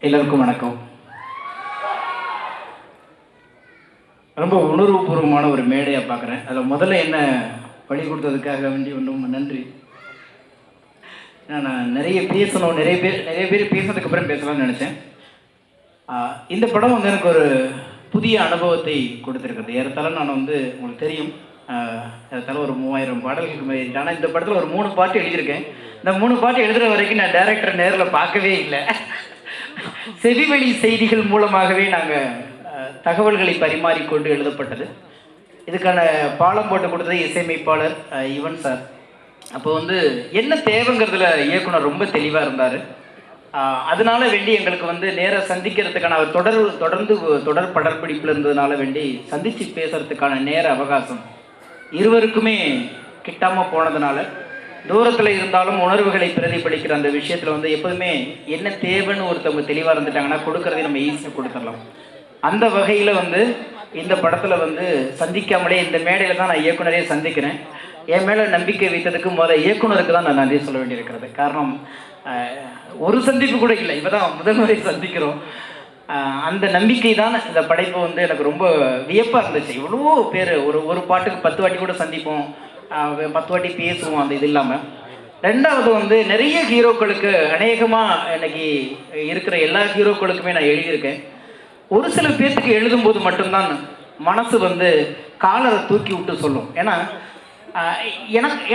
எல்லாருக்கும் வணக்கம். ரொம்ப உணர்வுபூர்வமான ஒரு மேடையாக பார்க்குறேன். அதில் முதல்ல என்ன பழி கொடுத்ததுக்காக வேண்டி ஒன்றும் நன்றி. நான் நிறைய பேசணும், நிறைய பேர் பேசுனதுக்கு அப்புறம் பேசலாம்னு நினச்சேன். இந்த படம் வந்து எனக்கு ஒரு புதிய அனுபவத்தை கொடுத்துருக்குறது. ஏறத்தாழ நான் வந்து உங்களுக்கு தெரியும், ஏறத்தாழ ஒரு 3000 பாடல்களுக்கு மேலே. ஆனால் இந்த படத்தில் ஒரு 3 பாட்டு எழுதியிருக்கேன். இந்த 3 பாட்டு எழுதுகிற வரைக்கும் நான் டைரக்டர் நேரில் பார்க்கவே இல்லை. செவிவழி செய்திகள் மூலமாகவே நாங்கள் தகவல்களை பரிமாறிக்கொண்டு எழுதப்பட்டது. இதுக்கான பாலம் போட்டு கொடுத்தது இசையமைப்பாளர் யுவன் சார். அப்போ வந்து என்ன தேவைங்கிறதுல இயக்குனர் ரொம்ப தெளிவாக இருந்தார். அதனால வேண்டி எங்களுக்கு வந்து நேராக சந்திக்கிறதுக்கான அவர் தொடர்ந்து தொடர் படப்பிடிப்பில் இருந்ததுனால வேண்டி சந்தித்து பேசுறதுக்கான நேர அவகாசம் இருவருக்குமே கிட்டாமல் போனதுனால, தூரத்தில் இருந்தாலும் உணர்வுகளை பிரதிபலிக்கிற அந்த விஷயத்தில் வந்து எப்போதுமே என்ன தேவைன்னு ஒருத்தவங்க தெளிவாக இருந்துட்டாங்கன்னா கொடுக்குறதே நம்ம ஈஸியாக கொடுத்துடலாம். அந்த வகையில் வந்து இந்த படத்தில் வந்து சந்திக்காமலே இந்த மேடையில் தான் நான் இயக்குனரே சந்திக்கிறேன். என் மேலே நம்பிக்கை வைத்ததுக்கு முதல்ல இயக்குனருக்கு தான் நான் நன்றி சொல்ல வேண்டியிருக்கிறது. காரணம், ஒரு சந்திப்பு கூட இல்லை, இப்போ தான் முதல் முறை சந்திக்கிறோம். அந்த நம்பிக்கை தான் இந்த படைப்பு வந்து எனக்கு ரொம்ப வியப்பாக இருந்துச்சு. இவ்வளோ பேர் ஒரு பாட்டுக்கு 10 வாட்டி கூட சந்திப்போம், 10 வாட்டி பேசுவோம். அந்த இது இல்லாமல் ரெண்டாவது வந்து நிறைய ஹீரோக்களுக்கு அநேகமாக இன்னைக்கு இருக்கிற எல்லா ஹீரோக்களுக்குமே நான் எழுதியிருக்கேன். ஒரு சில பேர்த்துக்கு எழுதும்போது மட்டும்தான் மனசு வந்து காலரை தூக்கி விட்டு சொல்லும். ஏன்னா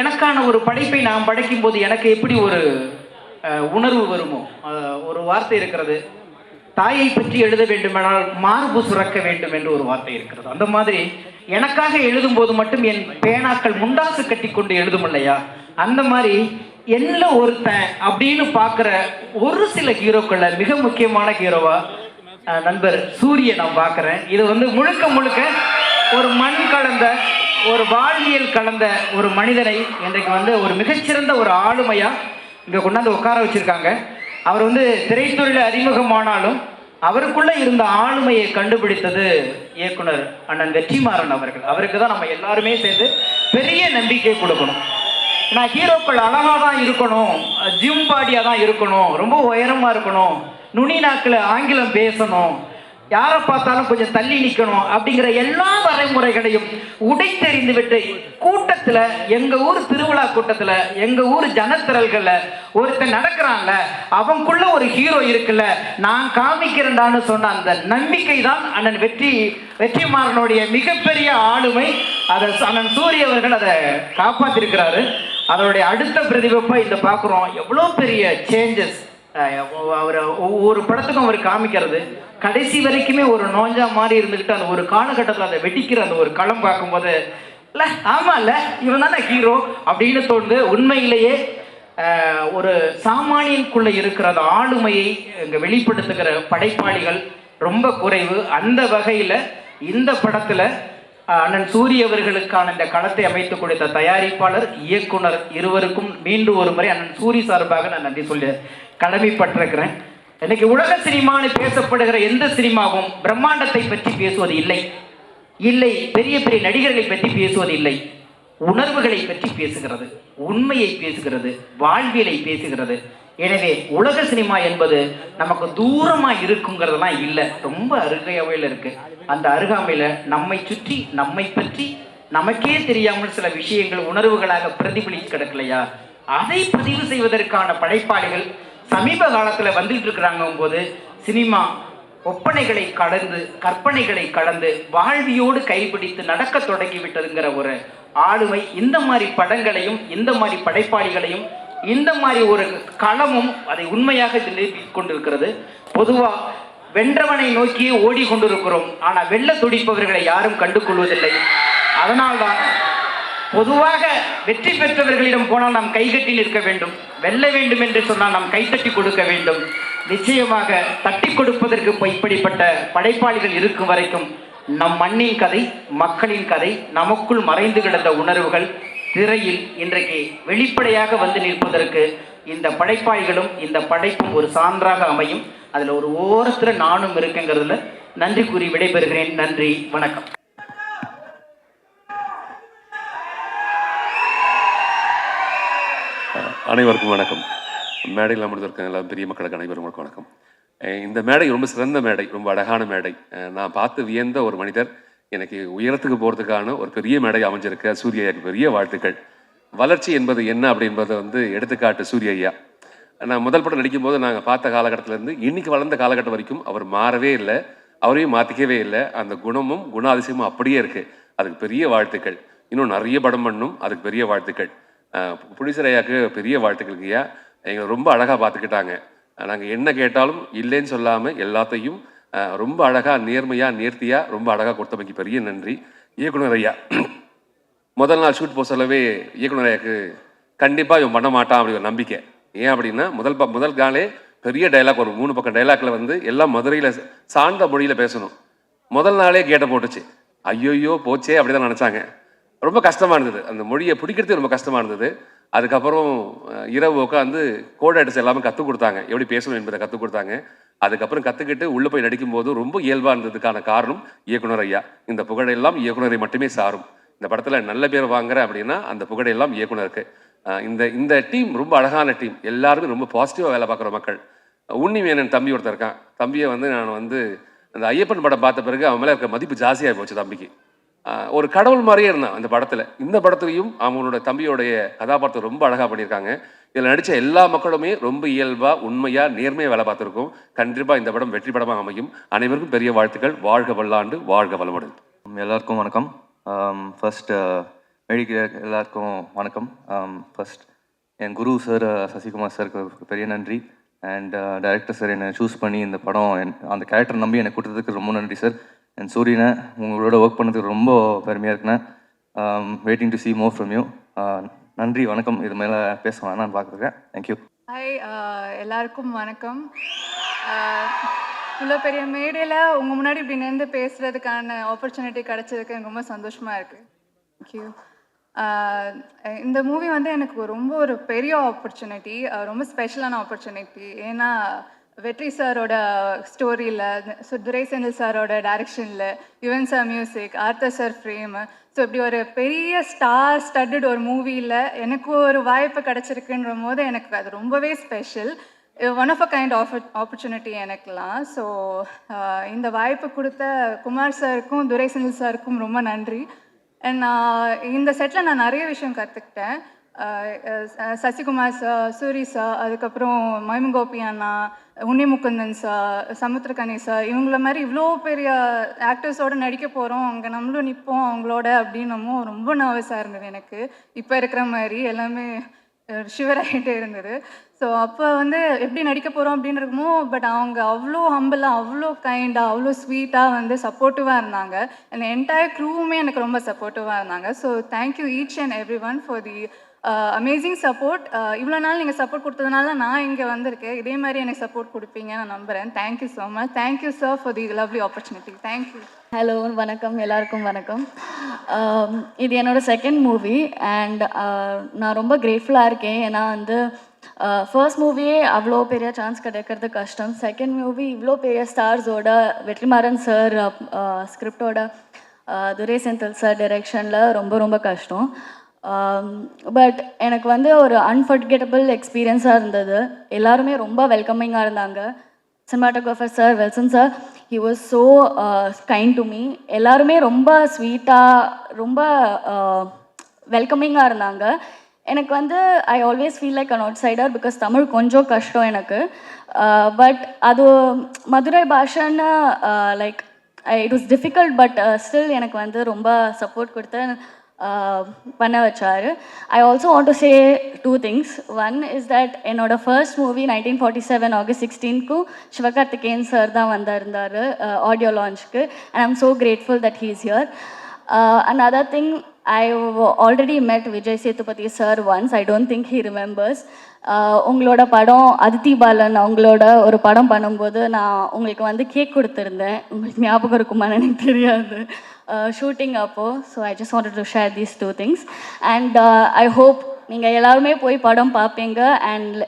எனக்கான ஒரு படைப்பை நான் படைக்கும்போது எனக்கு எப்படி ஒரு உணர்வு வருமோ, ஒரு வார்த்தை இருக்கிறது, தாயை பற்றி எழுத வேண்டுமானால் மார்பு சுரக்க வேண்டும் என்று ஒரு வார்த்தை இருக்கிறது. அந்த மாதிரி எனக்காக எழுதும்போது மட்டும் என் பேனாக்கள் முண்டாசு கட்டி கொண்டு எழுதும் இல்லையா, அந்த மாதிரி என்ன ஒருத்தன் அப்படின்னு பார்க்குற ஒரு சில ஹீரோக்களை மிக முக்கியமான ஹீரோவா நண்பர் சூரிய நான் பார்க்குறேன். இது வந்து முழுக்க ஒரு மண் கலந்த, ஒரு வாழ்வியல் கலந்த ஒரு மனிதனை இன்றைக்கு வந்து ஒரு மிகச்சிறந்த ஒரு ஆளுமையாக இங்கே கொண்டாந்து உட்கார வச்சுருக்காங்க. அவர் வந்து திரைத்துறையில் அறிமுகமானாலும் அவருக்குள்ளே இருந்த ஆளுமையை கண்டுபிடித்தது இயக்குனர் அண்ணன் வெற்றிமாறன் அவர்கள். அவருக்கு தான் நம்ம எல்லாருமே சேர்ந்து பெரிய நம்பிக்கை கொடுக்கணும். நான் ஹீரோக்கள் அழகாக தான் இருக்கணும், ஜிம் பாடியாக தான் இருக்கணும், ரொம்ப உயரமாக இருக்கணும், நுனி நாக்கில் ஆங்கிலம் பேசணும், யாரை பார்த்தாலும் கொஞ்சம் தள்ளி நிற்கணும் அப்படிங்கிற எல்லா வரைமுறைகளையும் உடைத்தெறிந்து விட்டு கூட்டத்தில், எங்கள் ஊர் திருவிழா கூட்டத்தில், எங்கள் ஊர் ஜனத்திரல்களில் ஒருத்தன் நடக்கிறான்ல, அவனுக்குள்ள ஒரு ஹீரோ இருக்குல்ல, நான் காமிக்கிறேன்டான்னு சொன்ன அந்த நம்பிக்கை தான் அண்ணன் வெற்றிமாறனுடைய மிகப்பெரிய ஆளுமை. அதை அண்ணன் சூரிய அவர்கள் அதை காப்பாற்றிருக்கிறாரு. அதனுடைய அடுத்த பிரதிபலிப்பை இந்த பார்க்குறோம். எவ்வளோ பெரிய சேஞ்சஸ் அவர் ஒவ்வொரு படத்துக்கும் அவர் காமிக்கிறது. கடைசி வரைக்குமே ஒரு நோஞ்சா மாதிரி இருந்துக்கிட்டு அந்த ஒரு காலகட்டத்தில் அதை வெடிக்கிற அந்த ஒரு களம் பார்க்கும்போது இல்லை, ஆமாம் இல்லை, இவன் தானே ஹீரோ அப்படின்னு தோணுது. உண்மையிலேயே ஒரு சாமானியனுக்குள்ளே இருக்கிற அந்த ஆளுமையை இங்கே வெளிப்படுத்துகிற படைப்பாளிகள் ரொம்ப குறைவு. அந்த வகையில் இந்த படத்தில் அண்ணன் சூரிய அவர்களுக்கான இந்த களத்தை அமைத்து கொடுத்த தயாரிப்பாளர், இயக்குனர் இருவருக்கும் மீண்டும் ஒரு முறை அண்ணன் சூரி சார்பாக நான் நன்றி சொல்லி கடமைப்பட்டிருக்கிறேன். இன்னைக்கு உலக சினிமான்னு பேசப்படுகிற எந்த சினிமாவும் பிரம்மாண்டத்தை பற்றி பேசுவது இல்லை, பெரிய பெரிய நடிகர்களை பற்றி பேசுவது இல்லை, உணர்வுகளை பற்றி பேசுகிறது, உண்மையை பேசுகிறது, வாழ்வியலை பேசுகிறது. எனவே உலக சினிமா என்பது நமக்கு தூரமாக இருக்குங்கிறதுலாம் இல்லை, ரொம்ப அருகாமையில் இருக்கு. அந்த அருகாமையில் நம்மை சுற்றி, நம்மை பற்றி நமக்கே தெரியாமல் சில விஷயங்கள் உணர்வுகளாக பிரதிபலித்து கிடக்கலையா, அதை பதிவு செய்வதற்கான படைப்பாளிகள் சமீப காலத்தில் வந்துட்டு இருக்கிறாங்க போது சினிமா ஒப்பனைகளை கடந்து, கற்பனைகளை கடந்து வாழ்வியோடு கைப்பிடித்து நடக்க தொடங்கிவிட்டதுங்கிற ஒரு ஆளுமை இந்த மாதிரி படங்களையும், இந்த மாதிரி படைப்பாளிகளையும், இந்த மாதிரி ஒரு களமும் அதை உண்மையாக நிரூபித்துக் கொண்டிருக்கிறது. பொதுவாக வென்றவனை நோக்கி ஓடிக்கொண்டிருக்கிறோம், ஆனால் வெல்ல துடிப்பவர்களை யாரும் கண்டுகொள்வதில்லை. அதனால்தான் பொதுவாக வெற்றி பெற்றவர்களிடம் போனால் நாம் கைகட்டி நிற்க வேண்டும், வெல்ல வேண்டும் என்று சொன்னால் நாம் கைத்தட்டி கொடுக்க வேண்டும். நிச்சயமாக தட்டி கொடுப்பதற்கு இப்படிப்பட்ட படைப்பாளிகள் இருக்கும் வரைக்கும் நம் மண்ணின் கதை, மக்களின் கதை, நமக்குள் மறைந்து கிடந்த உணர்வுகள் திரையில் இன்றைக்கு வெளிப்படையாக வந்து நிற்பதற்கு இந்த படைப்பாளிகளும் இந்த படைப்பும் ஒரு சான்றாக அமையும். அதில் ஒரு ஓரத்தில் நானும் இருக்குங்கிறதுல நன்றி கூறி விடைபெறுகிறேன். நன்றி, வணக்கம். அனைவருக்கும் வணக்கம். மேடையில் அமர்ந்திருக்க எல்லா பெரிய மக்களுக்கு அனைவருக்கும் வணக்கம். இந்த மேடை ரொம்ப சிறந்த மேடை, ரொம்ப அழகான மேடை. நான் பார்த்து வியந்த ஒரு மனிதர். எனக்கு உயரத்துக்கு போகிறதுக்கான ஒரு பெரிய மேடை அமைஞ்சிருக்க சூர்யா பெரிய வாழ்த்துக்கள். வளர்ச்சி என்பது என்ன அப்படின்றத வந்து எடுத்துக்காட்டு சூரிய ஐயா. நான் முதல் படம் நடிக்கும்போது நாங்கள் பார்த்த காலகட்டத்திலேருந்து இன்னைக்கு வளர்ந்த காலகட்டம் வரைக்கும் அவர் மாறவே இல்லை, அவரையும் மாற்றிக்கவே இல்லை. அந்த குணமும் குணாதிசயமும் அப்படியே இருக்குது. அதுக்கு பெரிய வாழ்த்துக்கள். இன்னும் நிறைய படம் பண்ணும், அதுக்கு பெரிய வாழ்த்துக்கள். புனிசர் ஐயாவுக்கு பெரிய வாழ்த்துக்கள் ஐயா. எங்களை ரொம்ப அழகாக பார்த்துக்கிட்டாங்க. நாங்கள் என்ன கேட்டாலும் இல்லைன்னு சொல்லாமல் எல்லாத்தையும் ரொம்ப அழகாக நேர்மையாக நேர்த்தியாக ரொம்ப அழகாக கொடுத்தமைக்கு பெரிய நன்றி. இயக்குனர் ஐயா முதல் நாள் ஷூட் போக சொல்லவே இயக்குனர் ஐயாவுக்கு கண்டிப்பாக இவன் பண்ண மாட்டான் அப்படி ஒரு நம்பிக்கை. ஏன் அப்படின்னா முதல் நாளே பெரிய டைலாக், ஒரு 3 பக்கம் டைலாக்ல வந்து எல்லாம் மதுரையில் சார்ந்த மொழியில் பேசணும். முதல் நாளே கேட்டை போட்டுச்சு. ஐயோயோ போச்சே அப்படிதான் நினச்சாங்க. ரொம்ப கஷ்டமாக இருந்தது, அந்த மொழியை பிடிக்கிறது ரொம்ப கஷ்டமாக இருந்தது. அதுக்கப்புறம் இரவு உட்காந்து கோட் அடிச்சு எல்லாமே கற்றுக் கொடுத்தாங்க, எப்படி பேசணும் என்பதை கற்றுக் கொடுத்தாங்க. அதுக்கப்புறம் கற்றுக்கிட்டு உள்ளே போய் நடிக்கும்போது ரொம்ப இயல்பாக இருந்ததுக்கான காரணம் இயக்குனர் ஐயா. இந்த புகழெல்லாம் இயக்குனரை மட்டுமே சாரும். இந்த படத்தில் நல்ல பேர் வாங்குறேன் அப்படின்னா அந்த புகழெல்லாம் இயக்குனருக்கு. இந்த டீம் ரொம்ப அழகான டீம், எல்லாருமே ரொம்ப பாசிட்டிவாக வேலை பார்க்குற மக்கள். உன்னிமேனன் தம்பி ஒருத்தர் இருக்கான். தம்பியை வந்து நான் வந்து அந்த ஐயப்பன் படம் பார்த்த பிறகு அவன் மேலே இருக்க மதிப்பு ஜாஸ்தியாக போச்சு தம்பிக்கு. ஒரு கடவுள் மாதிரியே இருந்தான் அந்த படத்தில். இந்த படத்துலையும் அவங்களோட தம்பியோடைய கதாபாத்திரம் ரொம்ப அழகாக பண்ணியிருக்காங்க. இதில் நடித்த எல்லா மக்களுமே ரொம்ப இயல்பாக உண்மையாக நேர்மையாக வேலை பார்த்துருக்கோம். கண்டிப்பாக இந்த படம் வெற்றி படமாக அமையும். அனைவருக்கும் பெரிய வாழ்த்துக்கள். வாழ்க வல்லாண்டு, வாழ்க வளமுடன். எல்லாருக்கும் வணக்கம். ஃபர்ஸ்ட் மேடிக்கு எல்லாருக்கும் வணக்கம். ஃபர்ஸ்ட் என் குரு சார் சசிகுமார் சாருக்கு பெரிய நன்றி. அண்ட் டைரக்டர் சார் என்னை சூஸ் பண்ணி இந்த படம் அந்த கேரக்டர் நம்பி என்னை கொடுத்ததுக்கு ரொம்ப நன்றி சார். அண்ட் சூரியனை உங்களோட ஒர்க் பண்ணதுக்கு ரொம்ப பெருமையாக இருக்குண்ணே. Waiting to see more from you. நன்றி, வணக்கம். இது மேலே பேச வேணான்னு பார்க்குறேன். தேங்க்யூ. ஹாய், எல்லாருக்கும் வணக்கம். இவ்வளோ பெரிய மேடையில் உங்கள் முன்னாடி இப்படி நின்று பேசுகிறதுக்கான ஆப்பர்ச்சுனிட்டி கிடச்சதுக்கு எனக்கு ரொம்ப சந்தோஷமாக இருக்குது. தேங்க்யூ. இந்த மூவி வந்து எனக்கு ரொம்ப ஒரு பெரிய ஆப்பர்ச்சுனிட்டி, ரொம்ப ஸ்பெஷலான ஆப்பர்ச்சுனிட்டி. ஏன்னா வெற்றி சாரோட ஸ்டோரியில், துரை செந்தில் சாரோட டைரக்ஷனில், Yuvan sir music, author sir frame, so இப்படி ஒரு பெரிய ஸ்டார் ஸ்டட்டட் ஒரு மூவியில் எனக்கு ஒரு வாய்ப்பு கிடச்சிருக்குன்ற போது எனக்கு அது ரொம்பவே special. One of a kind opportunity எனக்குலாம். ஸோ இந்த வாய்ப்பு கொடுத்த குமார் சாருக்கும் துரை செந்தில் சாருக்கும் ரொம்ப நன்றி. அண்ட் இந்த செட்டில் நான் நிறைய விஷயம் கற்றுக்கிட்டேன். சசிகுமார் சார், சூரி சார், அதுக்கப்புறம் மைமங்கோபி அண்ணா, உன்னிமுகுந்தன் சார், சமுத்திரகனி சார், இவங்கள மாதிரி இவ்வளோ பெரிய ஆக்டர்ஸோடு நடிக்க போகிறோம், அங்கே நம்மளும் நிற்போம் அவங்களோட அப்படின்னமோ ரொம்ப நர்வஸாக இருந்தது எனக்கு. இப்போ இருக்கிற மாதிரி எல்லாமே ஷிவராகிட்டே இருந்தது. ஸோ அப்போ வந்து எப்படி நடிக்க போகிறோம் அப்படின்னு இருக்குமோ, பட் அவங்க அவ்வளோ ஹம்பிளாக, அவ்வளோ கைண்டாக, அவ்வளோ ஸ்வீட்டாக வந்து சப்போர்ட்டிவாக இருந்தாங்க. அந்த என்டையர் க்ரூவுமே எனக்கு ரொம்ப சப்போர்ட்டிவாக இருந்தாங்க. So thank you each and every one for the amazing support. இவ்வளோ நாள் நீங்கள் சப்போர்ட் கொடுத்ததுனால நான் இங்கே வந்திருக்கேன். இதே மாதிரி எனக்கு சப்போர்ட் கொடுப்பீங்க நான் நம்புகிறேன். Thank you so much. Thank you sir for the lovely opportunity. Thank you. Hello, வணக்கம், எல்லாருக்கும் வணக்கம். இது என்னோடய செகண்ட் மூவி அண்ட் நான் ரொம்ப கிரேட்ஃபுல்லாக இருக்கேன். ஏன்னா வந்து ஃபர்ஸ்ட் மூவியே அவ்வளோ பெரிய சான்ஸ் கிடைக்கிறது கஷ்டம். செகண்ட் மூவி இவ்வளோ பெரிய ஸ்டார்ஸோட, வெற்றிமாறன் சார் ஸ்கிரிப்டோட, துரை செந்தில் சார் டைரெக்ஷனில் ரொம்ப ரொம்ப கஷ்டம். பட் எனக்கு வந்து ஒரு அன்ஃபர்கெட்டபிள் எக்ஸ்பீரியன்ஸாக இருந்தது. எல்லாருமே ரொம்ப வெல்கமிங்காக இருந்தாங்க. Cinematographer sir, Welson sir, he was so kind to me. எல்லாருமே ரொம்ப ஸ்வீட்டாக, ரொம்ப வெல்கமிங்காக இருந்தாங்க. எனக்கு வந்து I always feel like an outsider because Tamil கொஞ்சம் கஷ்டம் எனக்கு. பட் அது மதுரை பாஷைன்னு like it was difficult. But still எனக்கு வந்து ரொம்ப சப்போர்ட் கொடுத்து பண்ண வச்சார். I also want to say 2 things. One is that என்னோட ஃபர்ஸ்ட் மூவி 1947 August 16க்கு சிவகார்த்திகேயன் சார் தான் வந்திருந்தார் ஆடியோ லான்ச்சுக்கு. And I am so grateful that he is here. Another thing, I've already met Vijay Sethupathi sir once. I don't think he remembers. உங்களோட படம் அதித்தி பாலன் அவங்களோட ஒரு படம் பண்ணும்போது நான் உங்களுக்கு வந்து கேக் கொடுத்துருந்தேன். உங்களுக்கு ஞாபகம் இருக்குமான்னு எனக்கு தெரியாது, ஷூட்டிங் அப்போது. So I just wanted to share these 2 things. And I hope நீங்கள் எல்லாருமே போய் படம் பார்ப்பீங்க. அண்ட்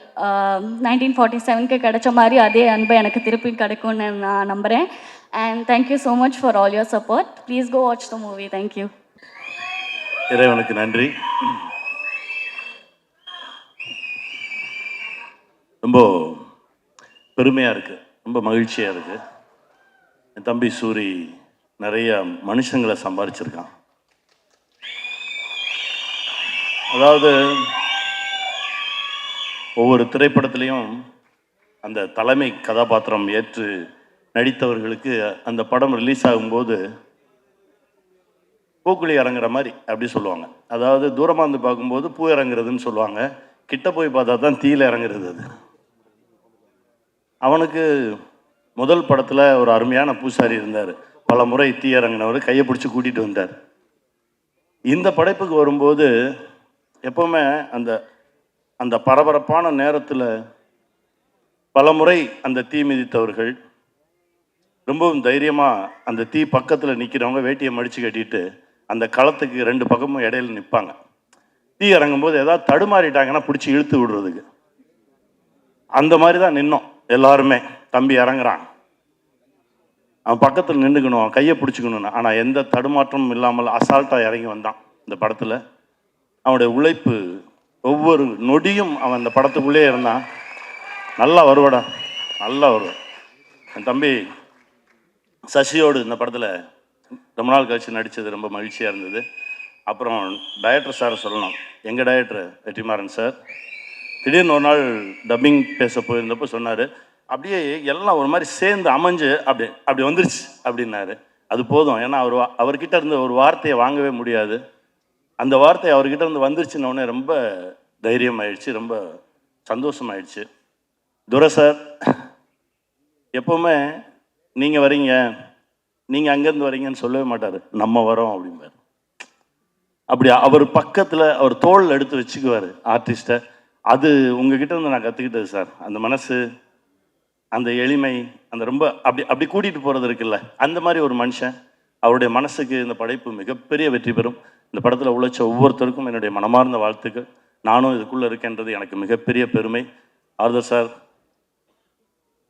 1947க்கு கிடைச்ச மாதிரி அதே அன்பை எனக்கு திருப்பி கிடைக்கும்னு நான் நம்புகிறேன். And thank you so much for all your support. Please go watch the movie. Thank you. இறைவனுக்கு நன்றி. ரொம்ப பெருமையாக இருக்குது. ரொம்ப மகிழ்ச்சியாக இருக்குது. என் தம்பி சூரி நிறைய மனுஷங்களை சம்பாதிச்சிருக்கான். அதாவது ஒவ்வொரு திரைப்படத்துலேயும் அந்த தலைமை கதாபாத்திரம் ஏற்று நடித்தவர்களுக்கு அந்த படம் ரிலீஸ் ஆகும்போது பூக்குழி இறங்குற மாதிரி அப்படி சொல்லுவாங்க. அதாவது தூரமாக இருந்து பார்க்கும்போது பூ இறங்குறதுன்னு சொல்லுவாங்க, கிட்ட போய் பார்த்தா தான் தீயில் இறங்குறது. அது அவனுக்கு முதல் படத்தில் ஒரு அருமையான பூசாரி இருந்தார், பல முறை தீ இறங்கினவர், கையை பிடிச்சி கூட்டிகிட்டு வந்தார். இந்த படைப்புக்கு வரும்போது எப்போவுமே அந்த அந்த பரபரப்பான நேரத்தில் பல முறை அந்த தீ மிதித்தவர்கள் ரொம்பவும் தைரியமாக அந்த தீ பக்கத்தில் நிற்கிறவங்க வேட்டியை மடித்து கட்டிட்டு அந்த களத்துக்கு 2 பக்கமும் இடையில நிற்பாங்க. தீ இறங்கும்போது ஏதாவது தடுமாறிட்டாங்கன்னா பிடிச்சி இழுத்து விடுறதுக்கு. அந்த மாதிரி தான் நின்னோம் எல்லாருமே. தம்பி இறங்குறான், அவன் பக்கத்தில் நின்றுக்கணும், அவன் கையை பிடிச்சிக்கணும்னு. ஆனால் எந்த தடுமாற்றமும் இல்லாமல் அசால்ட்டாக இறங்கி வந்தான். இந்த படத்தில் அவனுடைய உழைப்பு, ஒவ்வொரு நொடியும் அவன் அந்த படத்துக்குள்ளே இருந்தான். நல்லா வருவாடா, நல்லா வருவான். என் தம்பி சசியோடு இந்த படத்தில் ரொம்ப நாள் கழிச்சு நடித்தது ரொம்ப மகிழ்ச்சியாக இருந்தது. அப்புறம் டைரக்டர் சார் சொல்லணும், எங்கள் டைரக்டர் வெற்றிமாறன் சார் திடீர்னு ஒரு நாள் டப்பிங் பேச போயிருந்தப்போ சொன்னார், அப்படியே எல்லாம் ஒரு மாதிரி சேர்ந்து அமைஞ்சு அப்படி வந்துருச்சு அப்படின்னாரு. அது போதும், ஏன்னா அவர்கிட்ட இருந்து ஒரு வார்த்தையை வாங்கவே முடியாது. அந்த வார்த்தை அவர்கிட்ட இருந்து வந்துருச்சுன்னொடனே ரொம்ப தைரியமாயிடுச்சு, ரொம்ப சந்தோஷமாயிடுச்சு. துரை சார் எப்போவுமே நீங்கள் வரீங்க, நீங்கள் அங்கேருந்து வரீங்கன்னு சொல்லவே மாட்டார், நம்ம வரோம் அப்படிம்பார். அப்படி அவர் பக்கத்தில் அவர் தோள் எடுத்து வச்சுக்குவார் ஆர்டிஸ்ட்டை. அது உங்ககிட்ட இருந்து நான் கற்றுக்கிட்டது சார். அந்த மனசு, அந்த எளிமை, அந்த ரொம்ப அப்படி கூட்டிகிட்டு போகிறது இருக்குல்ல, அந்த மாதிரி ஒரு மனுஷன். அவருடைய மனசுக்கு இந்த படைப்பு மிகப்பெரிய வெற்றி பெறும். இந்த படத்தில் உழைச்ச ஒவ்வொருத்தருக்கும் என்னுடைய மனமார்ந்த வாழ்த்துக்கள். நானும் இதுக்குள்ளே இருக்கேன்றது எனக்கு மிகப்பெரிய பெருமை. ஆர்தர் சார்,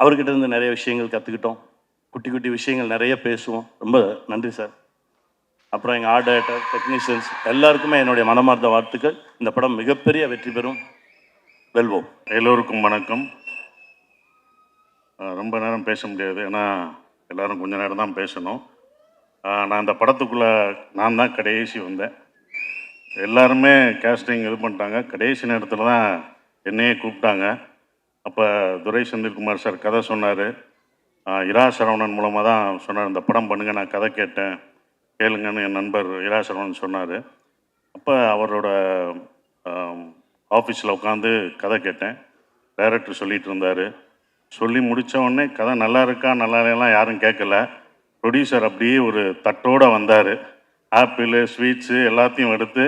அவர்கிட்ட இருந்து நிறைய விஷயங்கள் கற்றுக்கிட்டோம், குட்டி குட்டி விஷயங்கள் நிறைய பேசுவோம். ரொம்ப நன்றி சார். அப்புறம் எங்கள் ஆர்ட் டைரக்டர், டெக்னீஷியன்ஸ் எல்லாருக்குமே என்னுடைய மனமார்ந்த வாழ்த்துக்கள். இந்த படம் மிகப்பெரிய வெற்றி பெறும். வெல்வோம். எல்லோருக்கும் வணக்கம். ரொம்ப நேரம் பேச முடியாது, ஏன்னா எல்லோரும் கொஞ்ச நேரம் தான் பேசணும். நான் இந்த படத்துக்குள்ளே நான் தான் கடைசி வந்தேன். எல்லாருமே கேஸ்டிங் இது பண்ணிட்டாங்க. கடைசி நேரத்தில் தான் என்னையே கூப்பிட்டாங்க. அப்போ துரை செந்தில்குமார் சார் கதை சொன்னார். இரா சரவணன் மூலமாக தான் சொன்னார், இந்த படம் பண்ணுங்க, நான் கதை கேட்டேன், கேளுங்கன்னு என் நண்பர் இரா சரவணன் சொன்னார். அப்போ அவரோட ஆஃபீஸில் உட்காந்து கதை கேட்டேன். டைரக்டர் சொல்லிகிட்டு இருந்தார். சொல்லி முடித்த உடனே கதை நல்லா இருக்கா நல்லா இல்லைலாம் யாரும் கேட்கல. ப்ரொடியூசர் அப்படியே ஒரு தட்டோடு வந்தார். ஆப்பிள், ஸ்வீட்ஸு எல்லாத்தையும் எடுத்து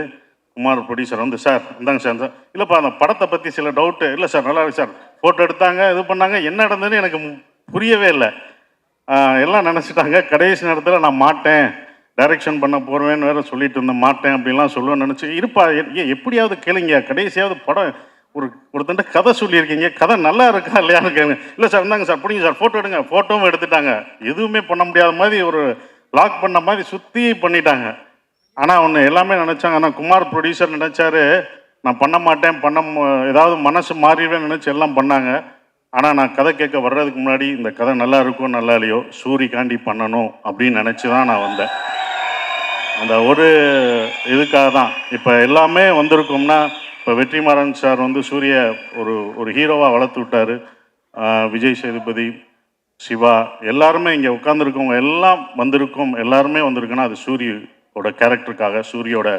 குமார் ப்ரொடியூசர் வந்து, சார் இந்தாங்க சார், இல்லைப்பா அந்த படத்தை பற்றி சில டவுட்டு, இல்லை சார் நல்லா இருக்கு சார், ஃபோட்டோ எடுத்தாங்க, இது பண்ணாங்க, என்ன நடந்ததுன்னு எனக்கு புரியவே இல்லை. எல்லாம் நினச்சிட்டாங்க கடைசி நேரத்தில் நான் மாட்டேன், டைரக்ஷன் பண்ண போகிறேன்னு வேறு சொல்லிட்டு இருந்தேன், மாட்டேன் அப்படின்லாம் சொல்லுவேன்னு நினச்சி, இருப்பா எப்படியாவது கேளுங்க, கடைசியாவது படம் ஒருத்தண்ட கதை சொல்லியிருக்கீங்க, கதை நல்லா இருக்கா இல்லையான்னு கேளுங்க. இல்லை சார் இந்தாங்க சார், பிடிங்க சார், ஃபோட்டோ எடுங்க. ஃபோட்டோவும் எடுத்துட்டாங்க. எதுவுமே பண்ண முடியாத மாதிரி ஒரு லாக் பண்ண மாதிரி சுற்றி பண்ணிட்டாங்க. ஆனால் ஒன்று எல்லாமே நினச்சாங்க. ஆனால் குமார் ப்ரொடியூசர் நினச்சாரு நான் பண்ண மாட்டேன், ஏதாவது மனசு மாறிடுவேன் நினச்சி எல்லாம் பண்ணாங்க. ஆனால் நான் கதை கேட்க வர்றதுக்கு முன்னாடி இந்த கதை நல்லா இருக்கோ நல்லா இல்லையோ சூரிக்காண்டி பண்ணணும் அப்படின்னு நினச்சி தான் நான் வந்தேன். அந்த ஒரு இதுக்காக தான் இப்போ எல்லாமே வந்திருக்கோம்னா, இப்போ வெற்றிமாறன் சார் வந்து சூரிய ஒரு ஹீரோவாக வளர்த்து விட்டார். விஜய் சேதுபதி, சிவா எல்லாருமே இங்கே உட்காந்துருக்கவங்க எல்லாம் வந்திருக்கோம். எல்லாருமே வந்திருக்குன்னா அது சூரியோட கேரக்டருக்காக, சூரியோட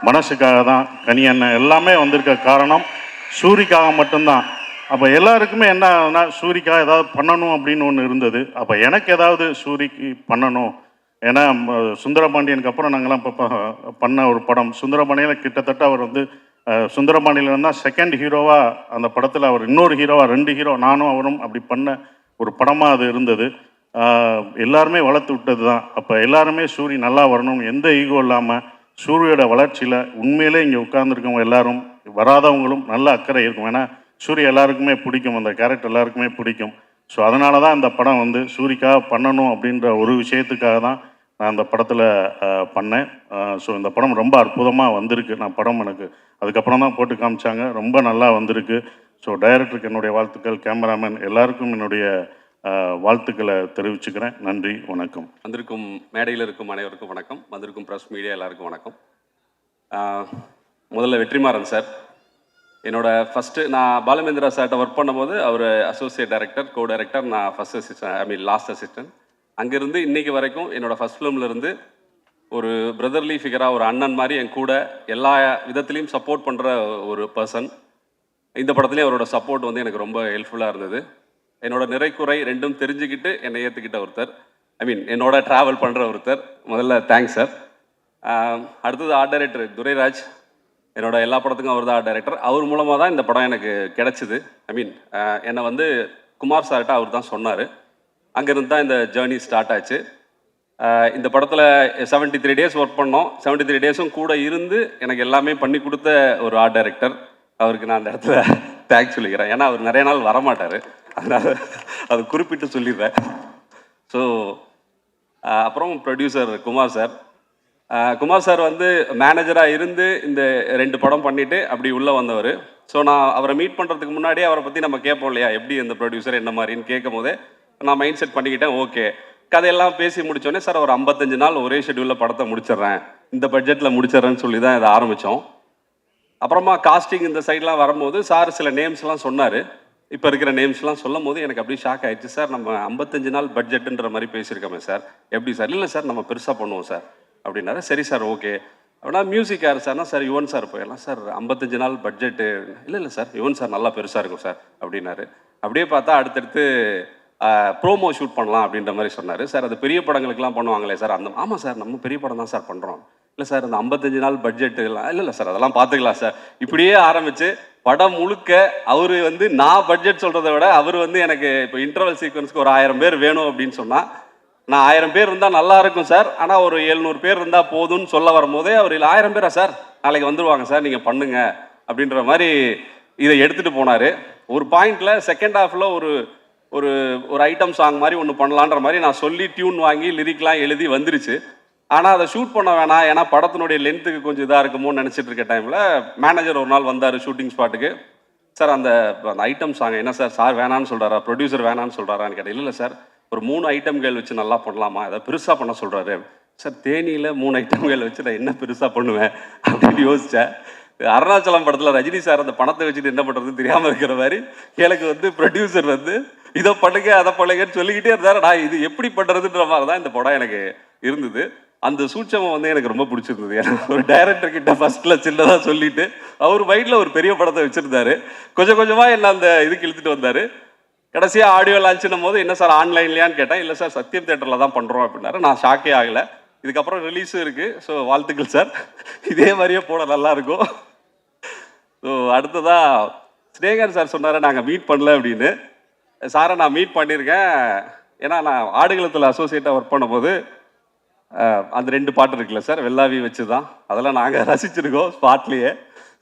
மனசுக்காக தான். கனி அண்ணன் எல்லாமே வந்திருக்க காரணம் சூரிக்காக மட்டும்தான். அப்போ எல்லாருக்குமே என்னன்னா சூரிக்காக ஏதாவது பண்ணணும் அப்படின்னு ஒன்று இருந்தது. அப்போ எனக்கு ஏதாவது சூரிக்கு பண்ணணும். ஏன்னா சுந்தரபாண்டியனுக்கு அப்புறம் நாங்கள்லாம் இப்போ பண்ண ஒரு படம் சுந்தரபாண்டியனில் கிட்டத்தட்ட அவர் வந்து சுந்தரபாண்டியில் தான் செகண்ட் ஹீரோவாக அந்த படத்தில் அவர் இன்னொரு ஹீரோவாக 2 ஹீரோ நானும் அவரும் அப்படி பண்ண ஒரு படமாக அது இருந்தது. எல்லாருமே வளர்த்து விட்டது தான். அப்போ எல்லாருமே சூரி நல்லா வரணும், எந்த ஈகோ இல்லாமல் சூரியோட வளர்ச்சியில் உண்மையிலே இங்கே உட்கார்ந்துருக்கவங்க எல்லாரும் வராதவங்களும் நல்ல அக்கறை இருக்கும். ஏன்னா சூரிய எல்லாருக்குமே பிடிக்கும், அந்த கேரக்டர் எல்லாருக்குமே பிடிக்கும். ஸோ அதனால தான் இந்த படம் வந்து சூரிக்காக பண்ணணும் அப்படின்ற ஒரு விஷயத்துக்காக தான் நான் அந்த படத்தில் பண்ணேன். ஸோ இந்த படம் ரொம்ப அற்புதமாக வந்திருக்கு. நான் படம் எனக்கு அதுக்கப்புறம் தான் போட்டு காமிச்சாங்க, ரொம்ப நல்லா வந்திருக்கு. ஸோ டைரக்டருக்கு என்னுடைய வாழ்த்துக்கள், கேமராமேன் எல்லாருக்கும் என்னுடைய வாழ்த்துக்களை தெரிவிச்சுக்கிறேன். நன்றி, வணக்கம். வந்திருக்கும் மேடையில் இருக்கும் அனைவருக்கும் வணக்கம். வந்திருக்கும் ப்ரெஸ் மீடியா எல்லாருக்கும் வணக்கம். முதல்ல வெற்றிமாறன் சார், என்னோட ஃபஸ்ட்டு நான் பாலுமேந்திரா சார்கிட்ட ஒர்க் பண்ணும்போது அவர் அசோசியேட் டைரக்டர், கோ டைரக்டர், நான் ஃபஸ்ட் அசிஸ்டன்ட் லாஸ்ட் அசிஸ்டன்ட். அங்கேருந்து இன்றைக்கி வரைக்கும் என்னோடய ஃபஸ்ட் ஃபிலிம்லேருந்து ஒரு பிரதர்லி ஃபிகராக, ஒரு அண்ணன் மாதிரி என் கூட எல்லா விதத்துலேயும் சப்போர்ட் பண்ணுற ஒரு பர்சன். இந்த படத்துலேயும் அவரோட சப்போர்ட் வந்து எனக்கு ரொம்ப ஹெல்ப்ஃபுல்லாக இருந்தது. என்னோட நிறைக்குறை ரெண்டும் தெரிஞ்சுக்கிட்டு என்னை ஏற்றுக்கிட்ட ஒருத்தர், என்னோட ட்ராவல் பண்ணுற ஒருத்தர். முதல்ல தேங்க்ஸ் சார். அடுத்தது ஆர்ட் டைரக்டர் துரைராஜ், என்னோட எல்லா படத்துக்கும் அவர் தான் ஆர்ட் டைரக்டர். அவர் மூலமாக தான் இந்த படம் எனக்கு கிடச்சிது. என்னை வந்து குமார் சார்கிட்ட அவர் தான் சொன்னார். அங்கேருந்து தான் இந்த ஜேர்னி ஸ்டார்ட் ஆச்சு. இந்த படத்தில் 73 days ஒர்க் பண்ணோம். 73 days கூட இருந்து எனக்கு எல்லாமே பண்ணி கொடுத்த ஒரு ஆர்ட் டைரக்டர். அவருக்கு நான் அந்த இடத்துல தேங்க்ஸ் சொல்லிக்கிறேன். ஏன்னா அவர் நிறைய நாள் வரமாட்டார், அதனால் அது குறிப்பிட்டு சொல்லிடுறேன். ஸோ அப்புறம் producer Kumar sir. Kumar sir வந்து மேனேஜராக இருந்து இந்த 2 படம் பண்ணிவிட்டு அப்படி உள்ளே வந்தவர். ஸோ நான் அவரை மீட் பண்ணுறதுக்கு முன்னாடியே அவரை பற்றி நம்ம கேட்போம் இல்லையா, எப்படி இந்த ப்ரொடியூசர் என்ன மாதிரின்னு கேட்கும் போதே நான் மைண்ட் செட் பண்ணிக்கிட்டேன். ஓகே, கதையெல்லாம் பேசி முடித்தோடனே சார் ஒரு 55 நாள் ஒரே ஷெட்யூலில் படத்தை முடிச்சிடுறேன், இந்த பட்ஜெட்டில் முடிச்சிட்றேன்னு சொல்லி தான் இதை ஆரம்பித்தோம். அப்புறமா காஸ்டிங் இந்த சைட்லாம் வரும்போது சார் சில நேம்ஸ்லாம் சொன்னார். இப்போ இருக்கிற நேம்ஸ்லாம் சொல்லும் போது எனக்கு அப்படியே ஷாக் ஆகிடுச்சு. சார் நம்ம 55 நாள் பட்ஜெட்டுன்ற மாதிரி பேசியிருக்கோமே சார், எப்படி சார்? இல்லை சார், நம்ம பெருசாக பண்ணுவோம் சார் அப்படின்னாரு. சரி சார், ஓகே. அப்படின்னா மியூசிக் யார் சார்னா, சார் யுவன் சார் போயிடலாம் சார், 55 நாள் பட்ஜெட்டு. இல்லை சார், யுவன் சார் நல்லா பெருசாக இருக்கும் சார் அப்படின்னாரு. அப்படியே பார்த்தா அடுத்தடுத்து ப்ரோமோ ஷூட் பண்ணலாம் அப்படின்ற மாதிரி சொன்னார். சார் அது பெரிய படங்களுக்குலாம் பண்ணுவாங்களே சார், ஆமாம் சார், நம்ம பெரிய படம் தான் சார் பண்ணுறோம். இல்லை சார், அந்த 55 நாள் பட்ஜெட்டுலாம் இல்லை சார், அதெல்லாம் பார்த்துக்கலாம் சார். இப்படியே ஆரம்பித்து படம் முழுக்க அவர் வந்து நான் பட்ஜெட் சொல்கிறத விட அவர் வந்து எனக்கு இப்போ இன்டர்வல் சீக்வன்ஸ்க்கு ஒரு 1000 பேர் வேணும் அப்படின்னு சொன்னால், நான் 1000 பேர் இருந்தால் நல்லா இருக்கும் சார், ஆனால் ஒரு 700 பேர் இருந்தால் போதும்னு சொல்ல வரும்போதே அவர் இல்லை 1000 பேரா சார், நாளைக்கு வந்துடுவாங்க சார், நீங்கள் பண்ணுங்க அப்படின்ற மாதிரி இதை எடுத்துகிட்டு போனார். ஒரு பாயிண்டில் செகண்ட் ஹாஃபில் ஒரு ஒரு ஒரு ஐட்டம் சாங் மாதிரி ஒன்று பண்ணலான்ற மாதிரி நான் சொல்லி டியூன் வாங்கி லிரிக்லாம் எழுதி வந்துருச்சு. ஆனால் அதை ஷூட் பண்ண வேணாம், ஏன்னா படத்தினுடைய லென்த்துக்கு கொஞ்சம் இதாக இருக்குமோன்னு நினச்சிட்டு இருக்க டைமில் மேனேஜர் ஒரு நாள் வந்தார் ஷூட்டிங் ஸ்பாட்டுக்கு. சார் அந்த ஐட்டம் சாங் என்ன சார், சார் வேணான்னு சொல்கிறாரா, ப்ரொடியூசர் வேணான்னு சொல்கிறாரான்னு கேட்டேன். இல்லை சார், ஒரு 3 ஐட்டம்கள் வச்சு நல்லா பண்ணலாமா, அதை பெருசாக பண்ண சொல்கிறாரு. சார் தேனியில் 3 ஐட்டம்கள் வச்சு நான் என்ன பெருசாக பண்ணுவேன் அப்படின்னு யோசித்தேன். அருணாச்சலம் படத்தில் ரஜினி சார் அந்த பணத்தை வச்சுட்டு என்ன பண்ணுறதுன்னு தெரியாமல் இருக்கிற மாதிரி எனக்கு வந்து ப்ரொடியூசர் வந்து இதை பண்ணுங்க அதை பண்ணுங்கன்னு சொல்லிக்கிட்டே இருந்தார். நான் இது எப்படி பண்ணுறதுன்ற மாதிரி தான் இந்த படம் எனக்கு இருந்தது. அந்த சூட்சமம் வந்து எனக்கு ரொம்ப பிடிச்சிருந்தது. ஏன்னா ஒரு டைரக்டர் கிட்ட ஃபர்ஸ்ட்டில் சின்னதாக சொல்லிட்டு அவர் மைண்டில் ஒரு பெரிய படத்தை வச்சுருந்தாரு. கொஞ்சம் கொஞ்சமாக என்ன அந்த இதுக்கு இழுத்துட்டு வந்தார். கடைசியாக ஆடியோ லான்ச்சுன்னும் போது என்ன சார் ஆன்லைன்லையான்னு கேட்டேன். இல்லை சார், சத்யம் தேட்டரில் தான் பண்ணுறோம் அப்படின்னாரு. நான் ஷாக்கே ஆகலை. இதுக்கப்புறம் ரிலீஸும் இருக்குது. ஸோ வாழ்த்துக்கள் சார், இதே மாதிரியே போட நல்லாயிருக்கும். ஸோ அடுத்ததாக ஸ்னேகன் சார் சொன்னார் நாங்கள் மீட் பண்ணல அப்படின்னு. சாரை நான் மீட் பண்ணியிருக்கேன். ஏன்னா நான் ஆடுகளத்தில் அசோசியேட்டாக ஒர்க் பண்ணும்போது அந்த 2 பாட்டு இருக்குல்ல சார், வெள்ளாவி வச்சு தான், அதெல்லாம் நாங்கள் ரசிச்சிருக்கோம் ஸ்பாட்லேயே.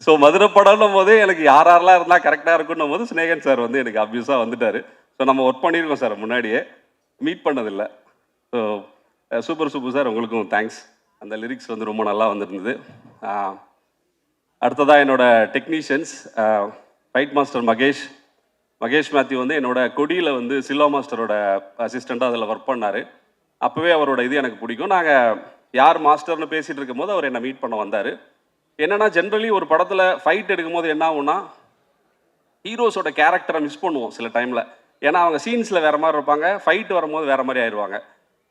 ஸோ மதுரை படம்னும் போதே எனக்கு யாரெல்லாம் இருந்தால் கரெக்டாக இருக்குன்னும் போது ஸ்னேகன் சார் வந்து எனக்கு அப்யூஸாக வந்துட்டார். ஸோ நம்ம ஒர்க் பண்ணியிருக்கோம் சார், முன்னாடியே மீட் பண்ணதில்லை. ஸோ சூப்பர் சார், உங்களுக்கும் தேங்க்ஸ். அந்த லிரிக்ஸ் வந்து ரொம்ப நல்லா வந்துருந்தது. அடுத்ததாக என்னோட technicians fight master Mahesh Mathew வந்து என்னோட கொடியில் வந்து சில்வா மாஸ்டரோட அசிஸ்டண்ட்டாக அதில் ஒர்க் பண்ணார். அப்போவே அவரோட இது எனக்கு பிடிக்கும். நாங்கள் யார் மாஸ்டர்னு பேசிகிட்டு இருக்கும் போது அவர் என்னை மீட் பண்ண வந்தார். என்னென்னா ஜென்ரலி ஒரு படத்தில் ஃபைட் எடுக்கும் போது என்ன ஆகும்னா, ஹீரோஸோட கேரக்டரை மிஸ் பண்ணுவோம் சில டைமில். ஏன்னா அவங்க சீன்ஸில் வேறு மாதிரி இருப்பாங்க, ஃபைட் வரும்போது வேறு மாதிரி ஆயிடுவாங்க.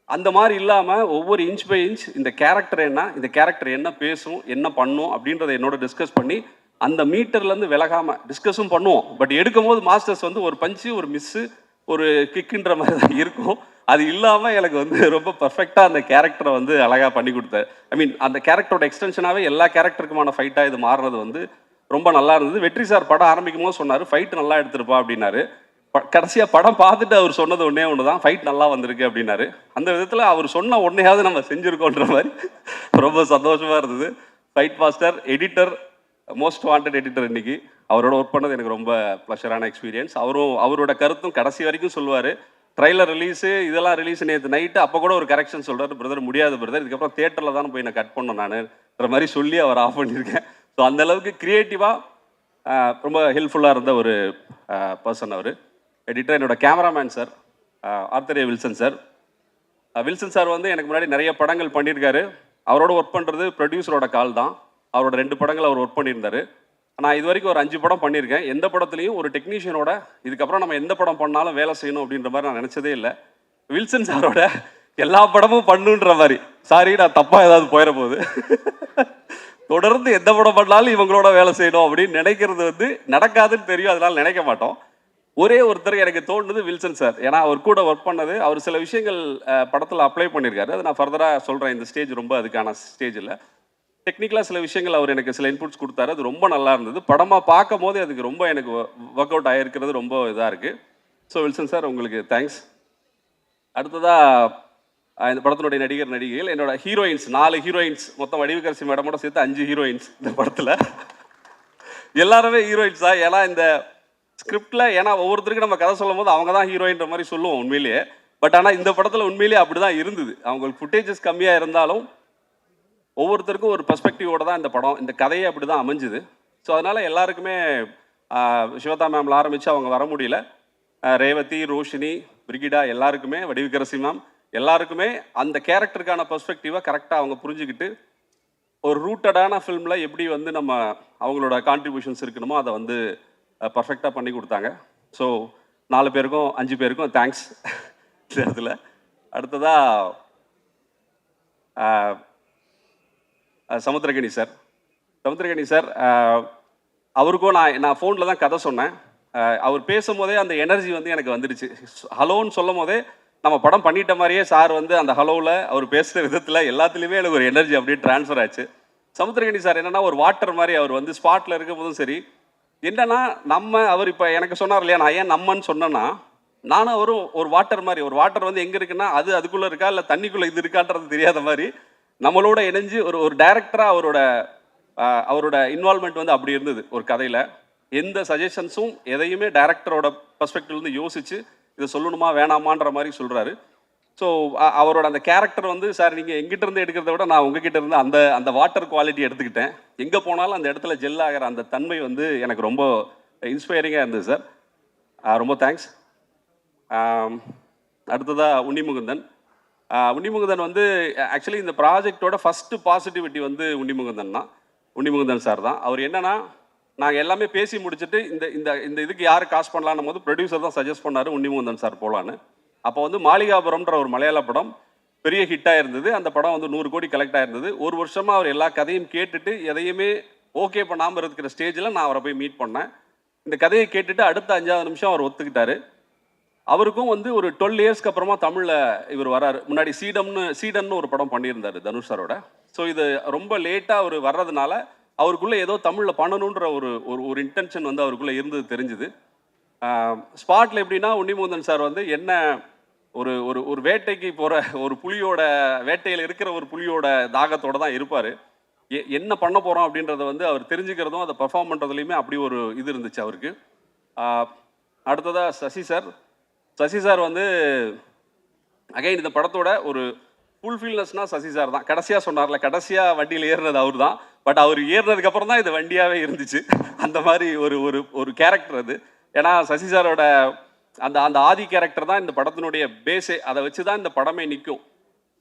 அந்த மாதிரி இல்லாமல் ஒவ்வொரு இன்ச் பை இன்ச் இந்த கேரக்டர் என்ன, இந்த கேரக்டர் என்ன பேசும், என்ன பண்ணும் அப்படின்றத என்னோட டிஸ்கஸ் பண்ணி அந்த மீட்டர்லேருந்து விலகாமல் டிஸ்கஸும் பண்ணுவோம். பட் எடுக்கும் போது மாஸ்டர்ஸ் வந்து ஒரு பஞ்சு, ஒரு மிஸ்ஸு, ஒரு கிக்குன்ற மாதிரி தான் இருக்கும். அது இல்லாமல் எனக்கு வந்து ரொம்ப பர்ஃபெக்டாக அந்த கேரக்டரை வந்து அழகாக பண்ணி கொடுத்தாரு. அந்த கேரக்டரோட எக்ஸ்டென்ஷனாகவே எல்லா கேரக்டருக்குமான ஃபைட்டாக இது மாறுறது வந்து ரொம்ப நல்லா இருந்தது. வெற்றி சார் படம் ஆரம்பிக்கும் போது சொன்னார் ஃபைட் நல்லா எடுத்துருப்பா அப்படின்னாரு. கடைசியாக படம் பார்த்துட்டு அவர் சொன்னது ஒன்று தான், ஃபைட் நல்லா வந்திருக்கு அப்படின்னாரு. அந்த விதத்தில் அவர் சொன்ன ஒன்றையாவது நம்ம செஞ்சுருக்கோன்ற மாதிரி ரொம்ப சந்தோஷமாக இருந்தது. Fight master editor, most wanted editor, இன்னைக்கு அவரோட ஒர்க் பண்ணது எனக்கு ரொம்ப ப்ளஷரான எக்ஸ்பீரியன்ஸ். அவரோட கருத்தும் கடைசி வரைக்கும் சொல்லுவார். ட்ரைலர் ரிலீஸு இதெல்லாம் ரிலீஸ் நேற்று நைட்டு அப்போ கூட ஒரு கரெக்ஷன் சொல்கிறார், பிரதர் முடியாது பிரதர், இதுக்கப்புறம் தேட்டரில் தானே போய் நான் கட் பண்ணோம் நானுன்ற மாதிரி சொல்லி அவர் ஆஃப் பண்ணியிருக்கேன். ஸோ அந்தளவுக்கு க்ரியேட்டிவாக ரொம்ப ஹெல்ப்ஃபுல்லாக இருந்த ஒரு பர்சன் அவர். எடிட்டர் என்னோட கேமராமேன் சார், ஆர்த்தர் ஏ வில்சன் சார். வில்சன் சார் வந்து எனக்கு முன்னாடி நிறைய படங்கள் பண்ணியிருக்காரு. அவரோட ஒர்க் பண்ணுறது ப்ரொடியூசரோட கால் தான். அவரோட 2 படங்கள் அவர் ஒர்க் பண்ணியிருந்தார். நான் இது வரைக்கும் ஒரு 5 படம் பண்ணியிருக்கேன். எந்த படத்துலையும் ஒரு டெக்னீஷியனோட இதுக்கப்புறம் நம்ம எந்த படம் பண்ணாலும் வேலை செய்யணும் அப்படின்ற மாதிரி நான் நினச்சதே இல்லை. வில்சன் சாரோட எல்லா படமும் பண்ணுன்ற மாதிரி, சாரி நான் தப்பாக ஏதாவது போயிட போகுது, தொடர்ந்து எந்த படம் பண்ணாலும் இவங்களோட வேலை செய்யணும் அப்படின்னு நினைக்கிறது வந்து நடக்காதுன்னு தெரியும், அதனால நினைக்க மாட்டோம். ஒரே ஒருத்தர் எனக்கு தோணுது வில்சன் சார். ஏன்னா அவர் கூட ஒர்க் பண்ணது, அவர் சில விஷயங்கள் படத்தில் அப்ளை பண்ணியிருக்காரு. அது நான் ஃபர்தராக சொல்கிறேன். இந்த ஸ்டேஜ் ரொம்ப அதுக்கான ஸ்டேஜ் இல்லை. டெக்னிக்கலாக சில விஷயங்கள் அவர் எனக்கு சில இன்புட்ஸ் கொடுத்தாரு. அது ரொம்ப நல்லா இருந்தது. படமாக பார்க்கும் போது அதுக்கு ரொம்ப எனக்கு ஒர்க் அவுட் ஆகிருக்கிறது ரொம்ப இதாக இருக்குது. ஸோ வில்சன் சார் உங்களுக்கு தேங்க்ஸ். அடுத்ததாக இந்த படத்தினுடைய நடிகைகள், என்னோட ஹீரோயின்ஸ் 4 ஹீரோயின்ஸ், மொத்தம் வடிவுக்கரசி மேடமோட சேர்த்து 5 ஹீரோயின்ஸ் இந்த படத்தில். எல்லாருமே ஹீரோயின்ஸ் தான். ஏன்னா இந்த ஸ்கிரிப்டில், ஏன்னா ஒவ்வொருத்தருக்கும் நம்ம கதை சொல்லும் போது அவங்க தான் ஹீரோயின்ற மாதிரி சொல்லுவோம் உண்மையிலேயே. பட் ஆனால் இந்த படத்தில் உண்மையிலேயே அப்படி தான் இருந்தது. அவங்களுக்கு ஃபுட்டேஜஸ் கம்மியாக இருந்தாலும் ஒவ்வொருத்தருக்கும் ஒரு பெர்ஸ்பெக்டிவோட தான் இந்த படம், இந்த கதையே அப்படி தான் அமைஞ்சுது. ஸோ அதனால் எல்லாருக்குமே சிவதா மேம்ல ஆரம்பித்து அவங்க வர முடியல, ரேவதி, ரோஷினி, பிரிகிடா, எல்லாருக்குமே, வடிவுக்கரசி மேம், எல்லாருக்குமே அந்த கேரக்டருக்கான பெர்ஸ்பெக்டிவை கரெக்டாக அவங்க புரிஞ்சுக்கிட்டு ஒரு ரூட்டடான ஃபில்மில் எப்படி வந்து நம்ம அவங்களோட கான்ட்ரிபியூஷன்ஸ் இருக்கணுமோ அதை வந்து பர்ஃபெக்டாக பண்ணி கொடுத்தாங்க. ஸோ 4 பேருக்கும் 5 பேருக்கும் தேங்க்ஸ் இந்த இடத்துல. அடுத்ததாக சமுத்திரகனி சார், அவருக்கும் நான் ஃபோனில் தான் கதை சொன்னேன். அவர் பேசும்போதே அந்த எனர்ஜி வந்து எனக்கு வந்துடுச்சு. ஹலோன்னு சொல்லும் போதே நம்ம படம் பண்ணிட்ட மாதிரியே சார் வந்து அந்த ஹலோவில் அவர் பேசுகிற விதத்தில் எல்லாத்துலேயுமே எனக்கு ஒரு எனர்ஜி அப்படியே ட்ரான்ஸ்ஃபர் ஆச்சு. சமுத்திரகனி சார் என்னென்னா ஒரு வாட்டர் மாதிரி, அவர் வந்து ஸ்பாட்டில் இருக்கும் போதும் சரி, என்னென்னா அவர் இப்போ எனக்கு சொன்னார் இல்லையா, நான் ஏன் நம்மன்னு சொன்னேன்னா, நானும் அவரும் ஒரு வாட்டர் மாதிரி, ஒரு வாட்டர் வந்து எங்கே இருக்குன்னா அதுக்குள்ளே இருக்கா இல்லை தண்ணிக்குள்ளே இது இருக்கான்றது தெரியாத மாதிரி நம்மளோட இணைஞ்சு ஒரு டைரக்டராக அவரோட இன்வால்மெண்ட் வந்து அப்படி இருந்தது ஒரு கதையில். எந்த சஜஷன்ஸும் எதையுமே டைரக்டரோட பர்ஸ்பெக்டிவ்லேருந்து யோசித்து இதை சொல்லணுமா வேணாமான்ற மாதிரி சொல்கிறாரு. ஸோ அவரோட அந்த கேரக்டர் வந்து, சார் நீங்கள் எங்கிட்ட இருந்து எடுக்கிறத விட நான் உங்ககிட்ட இருந்து அந்த வாட்டர் குவாலிட்டி எடுத்துக்கிட்டேன். எங்கே போனாலும் அந்த இடத்துல ஜெல் ஆகிற அந்த தன்மை வந்து எனக்கு ரொம்ப இன்ஸ்பைரிங்காக இருந்தது சார். ரொம்ப தேங்க்ஸ். அடுத்ததாக உன்னிமுகுந்தன் வந்து ஆக்சுவலி இந்த ப்ராஜெக்டோட ஃபஸ்ட்டு பாசிட்டிவிட்டி வந்து உன்னிமுகுந்தன் சார் தான். அவர் என்னன்னா, நாங்கள் எல்லாமே பேசி முடிச்சுட்டு இந்த இதுக்கு யார் காசு பண்ணலான்னும் போது ப்ரொடியூசர் தான் சஜஸ்ட் பண்ணார் உன்னிமுகுந்தன் சார் போகலான்னு. அப்போ வந்து மாளிகாபுரம்ன்ற ஒரு மலையாள படம் பெரிய ஹிட்டாக இருந்தது. அந்த படம் வந்து 100 கோடி கலெக்ட் ஆயிருந்தது. ஒரு வருஷமாக அவர் எல்லா கதையும் கேட்டுட்டு எதையுமே ஓகே பண்ணாமல் இருக்கிற ஸ்டேஜில் நான் அவரை போய் மீட் பண்ணேன். இந்த கதையை கேட்டுட்டு அடுத்த 5வது நிமிஷம் அவர் ஒத்துக்கிட்டாரு. அவருக்கும் வந்து ஒரு 12 இயர்ஸ்க்கு அப்புறமா தமிழில் இவர் வராரு. முன்னாடி சீடன்னு ஒரு படம் பண்ணியிருந்தார் தனுஷ் சாரோட. ஸோ இது ரொம்ப லேட்டாக அவர் வர்றதுனால அவருக்குள்ளே ஏதோ தமிழில் பண்ணணுன்ற ஒரு இன்டென்ஷன் வந்து அவருக்குள்ளே இருந்தது தெரிஞ்சுது. ஸ்பாட்டில் எப்படின்னா, உன்னிமுகுந்தன் சார் வந்து என்ன ஒரு வேட்டைக்கு போகிற ஒரு புலியோட வேட்டையில் இருக்கிற ஒரு புலியோட தாகத்தோடு தான் இருப்பார். என்ன பண்ண போகிறோம் அப்படின்றத வந்து அவர் தெரிஞ்சுக்கிறதும் அதை பர்ஃபார்ம் பண்ணுறதுலையுமே அப்படி ஒரு இது இருந்துச்சு அவருக்கு. அடுத்ததாக சசி சார் வந்து அகைன் இந்த படத்தோட ஒரு ஃபுல்ஃபில்னஸ்னால் சசி சார் தான். கடைசியாக சொன்னார்ல, கடைசியாக வண்டியில் ஏறினது அவர் தான். பட் அவர் ஏறினதுக்கப்புறம் தான் இது வண்டியாகவே இருந்துச்சு. அந்த மாதிரி ஒரு கேரக்டர் அது. ஏன்னா சசி சாரோட அந்த ஆதி கேரக்டர் தான் இந்த படத்தினுடைய பேஸே. அதை வச்சு தான் இந்த படமே நிற்கும்.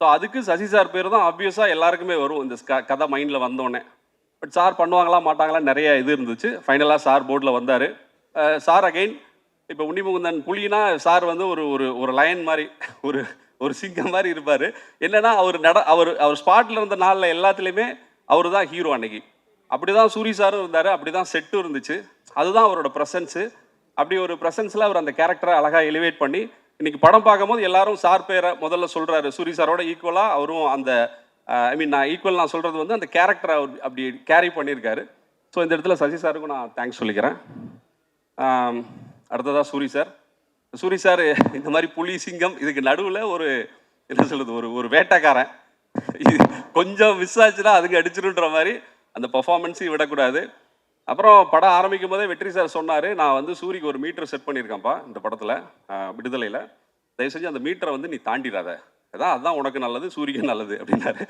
ஸோ அதுக்கு சசி சார் பேர் தான் ஆப்வியஸாக எல்லாருக்குமே வரும் இந்த கதை மைண்டில் வந்தோடனே. பட் சார் பண்ணுவாங்களா மாட்டாங்களா நிறைய இது இருந்துச்சு. ஃபைனலாக சார் போர்டில் வந்தார். சார் அகைன் இப்போ உன்னிமுகுந்தன் புலினா சார் வந்து ஒரு லயன் மாதிரி, ஒரு சிங்கம் மாதிரி இருப்பார். என்னன்னா அவர் ஸ்பாட்டில் இருந்த நாளில் எல்லாத்துலேயுமே அவர் தான் ஹீரோ. அன்னைக்கு அப்படி தான் சூரி சாரும் இருந்தார், அப்படி தான் செட்டும் இருந்துச்சு. அதுதான் அவரோட ப்ரெசன்ஸு. அப்படி ஒரு ப்ரெசன்ஸில் அவர் அந்த கேரக்டரை அழகாக எலிவேட் பண்ணி இன்னைக்கு படம் பார்க்கும்போது எல்லாரும் சார் பேரை முதல்ல சொல்கிறாரு. சூரி சாரோட ஈக்குவலாக அவரும் அந்த நான் சொல்கிறது வந்து அந்த கேரக்டரை அவர் அப்படி கேரி பண்ணியிருக்காரு. ஸோ இந்த இடத்துல சசி சாருக்கும் நான் தேங்க்ஸ் சொல்லிக்கிறேன். அடுத்ததாக சூரி சார் இந்த மாதிரி புலி சிங்கம் இதுக்கு நடுவில் என்ன சொல்கிறது ஒரு வேட்டைக்காரன், இது கொஞ்சம் மிஸ் ஆச்சுன்னா அதுக்கு அடிச்சிருன்ற மாதிரி அந்த பர்ஃபார்மன்ஸையும் விடக்கூடாது. அப்புறம் படம் ஆரம்பிக்கும் போதே வெற்றி சார் சொன்னார், நான் வந்து சூரிக்கு ஒரு மீட்டர் செட் பண்ணியிருக்கேன்ப்பா இந்த படத்தில் விடுதலையில், தயவு செஞ்சு அந்த மீட்டரை வந்து நீ தாண்டிடாத, அதுதான் உனக்கு நல்லது, சூரிக்கு நல்லது அப்படின்னாரு.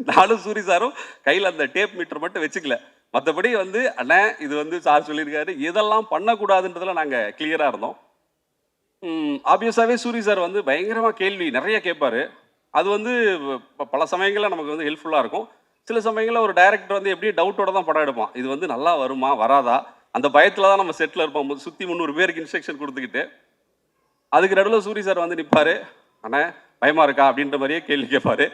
நானும் சூரி சாரும் கையில் அந்த டேப் மீட்டர் மட்டும் வச்சுக்கல, மற்றபடி வந்து அண்ணே இது வந்து சார் சொல்லியிருக்காரு, இதெல்லாம் பண்ணக்கூடாதுன்றதில் நாங்கள் கிளியராக இருந்தோம். ஆப்வியஸாகவே சூரி சார் வந்து பயங்கரமாக கேள்வி நிறைய கேட்பாரு. அது வந்து பல சமயங்களில் நமக்கு வந்து ஹெல்ப்ஃபுல்லாக இருக்கும். சில சமயங்களில் ஒரு டைரக்டர் வந்து எப்படியும் டவுட்டோட தான் படம் எடுப்பான். இது வந்து நல்லா வருமா வராதா அந்த பயத்தில் தான் நம்ம செட்டில் இருப்போம். சுற்றி 300 பேருக்கு இன்ஸ்ட்ரக்ஷன் கொடுத்துக்கிட்டு அதுக்கு நடுவில் சூரி சார் வந்து நிற்பார். அண்ணே பயமாக இருக்கா அப்படின்ற மாதிரியே கேள்வி கேட்பார்.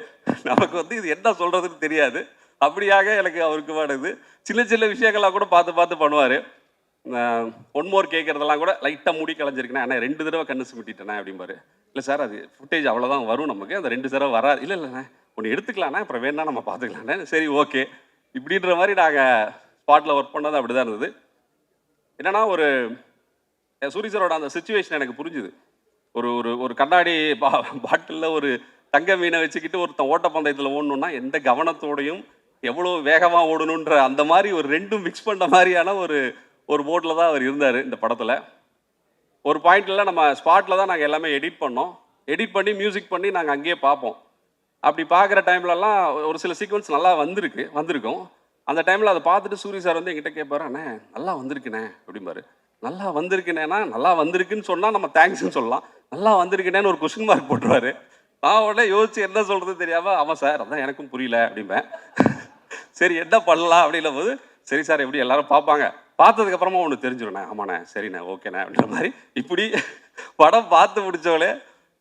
நமக்கு வந்து இது என்ன சொல்கிறதுன்னு தெரியாது. அப்படியாக எனக்கு அவருக்கு பாடுது சின்ன சின்ன விஷயங்கள்லாம் கூட பார்த்து பார்த்து பண்ணுவார். ஒன் மோர் கேட்குறதெல்லாம் கூட லைட்டாக மூடி கலைஞ்சிருக்கேன். ஆனால் 2 தடவை கண்ணு சுமிட்டிட்டேனே அப்படிம்பாரு. இல்லை சார் அது ஃபுட்டேஜ் அவ்வளோதான் வரும் நமக்கு, அந்த 2 தடவை வராது. இல்லை இல்லைண்ணே ஒன்று எடுத்துக்கலாண்ணே அப்புறம் வேணா நம்ம பார்த்துக்கலாண்ணே. சரி ஓகே இப்படின்ற மாதிரி நாங்கள் ஸ்பாட்டில் ஒர்க் பண்ணது அப்படி தான் இருந்தது. என்னன்னா ஒரு சூரி சாரோட அந்த சுச்சுவேஷன் எனக்கு புரிஞ்சுது. ஒரு ஒரு ஒரு கண்ணாடி பாட்டிலில் ஒரு தங்க மீனை வச்சுக்கிட்டு ஒருத்தன் ஓட்டப்பந்தயத்தில் ஓடணுன்னா எந்த கவனத்தோடையும் எவ்வளோ வேகமாக ஓடணுன்ற அந்த மாதிரி ஒரு ரெண்டும் மிக்ஸ் பண்ண மாதிரியான ஒரு மோடில் தான் அவர் இருந்தார் இந்த படத்தில். ஒரு பாயிண்ட்ல நம்ம ஸ்பாட்டில் தான் நாங்கள் எல்லாமே எடிட் பண்ணோம். எடிட் பண்ணி மியூசிக் பண்ணி நாங்கள் அங்கேயே பார்ப்போம். அப்படி பார்க்குற டைம்லலாம் ஒரு சில சீக்வன்ஸ் நல்லா வந்திருக்கும். அந்த டைமில் அதை பார்த்துட்டு சூரி சார் வந்து எங்கிட்ட கேட்பாரு, அண்ணே நல்லா வந்திருக்குண்ணே அப்படிம்பாரு. நல்லா வந்திருக்குனேன்னா நல்லா வந்திருக்குன்னு சொன்னால் நம்ம தேங்க்ஸ்ன்னு சொல்லலாம். நல்லா வந்திருக்குனேன்னு ஒரு கொஸ்டின் மார்க் போட்டுருவாரு. நான் உடனே யோசிச்சு என்ன சொல்கிறது தெரியாமல் ஆமாம் சார் அதான் எனக்கும் புரியல அப்படிம்பேன். சரி என்ன பண்ணலாம் அப்படின்னும் போது சரி சார் எப்படி எல்லாரும் பார்ப்பாங்க, பார்த்ததுக்கப்புறமா ஒன்று தெரிஞ்சிடுண்ணே. ஆமாண்ணே சரிண்ணே ஓகேண்ணே அப்படின்ற மாதிரி இப்படி படம் பார்த்து முடித்தவளே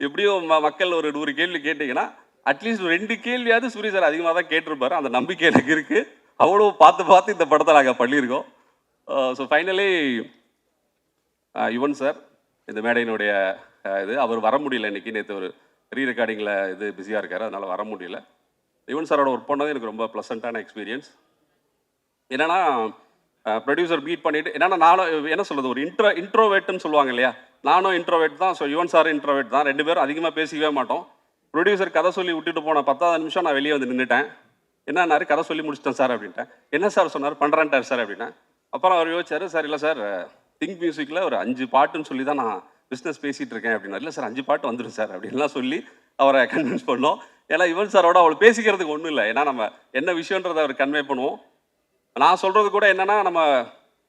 எப்படியும் மக்கள் ஒரு 100 கேள்வி கேட்டிங்கன்னா அட்லீஸ்ட் 2 கேள்வியாவது சூரிய சார் அதிகமாக தான் கேட்டிருப்பாரு. அந்த நம்பிக்கை எனக்கு இருக்குது. அவ்வளோ பார்த்து இந்த படத்தை நாங்கள் பண்ணியிருக்கோம். ஸோ ஃபைனலி யுவன் சார் இந்த மேடையினுடைய இது அவர் வர முடியல இன்றைக்கி. நேற்று ஒரு ரீ ரெக்கார்டிங்கில் இது பிஸியாக இருக்கார், அதனால் வர முடியல. யுவன் சாரோட ஒர்க் பண்ணது எனக்கு ரொம்ப ப்ளசண்ட்டான எக்ஸ்பீரியன்ஸ். என்னென்னா ப்ரொடியூசர் மீட் பண்ணிவிட்டு என்னென்னா நானும் என்ன சொல்கிறது ஒரு இன்ட்ரோவேட்டுன்னு சொல்லுவாங்க இல்லையா, நானும் இன்ட்ரோவேட் தான். ஸோ யுவன் சார் இன்ட்ரோவேட் தான். 2 பேரும் அதிகமாக பேசிக்கவே மாட்டோம். ப்ரொடியூசர் கதை சொல்லி விட்டுட்டு போன 10வது நிமிஷம் நான் வெளியே வந்து நின்றுட்டேன். என்னன்னாரு கதை சொல்லி முடிச்சிட்டேன் சார் அப்படின்ட்டேன். என்ன சார் சொன்னார் பண்ணுறேன்ட்டார் சார் அப்படின்னா. அப்புறம் அவர் யோசிச்சார், சார் இல்லை சார் திங்க் மியூசிக்கில் ஒரு 5 பாட்டுன்னு சொல்லி தான் நான் பிஸ்னஸ் பேசிகிட்டு இருக்கேன் அப்படின்னா. இல்லை சார் 5 பாட்டு வந்துடும் சார் அப்படின்லாம் சொல்லி அவரை கன்வின்ஸ் பண்ணோம். ஏன்னா யுவன் சாரோட அவளை பேசிக்கிறதுக்கு ஒன்றும் இல்லை. ஏன்னா நம்ம என்ன விஷயன்றதை அவர் கன்வே பண்ணுவோம். நான் சொல்கிறது கூட என்னென்னா நம்ம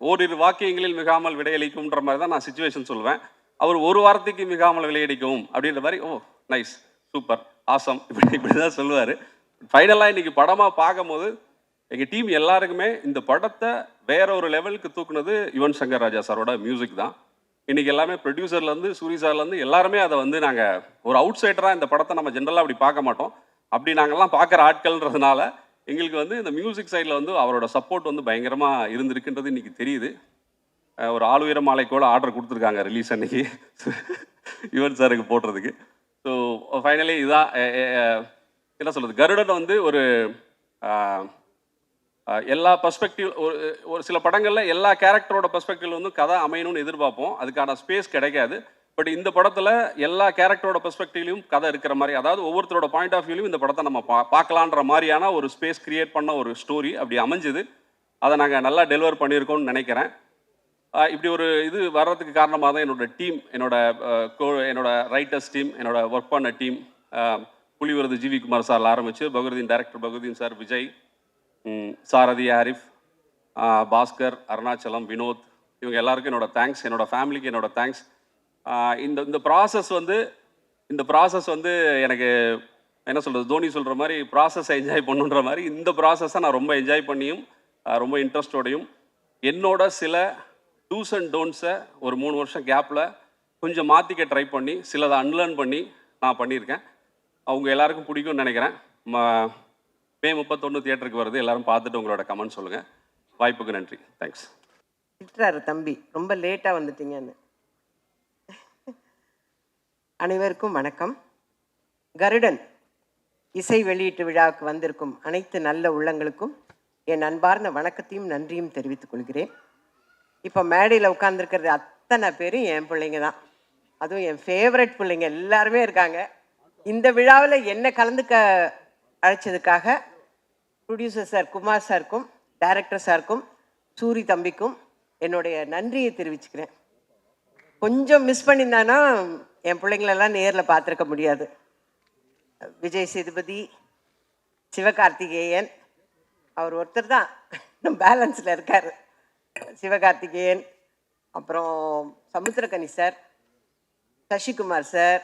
ஓரிரு வாக்கியங்களில் மிகாமல் விடையளிக்கும்ன்ற மாதிரி தான் நான் சிச்சுவேஷன் சொல்லுவேன். அவர் ஒரு வாரத்துக்கு மிகாமல் விளையடிக்கும் அப்படின்ற மாதிரி ஓ நைஸ் சூப்பர் ஆசம் இப்படி தான் சொல்லுவார். ஃபைனலாக இன்றைக்கி படமாக பார்க்கும்போது எங்கள் டீம் எல்லாருக்குமே இந்த படத்தை வேற ஒரு லெவலுக்கு தூக்குனது யுவன் சங்கர் ராஜா சாரோட மியூசிக் தான். இன்றைக்கி எல்லாமே ப்ரொடியூசர்லேருந்து சூரி சார்லேருந்து எல்லாருமே அதை வந்து நாங்கள் ஒரு அவுட் சைடராக இந்த படத்தை நம்ம ஜென்ரலாக அப்படி பார்க்க மாட்டோம். அப்படி நாங்கள்லாம் பார்க்குற ஆட்கள்ன்றதுனால எங்களுக்கு வந்து இந்த மியூசிக் சைடில் வந்து அவரோட சப்போர்ட் வந்து பயங்கரமாக இருந்திருக்குன்றது இன்றைக்கி தெரியுது. ஒரு ஆளுயர மாலைக்கோட ஆர்டர் கொடுத்துருக்காங்க ரிலீஸ் அன்னைக்கு யுவன் சாருக்கு போடுறதுக்கு. ஸோ ஃபைனலி இதுதான் என்ன சொல்கிறது, கருடன் வந்து ஒரு எல்லா பர்ஸ்பெக்டிவ் ஒரு சில படங்களில் எல்லா கேரக்டரோட பர்ஸ்பெக்டிவ் வந்து கதை அமையணும்னு எதிர்பார்ப்போம். அதுக்கான ஸ்பேஸ் கிடைக்காது. பட் இந்த படத்தில் எல்லா கேரக்டரோட பெர்ஸ்பெக்டிவ்லையும் கதை இருக்கிற மாதிரி, அதாவது ஒவ்வொருத்தரோட பாயிண்ட் ஆஃப் வியூலையும் இந்த படத்தை நம்ம பார்க்கலான்ற மாதிரியான ஒரு ஸ்பேஸ் கிரியேட் பண்ண ஒரு ஸ்டோரி அப்படி அமைஞ்சுது. அதை நாங்கள் நல்லா டெலிவர் பண்ணியிருக்கோம்னு நினைக்கிறேன். இப்படி ஒரு இது வர்றதுக்கு காரணமாக தான் என்னோட ரைட்டர்ஸ் டீம், என்னோட ஒர்க் பண்ண டீம், புலிவிருது ஜிவி குமார் சார் ஆரம்பித்து பகவதீன் டைரக்டர் பகவதீன் சார், விஜய், சாரதி, ஆரிஃப், பாஸ்கர், அருணாச்சலம், வினோத், இவங்க எல்லாருக்கும் என்னோட தேங்க்ஸ். என்னோட ஃபேமிலிக்கு என்னோட தேங்க்ஸ். இந்த ப்ராசஸ் வந்து எனக்கு என்ன சொல்கிறது, தோனி சொல்கிற மாதிரி ப்ராசஸை என்ஜாய் பண்ணுன்ற மாதிரி இந்த ப்ராசஸை நான் ரொம்ப என்ஜாய் பண்ணியும் ரொம்ப இன்ட்ரெஸ்டோடையும் என்னோட சில டூஸ் அண்ட் டோன்ட்ஸை ஒரு 3 வருஷம் கேப்பில் கொஞ்சம் மாற்றிக்க ட்ரை பண்ணி சிலதை அன்லேர்ன் பண்ணி நான் பண்ணியிருக்கேன். அவங்க எல்லாருக்கும் பிடிக்கும்னு நினைக்கிறேன். மே 31 தியேட்டருக்கு வருது. எல்லாரும் பார்த்துட்டு உங்களோட கமெண்ட் சொல்லுங்கள். வாய்ப்புக்கு நன்றி. தேங்க்ஸ். திட்டுறாரு தம்பி, ரொம்ப லேட்டாக வந்துட்டீங்கன்னு. அனைவருக்கும் வணக்கம். கருடன் இசை வெளியீட்டு விழாவுக்கு வந்திருக்கும் அனைத்து நல்ல உள்ளங்களுக்கும் என் அன்பார்ந்த வணக்கத்தையும் நன்றியும் தெரிவித்துக் கொள்கிறேன். இப்போ மேடையில் உட்காந்துருக்கிறது அத்தனை பேரும் என் பிள்ளைங்க தான். அதுவும் என் ஃபேவரட் பிள்ளைங்க எல்லாருமே இருக்காங்க. இந்த விழாவில் என்ன கலந்துக்க அழைச்சதுக்காக ப்ரொடியூசர் சார் குமார் சாருக்கும், டைரக்டர் சாருக்கும், சூரி தம்பிக்கும் என்னுடைய நன்றியை தெரிவிச்சுக்கிறேன். கொஞ்சம் மிஸ் பண்ணியிருந்தானா என் பிள்ளைங்களெல்லாம் நேரில் பார்த்துருக்க முடியாது. விஜய் சேதுபதி, சிவகார்த்திகேயன், அவர் ஒருத்தர் தான் பேலன்ஸில் இருக்கார். சிவகார்த்திகேயன், அப்புறம் Samuthirakani sir, Sasikumar sir,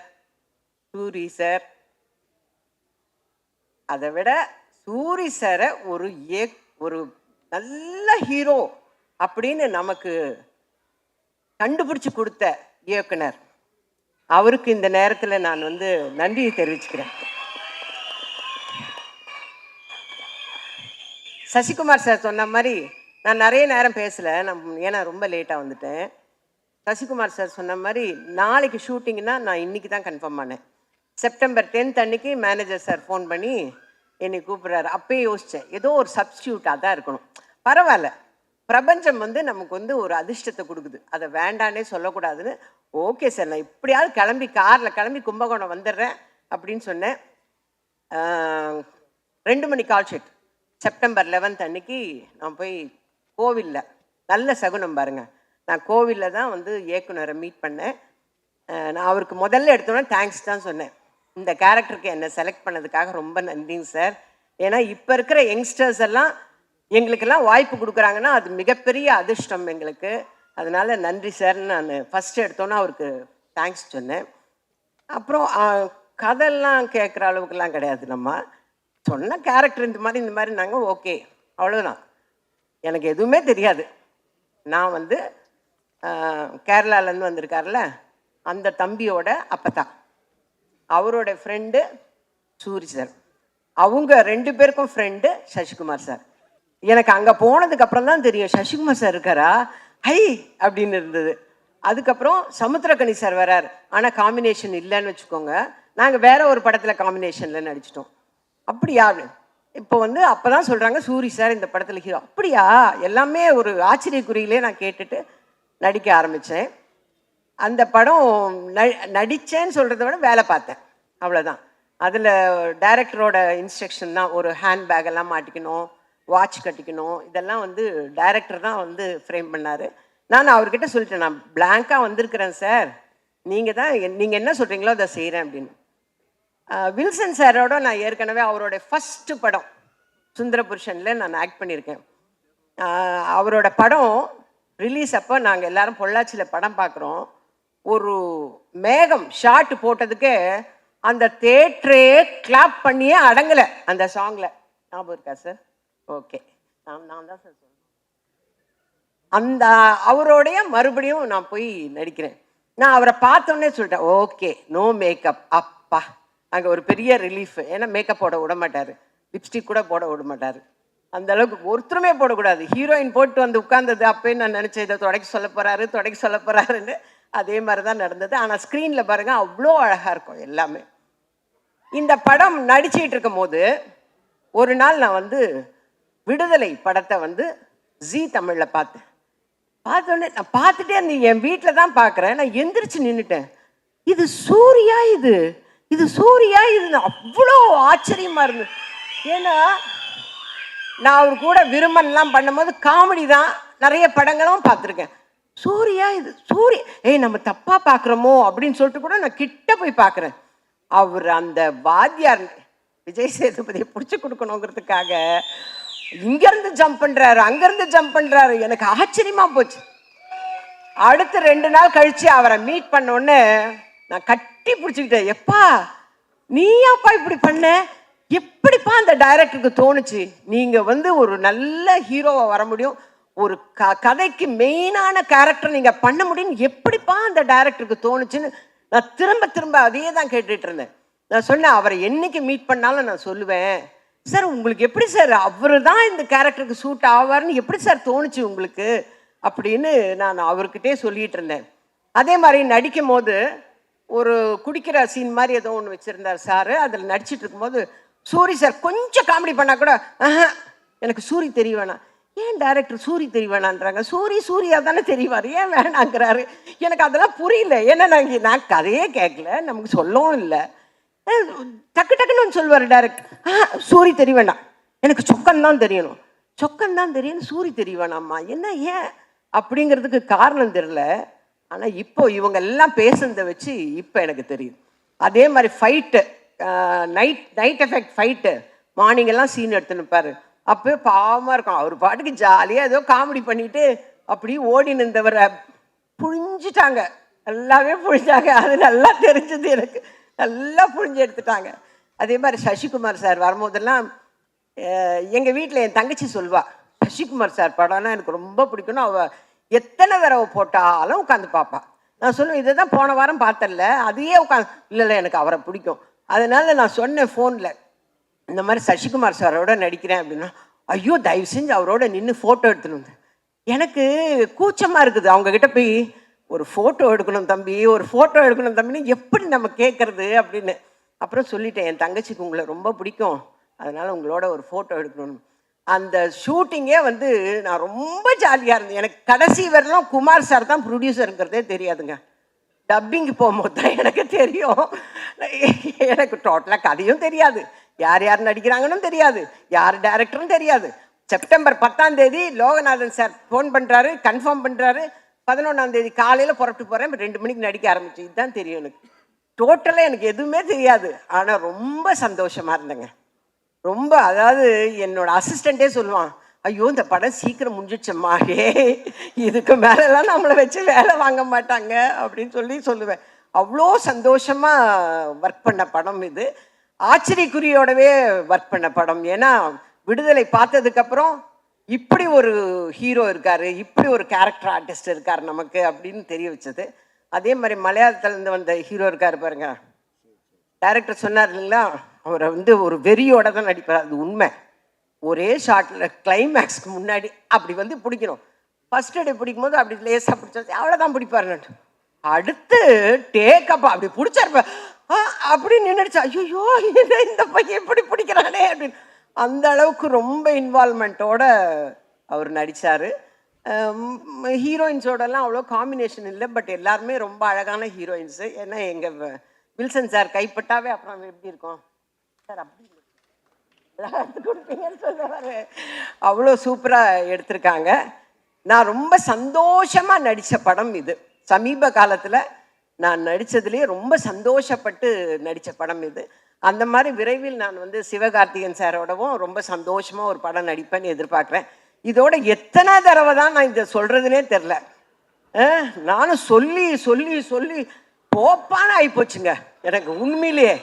Soori sir, அதை விட சூரி சாரை ஒரு நல்ல ஹீரோ அப்படின்னு நமக்கு கண்டுபிடிச்சு கொடுத்த இயக்குனர், அவருக்கு இந்த நேரத்தில் நான் நன்றியை தெரிவிச்சுக்கிறேன். சசிகுமார் சார் சொன்ன மாதிரி நான் நிறைய நேரம் பேசலை, ஏன்னா ரொம்ப லேட்டாக வந்துட்டேன். சசிகுமார் சார் சொன்ன மாதிரி நாளைக்கு ஷூட்டிங்னா நான் இன்றைக்கி தான் கன்ஃபார்ம் பண்ணேன். செப்டம்பர் 10th அன்னைக்கு மேனேஜர் சார் ஃபோன் பண்ணி என்னை கூப்பிட்றாரு. அப்பயே யோசித்தேன், ஏதோ ஒரு சப்ஸ்டியூட்டாக தான் இருக்கணும், பரவாயில்ல, பிரபஞ்சம் நமக்கு ஒரு அதிர்ஷ்டத்தை கொடுக்குது, அதை வேண்டானே சொல்லக்கூடாதுன்னு, ஓகே சார் நான் இப்படியாவது காரில் கிளம்பி கும்பகோணம் வந்துடுறேன் அப்படின்னு சொன்னேன். 2 மணி கால் ஷீட். செப்டம்பர் 11th அன்னைக்கு நான் போய் கோவிலில், நல்ல சகுனம் பாருங்கள், நான் கோவிலில் தான் இயக்குனரை மீட் பண்ணேன். நான் அவருக்கு முதல்ல எடுத்தோன்னே தேங்க்ஸ் தான் சொன்னேன். இந்த கேரக்டருக்கு என்னை செலக்ட் பண்ணதுக்காக ரொம்ப நன்றிங்க சார். ஏன்னா இப்போ இருக்கிற யங்ஸ்டர்ஸ் எல்லாம் எங்களுக்கெல்லாம் வாய்ப்பு கொடுக்குறாங்கன்னா அது மிகப்பெரிய அதிர்ஷ்டம் எங்களுக்கு. அதனால் நன்றி சார்ன்னு நான் ஃபஸ்ட்டு எடுத்தோன்னே அவருக்கு தேங்க்ஸ் சொன்னேன். அப்புறம் கதையெல்லாம் கேட்குற அளவுக்குலாம் கிடையாது, நம்ம சொன்ன கேரக்டர் இந்த மாதிரி நாங்கள் ஓகே, அவ்வளோதான். எனக்கு எதுவுமே தெரியாது. நான் கேரளாலேருந்து வந்திருக்கார்ல அந்த தம்பியோட அப்பத்தான், அவரோட ஃப்ரெண்டு சூரி சார், அவங்க 2 பேருக்கும் ஃப்ரெண்டு சசிகுமார் சார். எனக்கு அங்கே போனதுக்கப்புறம் தான் தெரியும் சசிகுமார் சார் இருக்காரா, ஹை அப்படின்னு இருந்தது. அதுக்கப்புறம் சமுத்திரக்கனி சார் வரார், ஆனால் காம்பினேஷன் இல்லைன்னு வச்சுக்கோங்க, நாங்கள் வேற ஒரு படத்தில் காம்பினேஷனில் நடிச்சிட்டோம். அப்படியா? இப்போ அப்போ தான் சொல்கிறாங்க சூரி சார் இந்த படத்தில் ஹீரோ. அப்படியா? எல்லாமே ஒரு ஆச்சரியக்குறியிலே நான் கேட்டுட்டு நடிக்க ஆரம்பித்தேன். அந்த படம் நடித்தேன்னு சொல்கிறத விட வேலை பார்த்தேன், அவ்வளோதான். அதில் டைரக்டரோட இன்ஸ்ட்ரக்ஷன் தான், ஒரு ஹேண்ட்பேக் எல்லாம் மாட்டிக்கணும், வாட்ச் கட்டிக்கணும், இதெல்லாம் டைரக்டர் தான் ஃப்ரேம் பண்ணார். நான் அவர்கிட்ட சொல்லிட்டேன், நான் பிளாங்காக வந்திருக்கிறேன் சார், நீங்கள் என்ன சொல்கிறீங்களோ அதை செய்கிறேன் அப்படின்னு. வில்சன் சாரோட நான் ஏற்கனவே அவரோட ஃபஸ்ட்டு படம் சுந்தரபுருஷனில் நான் ஆக்ட் பண்ணியிருக்கேன். அவரோட படம் ரிலீஸ் அப்போ நாங்கள் எல்லாரும் பொள்ளாச்சியில் படம் பார்க்குறோம். ஒரு மேகம் ஷார்ட் போட்டதுக்கு அந்த தேட்டரே கிளாப் பண்ணியே அடங்கலை அந்த சாங்கில். ஞாபகம் இருக்கா சார்? ஓகே, நான் தான் சார் சொல்கிறேன். அந்த அவரோடைய மறுபடியும் நான் போய் நடிக்கிறேன். நான் அவரை பார்த்தோன்னே சொல்லிட்டேன், ஓகே, நோ மேக்கப். அப்பா, அங்கே ஒரு பெரிய ரிலீஃப். ஏன்னா மேக்கப் போட விட மாட்டார், லிப்ஸ்டிக் கூட போட விட மாட்டார், அந்த அளவுக்கு ஒருத்தருமே போடக்கூடாது. ஹீரோயின் போட்டு உட்கார்ந்தது அப்போயே நான் நினச்சேன், இதை தொடக்க சொல்ல போகிறாருன்னு. அதே மாதிரி தான் நடந்தது. ஆனால் ஸ்க்ரீனில் பாருங்கள், அவ்வளோ அழகாக இருக்கும் எல்லாமே. இந்த படம் நடிச்சிட்டு இருக்கும் போது ஒரு நாள் நான் விடுதலை படத்தை ஜீ தமிழில் பார்த்தேன். பார்த்தோன்னே நான் பார்த்துட்டே என் வீட்டில் தான் பார்க்குறேன். நான் எந்திரிச்சு நின்றுட்டேன், இது சூர்யா, இது சூர்யா, இது அவ்வளோ ஆச்சரியமாக இருந்தது. ஏன்னா நான் அவர் கூட விரும்பன்லாம் பண்ணும்போது காமெடி தான், நிறைய படங்களும் பார்த்துருக்கேன். சூர்யா, இது சூரிய, நம்ம தப்பாக பார்க்குறோமோ அப்படின்னு சொல்லிட்டு கூட நான் கிட்ட போய் பார்க்குறேன். அவர் அந்த வாத்தியார் விஜய் சேதுபதியை பிடிச்சி கொடுக்கணுங்கிறதுக்காக இங்கேருந்து ஜம்ப் பண்ணுறாரு, அங்கேருந்து ஜம்ப் பண்ணுறாரு. எனக்கு ஆச்சரியமாக போச்சு. அடுத்த 2 நாள் கழித்து அவரை மீட் பண்ணோன்னே நான் கட்டி பிடிச்சிக்கிட்டேன். எப்பா நீயாப்பா இப்படி பண்ண, எப்படிப்பா அந்த டைரக்டருக்கு தோணுச்சு, நீங்கள் ஒரு நல்ல ஹீரோவை வர முடியும், ஒரு கதைக்கு மெயினான கேரக்டர் நீங்கள் பண்ண முடியும், எப்படிப்பா அந்த டைரக்டருக்கு தோணுச்சுன்னு நான் திரும்ப அதையே தான் கேட்டுட்டு இருந்தேன். நான் சொன்னேன், அவரை என்னைக்கு மீட் பண்ணாலும் நான் சொல்லுவேன், சார் உங்களுக்கு எப்படி சார் அவர் தான் இந்த கேரக்டருக்கு சூட் ஆவார்னு எப்படி சார் தோணுச்சு உங்களுக்கு அப்படின்னு நான் அவர்கிட்டே சொல்லிட்டு இருந்தேன். அதே மாதிரி நடிக்கும் போது ஒரு குடிக்கிற சீன் மாதிரி ஏதோ ஒன்று வச்சுருந்தார் சார். அதில் நடிச்சிட்டு இருக்கும்போது சூரி சார் கொஞ்சம் காமெடி பண்ணால் கூட எனக்கு சூரி தெரிய வேணாம். ஏன் டைரக்டர் சூரி தெரிய வேணான்றாங்க, சூரியா தானே தெரிவார், ஏன் வேணாங்கிறாரு. எனக்கு அதெல்லாம் புரியல. ஏன்னா நான் கதையே கேட்கல, நமக்கு சொல்லவும் இல்லை. டக்குன்னு ஒன்று சொல்லுவார் டைரக்டர், சூரி தெரிய வேண்டாம், எனக்கு சொக்கன் தான் தெரியணும், சூரி தெரிய வேணாம்மா. என்ன ஏன் அப்படிங்கிறதுக்கு காரணம் தெரியல. ஆனால் இப்போ இவங்க எல்லாம் பேசுனதை வச்சு இப்போ எனக்கு தெரியுது. அதே மாதிரி fight, night effect fight, morning எல்லாம் சீன் எடுத்துன்னு பாரு, அப்போ பாவமாக இருக்கும். அவர் பாட்டுக்கு ஜாலியாக ஏதோ காமெடி பண்ணிட்டு அப்படி ஓடி நின்றவரை புழிஞ்சிட்டாங்க நல்லாவே புழிஞ்சாங்க. அது நல்லா தெரிஞ்சது எனக்கு, நல்லா புழிஞ்சு எடுத்துட்டாங்க. அதே மாதிரி சசிகுமார் சார் வரும்போதெல்லாம் எங்கள் வீட்டில் என் தங்கச்சி சொல்வா, சசிகுமார் சார் படம்னா எனக்கு ரொம்ப பிடிக்கும்னு. அவள் எத்தனை தடவை போட்டாலும் உட்காந்து பார்ப்பா. நான் சொல்லுவேன், இதை தான் போன வாரம் பார்த்தல, அதையே உட்காந்து. இல்லை எனக்கு அவரை பிடிக்கும். அதனால நான் சொன்னேன் ஃபோனில், இந்த மாதிரி சசிகுமார் சாரோட நடிக்கிறேன் அப்படின்னா, ஐயோ தயவு செஞ்சு அவரோட நின்று ஃபோட்டோ எடுத்துன்னு வந்து. எனக்கு கூச்சமாக இருக்குது அவங்கக்கிட்ட போய் ஒரு ஃபோட்டோ எடுக்கணும் தம்பி, ஒரு ஃபோட்டோ எடுக்கணும் தம்பின்னு எப்படி நம்ம கேட்குறது அப்படின்னு. அப்புறம் சொல்லிட்டேன், என் தங்கச்சிக்கு உங்களை ரொம்ப பிடிக்கும், அதனால் உங்களோட ஒரு ஃபோட்டோ எடுக்கணும். அந்த ஷூட்டிங்கே வந்து நான் ரொம்ப ஜாலியாக இருந்தேன். எனக்கு கடைசி வரலாம் குமார் சார் தான் ப்ரொடியூசருங்கிறதே தெரியாதுங்க. டப்பிங்கு போகும்போது தான் எனக்கு தெரியும். எனக்கு டோட்டலாக கதையும் தெரியாது, யார் யார் நடிக்கிறாங்கன்னு தெரியாது, யார் டைரக்டரும் தெரியாது. செப்டம்பர் 10ஆம் தேதி லோகநாதன் சார் ஃபோன் பண்ணுறாரு, கன்ஃபார்ம் பண்ணுறாரு. 11ஆம் தேதி காலையில் புறப்பட்டு போகிறேன், 2 மணிக்கு நடிக்க ஆரம்பிச்சு. இதுதான் தெரியும் எனக்கு. டோட்டலாக எனக்கு எதுவுமே தெரியாது. ஆனால் ரொம்ப சந்தோஷமாக இருந்தேங்க. ரொம்ப, அதாவது என்னோட அசிஸ்டண்ட்டே சொல்லுவான், ஐயோ இந்த படம் சீக்கிரம் முடிஞ்சிச்சம்மா, இதுக்கு மேலெல்லாம் நம்மளை வச்சு வேலை வாங்க மாட்டாங்க அப்படின்னு சொல்லுவேன். அவ்வளோ சந்தோஷமாக ஒர்க் பண்ண படம் இது. ஆச்சரியக்குறியோடவே ஒர்க் பண்ண படம். ஏன்னா விடுதலை பார்த்ததுக்கப்புறம் இப்படி ஒரு ஹீரோ இருக்கார், இப்படி ஒரு கேரக்டர் ஆர்டிஸ்ட் இருக்கார் நமக்கு அப்படின்னு தெரிய வச்சது. அதே மாதிரி மலையாளத்துலேருந்து வந்த ஹீரோ இருக்கார் பாருங்க, டைரக்டர் சொன்னார் இல்லைங்களா, அவரை வந்து ஒரு வெறியோட தான் நடிப்பார். அது உண்மை. ஒரே ஷார்ட்டில் கிளைமேக்ஸ்க்கு முன்னாடி அப்படி வந்து பிடிக்கணும். ஃபர்ஸ்ட் டே பிடிக்கும் போது அப்படி லேசாக பிடிச்சாச்சு, அவ்வளோதான் பிடிப்பாருன்னு. அடுத்து டேக்கப் அப்படி பிடிச்சாரு, அப்படி நின்றுடுச்சு. ஐயோ இந்த பையன் எப்படி பிடிக்கிறானே அப்படின்னு. அந்த அளவுக்கு ரொம்ப இன்வால்மெண்ட்டோட அவர் நடித்தார். ஹீரோயின்ஸோடலாம் அவ்வளோ காம்பினேஷன் இல்லை, பட் எல்லாருமே ரொம்ப அழகான ஹீரோயின்ஸு. ஏன்னா எங்கள் வில்சன் சார் கைப்பட்டாவே அப்புறம் எப்படி இருக்கும் சார், அப்படி கொடுப்பீங்கன்னு சொல்லுவார். அவ்வளோ சூப்பராக எடுத்திருக்காங்க. நான் ரொம்ப சந்தோஷமாக நடித்த படம் இது. சமீப காலத்தில் நான் நடித்ததுலேயே ரொம்ப சந்தோஷப்பட்டு நடித்த படம் இது. அந்த மாதிரி விரைவில் நான் வந்து சிவகார்த்திகேயன் சாரோடவும் ரொம்ப சந்தோஷமாக ஒரு படம் நடிப்பேன்னு எதிர்பார்க்குறேன். இதோட எத்தனை தடவை தான் நான் இதை சொல்கிறதுனே தெரில. நானும் சொல்லி சொல்லி சொல்லி போப்பான்னு ஆகிப்போச்சுங்க எனக்கு உண்மையிலேயே.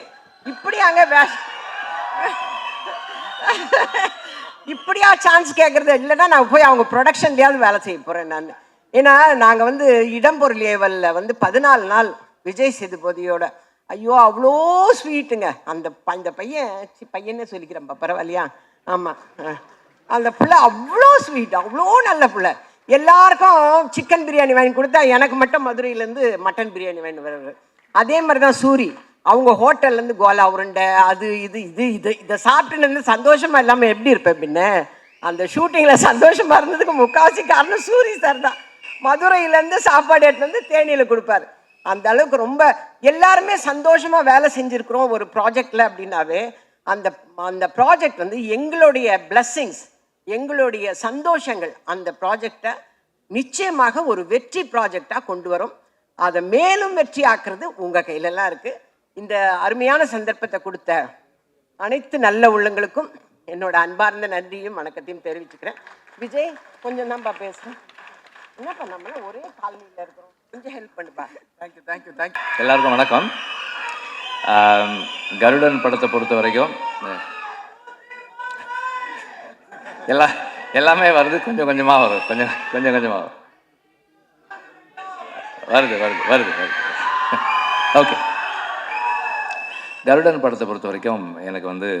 இப்படியாங்க இப்படியா சான்ஸ் கேட்குறது, இல்லைன்னா நான் போய் அவங்க ப்ரொடக்ஷன்லேயாவது வேலை செய்ய போகிறேன் நான். ஏன்னா நாங்கள் வந்து இடம்பொருள் ஏவலில் வந்து 14 நாள் விஜய் சேதுபதியோட, ஐயோ அவ்வளோ ஸ்வீட்டுங்க அந்த பையனே சொல்லிக்கிறேன்ப்பா, பரவாயில்லையா? ஆமாம், அந்த பிள்ளை அவ்வளோ ஸ்வீட், அவ்வளோ நல்ல பிள்ளை. எல்லாருக்கும் சிக்கன் பிரியாணி வாங்கி கொடுத்தா எனக்கு மட்டும் மதுரையிலேருந்து மட்டன் பிரியாணி வாங்கி வர்றது. அதே மாதிரி தான் சூரி, அவங்க ஹோட்டல்லேருந்து கோலா உருண்டை, அது இதை சாப்பிட்டுன்னு சந்தோஷமாக இல்லாமல் எப்படி இருப்பேன் பின்ன. அந்த ஷூட்டிங்கில் சந்தோஷமாக இருந்ததுக்கு முக்கால்வாசி காரணம் சூரி சார் தான். மதுரையிலேருந்து சாப்பாடு எடுத்து வந்து தேனியில் கொடுப்பாரு. அந்த அளவுக்கு ரொம்ப எல்லாருமே சந்தோஷமாக வேலை செஞ்சுருக்குறோம் ஒரு ப்ராஜெக்டில் அப்படின்னாவே அந்த ப்ராஜெக்ட் வந்து எங்களுடைய பிளஸ்ஸிங்ஸ், எங்களுடைய சந்தோஷங்கள் அந்த ப்ராஜெக்டை நிச்சயமாக ஒரு வெற்றி ப்ராஜெக்டாக கொண்டு வரும். அதை மேலும் வெற்றி ஆக்குறது உங்கள் கையிலலாம் இருக்குது. இந்த அருமையான சந்தர்ப்பத்தை கொடுத்த அனைத்து நல்ல உள்ளங்களுக்கும் என்னோட அன்பார்ந்த நன்றியும் வணக்கத்தையும் தெரிவிச்சுக்கிறேன். விஜய் கொஞ்சம் தான்ப்பா பேசுகிறேன். என்னப்பா நம்மளாம் ஒரே காலனியில் இருக்கிறோம், கொஞ்சம் ஹெல்ப் பண்ணுப்பா. Thank you thank you thank you. எல்லாருக்கும் வணக்கம். கருடன் படத்தை பொறுத்த வரைக்கும் எல்லாமே வருது, கொஞ்சம் கொஞ்சமாக வரும், கொஞ்சம் கொஞ்சமாக வருது. ஓகே, கருடன் படத்தை பொறுத்த வரைக்கும் எனக்கு வந்து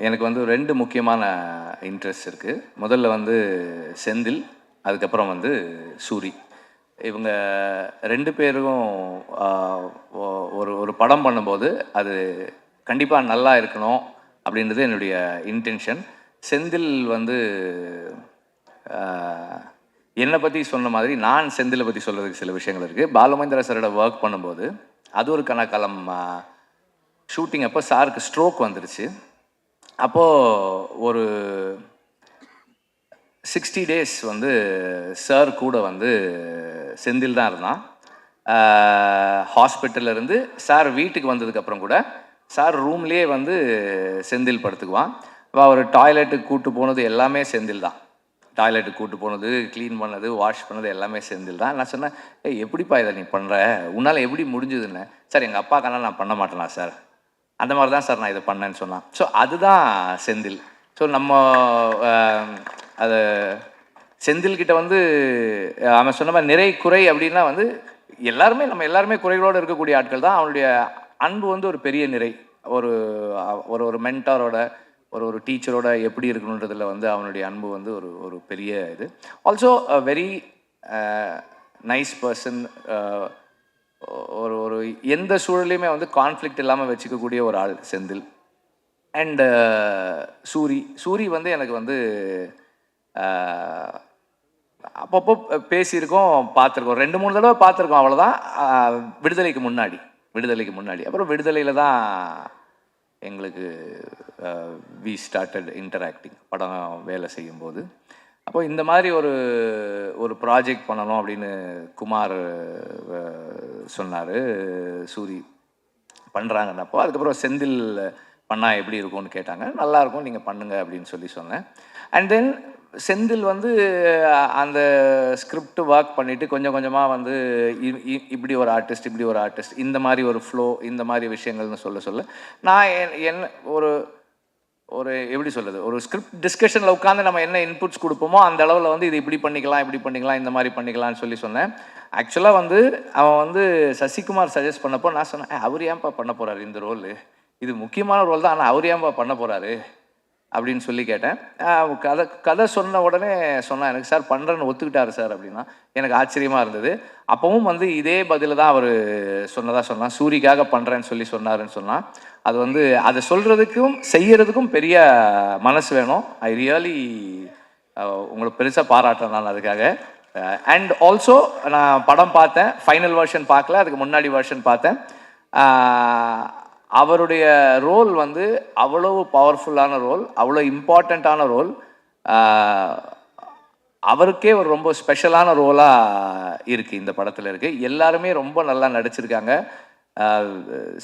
எனக்கு வந்து 2 முக்கியமான இன்ட்ரெஸ்ட் இருக்குது. முதல்ல வந்து செந்தில், அதுக்கப்புறம் வந்து சூரி. இவங்க 2 பேரும் ஒரு படம் பண்ணும்போது அது கண்டிப்பாக நல்லா இருக்கணும் அப்படின்றது என்னுடைய இன்டென்ஷன். செந்தில் வந்து என்னை பற்றி சொன்ன மாதிரி நான் செந்திலை பற்றி சொல்கிறதுக்கு சில விஷயங்கள் இருக்குது. பாலுமகேந்திரா சாரோட ஒர்க் பண்ணும்போது அது ஒரு கணக்காலம் ஷூட்டிங் அப்போ சாருக்கு ஸ்ட்ரோக் வந்துருச்சு. அப்போது ஒரு 60 days வந்து சார் கூட வந்து செந்தில் தான் இருந்தான். ஹாஸ்பிட்டல்லேருந்து சார் வீட்டுக்கு வந்ததுக்கப்புறம் கூட சார் ரூம்லேயே வந்து செந்தில் படுத்துக்குவான். ஒரு டாய்லெட்டுக்கு கூப்பிட்டு போனது எல்லாமே செந்தில் தான். டாய்லெட்டுக்கு கூப்பிட்டு போனது, க்ளீன் பண்ணது, வாஷ் பண்ணது எல்லாமே செந்தில் தான். நான் சொன்னேன், ஏய் எப்படிப்பா இதை நீ பண்ணுற, உன்னால் எப்படி முடிஞ்சதுன்னு. சார் எங்கள் அப்பாக்கான நான் பண்ண மாட்டேனா சார், அந்த மாதிரி தான் சார் நான் இதை பண்ணேன்னு சொன்னான். ஸோ அதுதான் செந்தில். ஸோ நம்ம அது செந்தில்கிட்ட வந்து அவன் சொன்ன மாதிரி நிறை குறை அப்படின்னா வந்து நம்ம எல்லாருமே குறைகளோடு இருக்கக்கூடிய ஆட்கள் தான். அவனுடைய அன்பு வந்து ஒரு பெரிய நிறை. ஒரு ஒரு மென்டாரோட ஒரு டீச்சரோட எப்படி இருக்கணுன்றதில் வந்து அவனுடைய அன்பு வந்து ஒரு பெரிய இது. Also a very nice person. ஒரு எந்த சூழலையுமே வந்து கான்ஃப்ளிக்ட் இல்லாமல் வச்சுக்கக்கூடிய ஒரு ஆள் செந்தில். அண்டு சூரி வந்து எனக்கு வந்து அப்பப்போ பேசியிருக்கோம், பார்த்துருக்கோம், 2-3 தடவை பார்த்துருக்கோம், அவ்வளோதான். விடுதலைக்கு முன்னாடி அப்புறம் விடுதலையில் தான் எங்களுக்கு வி ஸ்டார்டட் இன்டராக்டிங், படம் வேலை செய்யும்போது. அப்போ இந்த மாதிரி ஒரு ப்ராஜெக்ட் பண்ணணும் அப்படின்னு குமார் சொன்னார். சூரி பண்ணுறாங்கன்னப்போ அதுக்கப்புறம் செந்தில் பண்ணால் எப்படி இருக்கும்னு கேட்டாங்க. நல்லாயிருக்கும், நீங்கள் பண்ணுங்க அப்படின்னு சொன்னேன். அண்ட் தென் செந்தில் வந்து அந்த ஸ்கிரிப்ட் ஒர்க் பண்ணிவிட்டு கொஞ்சம் கொஞ்சமாக வந்து இப்படி ஒரு ஆர்டிஸ்ட் இந்த மாதிரி ஒரு ஃப்ளோ, இந்த மாதிரி விஷயங்கள்னு சொல்ல நான் என்ன ஒரு எப்படி சொல்கிறது, ஒரு ஸ்கிரிப்ட் டிஸ்கஷனில் உட்காந்து நம்ம என்ன இன்புட்ஸ் கொடுப்போமோ அந்த அளவில் வந்து இது இப்படி பண்ணிக்கலாம் இந்த மாதிரி பண்ணிக்கலாம்னு சொன்னேன். ஆக்சுவலாக வந்து அவன் வந்து சசிகுமார் சஜஸ்ட் பண்ணப்போ நான் சொன்னேன், அவர் ஏன்பா பண்ண போகிறாரு இந்த ரோல், இது முக்கியமான ரோல் தான், ஆனால் அவர் ஏன்பா பண்ண போகிறாரு அப்படின்னு சொல்லி கேட்டேன். கதை சொன்ன உடனே சொன்னான், எனக்கு சார் பண்ணுறேன்னு ஒத்துக்கிட்டாரு சார் அப்படின்னா. எனக்கு ஆச்சரியமாக இருந்தது. அப்பவும் வந்து இதே பதில் தான் அவர் சொன்னான், சூரிக்காக பண்ணுறேன்னு சொன்னாருன்னு சொன்னான். அது வந்து அதை சொல்கிறதுக்கும் செய்கிறதுக்கும் பெரிய மனசு வேணும். ஐ ரியலி உங்களுக்கு பெருசாக பாராட்டுறேன் நான் அதுக்காக. அண்ட் ஆல்சோ நான் படம் பார்த்தேன், ஃபைனல் வெர்ஷன் பார்க்கல, அதுக்கு முன்னாடி வெர்ஷன் பார்த்தேன். அவருடைய ரோல் வந்து அவ்வளவு பவர்ஃபுல்லான ரோல், அவ்வளோ இம்பார்ட்டண்ட்டான ரோல், அவருக்கே ஒரு ரொம்ப ஸ்பெஷலான ரோலாக இருக்குது இந்த படத்தில் இருக்குது. எல்லாருமே ரொம்ப நல்லா நடிச்சிருக்காங்க.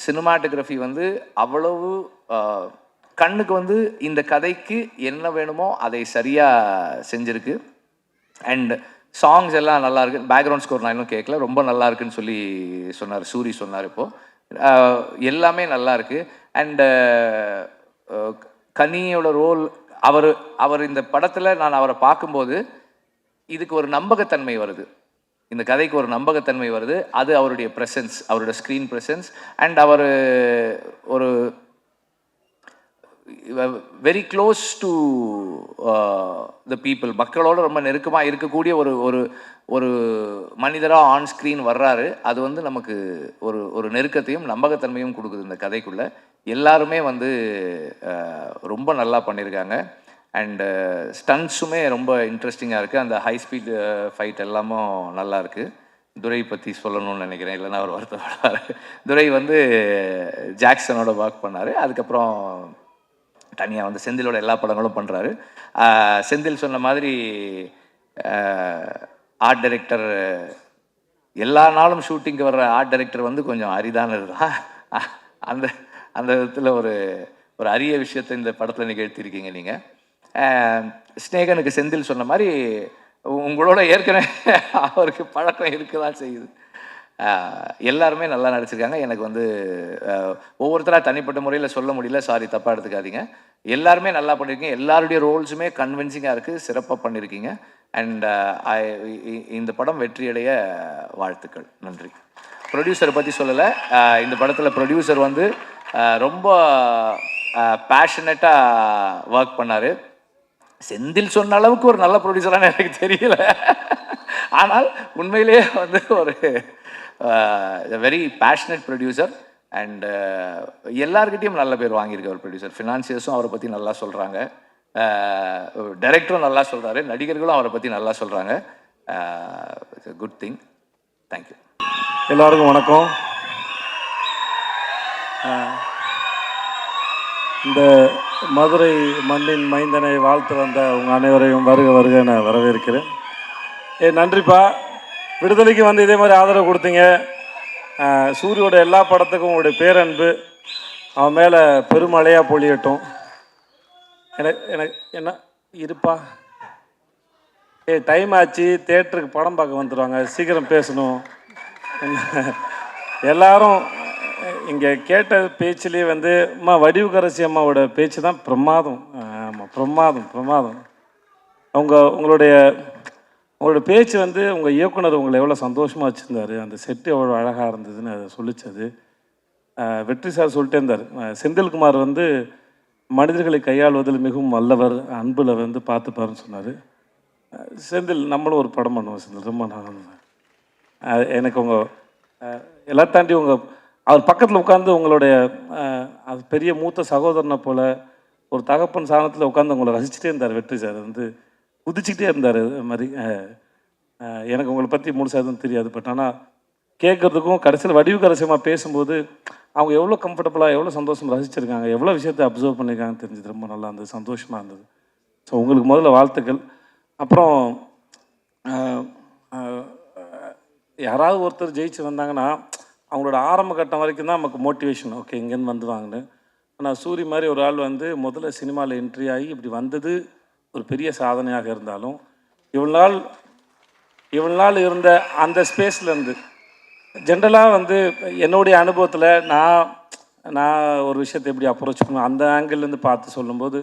சினிமாட்டோகிராஃபி வந்து அவ்வளவு கண்ணுக்கு வந்து இந்த கதைக்கு என்ன வேணுமோ அதை சரியாக செஞ்சுருக்கு. அண்ட் சாங்ஸ் எல்லாம் நல்லா இருக்கு. பேக்ரவுண்ட் ஸ்கோர் நான் இன்னும் கேட்கல, ரொம்ப நல்லா இருக்குன்னு சொன்னார் சூரி சொன்னார். இப்போது எல்லாமே நல்லா இருக்கு. அண்டு கனியோட ரோல், அவர் இந்த படத்தில் நான் அவரை பார்க்கும்போது இதுக்கு ஒரு நம்பகத்தன்மை வருது, இந்த கதைக்கு ஒரு நம்பகத்தன்மை வருது. அது அவருடைய ப்ரெசன்ஸ், அவரோட ஸ்க்ரீன் ப்ரெசன்ஸ். அண்ட் அவர் ஒரு very close to the people, மக்களோட ரொம்ப நெருக்கமாக இருக்கக்கூடிய ஒரு மனிதராக ஆன் ஸ்க்ரீன் வர்றாரு. அது வந்து நமக்கு ஒரு நெருக்கத்தையும் நம்பகத்தன்மையும் கொடுக்குது இந்த கதைக்குள்ளே. எல்லாருமே வந்து ரொம்ப நல்லா பண்ணியிருக்காங்க. அண்டு ஸ்டன்ட்ஸுமே ரொம்ப இன்ட்ரெஸ்டிங்காக இருக்குது. அந்த ஹை ஸ்பீட் ஃபைட் எல்லாமும் நல்லா இருக்குது. துரை பற்றி சொல்லணும்னு நினைக்கிறேன், இல்லைன்னா அவர் வருத்தப்படுவார். துரை வந்து ஜாக்சனோட ஒர்க் பண்ணார். அதுக்கப்புறம் தனியாக வந்து செந்திலோட எல்லா படங்களும் பண்ணுறாரு. செந்தில் சொன்ன மாதிரி ஆர்ட் டைரக்டர், எல்லா நாளும் ஷூட்டிங்க்கு வர்ற ஆர்ட் டைரக்டர் வந்து கொஞ்சம் அரிதானது தான். அந்த அந்த விதத்தில் ஒரு அரிய விஷயத்தை இந்த படத்தில் நிகழ்த்தியிருக்கீங்க நீங்கள். ஸ்நேகனுக்கு செந்தில் சொன்ன மாதிரி உங்களோட ஏற்கனவே அவருக்கு பழக்கம் இருக்க தான் செய்யுது. எல்லாருமே நல்லா நடிச்சிருக்காங்க. எனக்கு வந்து ஒவ்வொருத்தராக தனிப்பட்ட முறையில் சொல்ல முடியல, சாரி தப்பாக எடுத்துக்காதீங்க. எல்லாருமே நல்லா பண்ணியிருக்கீங்க. எல்லாருடைய ரோல்ஸுமே கன்வின்சிங்காக இருக்குது, சிறப்பாக பண்ணியிருக்கீங்க. அண்ட் இந்த படம் வெற்றியடைய வாழ்த்துக்கள். நன்றி. ப்ரொடியூசரை பற்றி சொல்லலை. இந்த படத்தில் ப்ரொடியூசர் வந்து ரொம்ப பேஷனட்டாக ஒர்க் பண்ணார். செந்தில் சொன்ன அளவுக்கு ஒரு நல்ல ப்ரொடியூசரானு எனக்கு தெரியல. ஆனால் உண்மையிலேயே வந்து ஒரு வெரி பேஷனட் ப்ரொடியூசர். அண்ட் எல்லார்கிட்டையும் நல்ல பேர் வாங்கியிருக்க ஒரு ப்ரொடியூசர். ஃபினான்சியர்ஸும் அவரை பற்றி நல்லா சொல்கிறாங்க, டைரக்டரும் நல்லா சொல்கிறாரு, நடிகர்களும் அவரை பற்றி நல்லா சொல்கிறாங்க. It's a good thing. Thank you. எல்லாருக்கும் வணக்கம். இந்த மதுரை மண்ணின் மைந்தனை வாழ்த்து வந்த உங்கள் அனைவரையும் வருக வருக நான் வரவேற்கிறேன். நன்றிப்பா. விடுதலைக்கு வந்து இதே மாதிரி ஆதரவு கொடுத்தீங்க. சூரியோட எல்லா படத்துக்கும் உங்களுடைய பேரன்பு அவன் மேலே பெருமழையாக பொழியட்டும். எனக்கு என்ன இருப்பா டைம் ஆச்சு, தேட்டருக்கு படம் பார்க்க வந்துடுவாங்க, சீக்கிரம் பேசணும். எல்லாரும் இங்கே கேட்ட பேச்சிலே வந்து அம்மா வடிவுக்கரசி அம்மாவோட பேச்சு தான் பிரமாதம். ஆமாம், பிரமாதம். உங்களுடைய பேச்சு வந்து உங்கள் இயக்குனர் உங்களை எவ்வளோ சந்தோஷமாக வச்சுருந்தாரு, அந்த செட்டு எவ்வளோ அழகாக இருந்ததுன்னு அதை சொல்லிச்சது. வெற்றி சார் சொல்லிட்டே இருந்தார், செந்தில்குமார் வந்து மனிதர்களை கையாளுவதில் மிகவும் வல்லவர், அன்பில் வந்து பார்த்துப்பாருன்னு சொன்னார். செந்தில் நம்மளும் ஒரு படம் பண்ணுவோம் செந்தில், ரொம்ப நான் எனக்கு உங்கள் எல்லாம் தாண்டி அவர் பக்கத்தில் உட்காந்து உங்களுடைய அது பெரிய மூத்த சகோதரனை போல் ஒரு தகப்பன் சாணத்தில் உட்காந்து உங்களை ரசிச்சுட்டே இருந்தார் வெற்றி சார். வந்து குதிச்சுக்கிட்டே இருந்தார். அது மாதிரி எனக்கு உங்களை பற்றி முழுசாக எதுவும் தெரியாது, பட் ஆனால் கேட்குறதுக்கும் கடைசியில் வடிவுக்கரசியமாக பேசும்போது அவங்க எவ்வளோ கம்ஃபர்டபுளாக எவ்வளோ சந்தோஷம் ரசிச்சிருக்காங்க, எவ்வளோ விஷயத்தை அப்சர்வ் பண்ணியிருக்காங்கன்னு தெரிஞ்சது. ரொம்ப நல்லா இருந்தது, சந்தோஷமாக இருந்தது. ஸோ உங்களுக்கு முதல்ல வாழ்த்துக்கள். அப்புறம் யாராவது ஒருத்தர் ஜெயிச்சு வந்தாங்கன்னா அவங்களோட ஆரம்ப கட்டம் வரைக்கும் தான் நமக்கு மோட்டிவேஷன், ஓகே இங்கேருந்து வந்துவாங்கன்னு. ஆனால் சூரி மாதிரி ஒரு ஆள் வந்து முதல்ல சினிமாவில் என்ட்ரி ஆகி இப்படி வந்தது ஒரு பெரிய சாதனையாக இருந்தாலும் இவ்வளோ நாள் இருந்த அந்த ஸ்பேஸ்லேருந்து ஜென்ரலாக வந்து என்னுடைய அனுபவத்தில் நான் ஒரு விஷயத்தை எப்படி அப்ரோச் பண்ணுவேன் அந்த ஆங்கிள்லேருந்து பார்த்து சொல்லும்போது,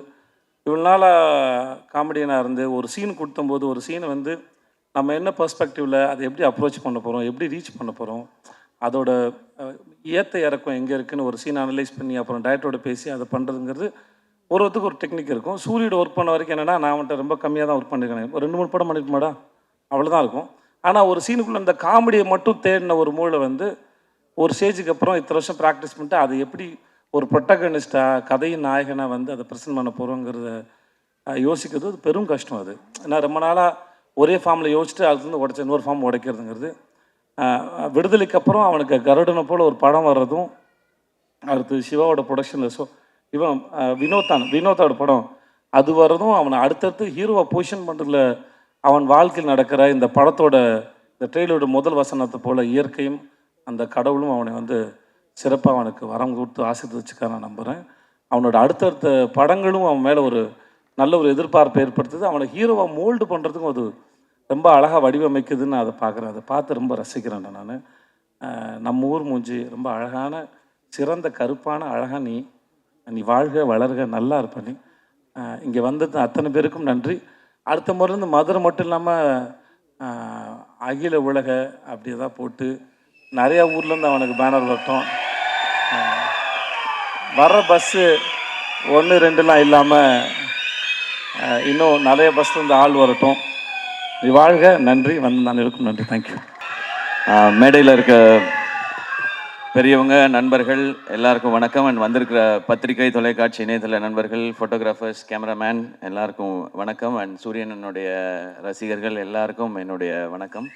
இவ்வளோ நாள் காமெடியனாக இருந்து ஒரு சீன் கொடுத்தம்போது ஒரு சீனை வந்து நம்ம என்ன பெர்ஸ்பெக்டிவில் அதை எப்படி அப்ரோச் பண்ண போகிறோம், எப்படி ரீச் பண்ண போகிறோம், அதோட ஏற்ற இறக்கம் எங்கே இருக்குதுன்னு ஒரு சீன் அனலைஸ் பண்ணி அப்புறம் டைரக்டரோட பேசி அதை பண்ணுறதுங்கிறது ஒருத்தருக்கு ஒரு டெக்னிக் இருக்கும். சூரியோட ஒர்க் பண்ண வரைக்கும் என்னென்னா நான் வந்துட்டு ரொம்ப கம்மியாக தான் ஒர்க் பண்ணியிருக்கேன், ஒரு 2-3 படம் பண்ணியிருக்கமாடா அவ்வளோதான் இருக்கும். ஆனால் ஒரு சீனுக்குள்ளே அந்த காமெடியை மட்டும் தேடின ஒரு மூளை வந்து ஒரு ஸ்டேஜுக்கு அப்புறம் இத்தனை வருஷம் ப்ராக்டிஸ் பண்ணிட்டு அதை எப்படி ஒரு ப்ரொட்டகனிஸ்டாக கதையின் நாயகனாக வந்து அதை ப்ரெசென்ட் பண்ண போகிறோங்கிறத யோசிக்கிறது அது பெரும் கஷ்டம். அது ஏன்னா ரொம்ப நாளாக ஒரே ஃபார்மில் யோசிச்சுட்டு அதுலேருந்து உடச்சி இன்னொரு ஃபார்ம் உடைக்கிறதுங்கிறது. விடுதலைக்கு அப்புறம் அவனுக்கு கருடனை போல் ஒரு படம் வர்றதும், அடுத்து சிவாவோட ப்ரொடக்ஷனில் இவன் வினோத்தோட படம் அது வர்றதும், அவனை அடுத்தடுத்து ஹீரோவை பொசிஷன் பண்ணுறதுல அவன் வாழ்க்கையில் நடக்கிற இந்த படத்தோட இந்த ட்ரெயிலரோட முதல் வசனத்தை போல் இயற்கையும் அந்த கடவுளும் அவனை வந்து சிறப்பாக அவனுக்கு வரம் கொடுத்து ஆசீர்வதிச்சுக்க நான் நம்புகிறேன். அவனோட அடுத்தடுத்த படங்களும் அவன் மேலே ஒரு நல்ல ஒரு எதிர்பார்ப்பை ஏற்படுத்துது. அவனை ஹீரோவை மோல்டு பண்ணுறதுக்கும் அது ரொம்ப அழகாக வடிவமைக்குதுன்னு நான் அதை பார்க்குறேன். அதை பார்த்து ரொம்ப ரசிக்கிறேன் நான். நம்ம ஊர் மூஞ்சி ரொம்ப அழகான சிறந்த கருப்பான அழகாக நீ வாழ்க வளர்க நல்லா இருப்ப நீ. இங்கே வந்தது அத்தனை பேருக்கும் நன்றி. அடுத்த முறையிலேருந்து மதுரை மட்டும் இல்லாமல் அகில உலக அப்படி தான் போட்டு நிறையா ஊர்லேருந்து அவனுக்கு பேனர் வரட்டும். வர்ற பஸ்ஸு 1-2லாம் இல்லாமல் இன்னும் நிறைய பஸ்லேருந்து ஆள் வரட்டும். நீ வாழ்க. நன்றி. வந்து நான் இருக்கும். நன்றி. தேங்க்யூ. மேடையில் இருக்க பெரியவங்க, நண்பர்கள் எல்லாருக்கும் வணக்கம். அண்ட் வந்திருக்கிற பத்திரிகை, தொலைக்காட்சி, இணையதள நண்பர்கள், ஃபோட்டோகிராஃபர்ஸ், கேமராமேன் எல்லாருக்கும் வணக்கம். அண்ட் சூரியனனுடைய ரசிகர்கள் எல்லாருக்கும் என்னுடைய வணக்கம்.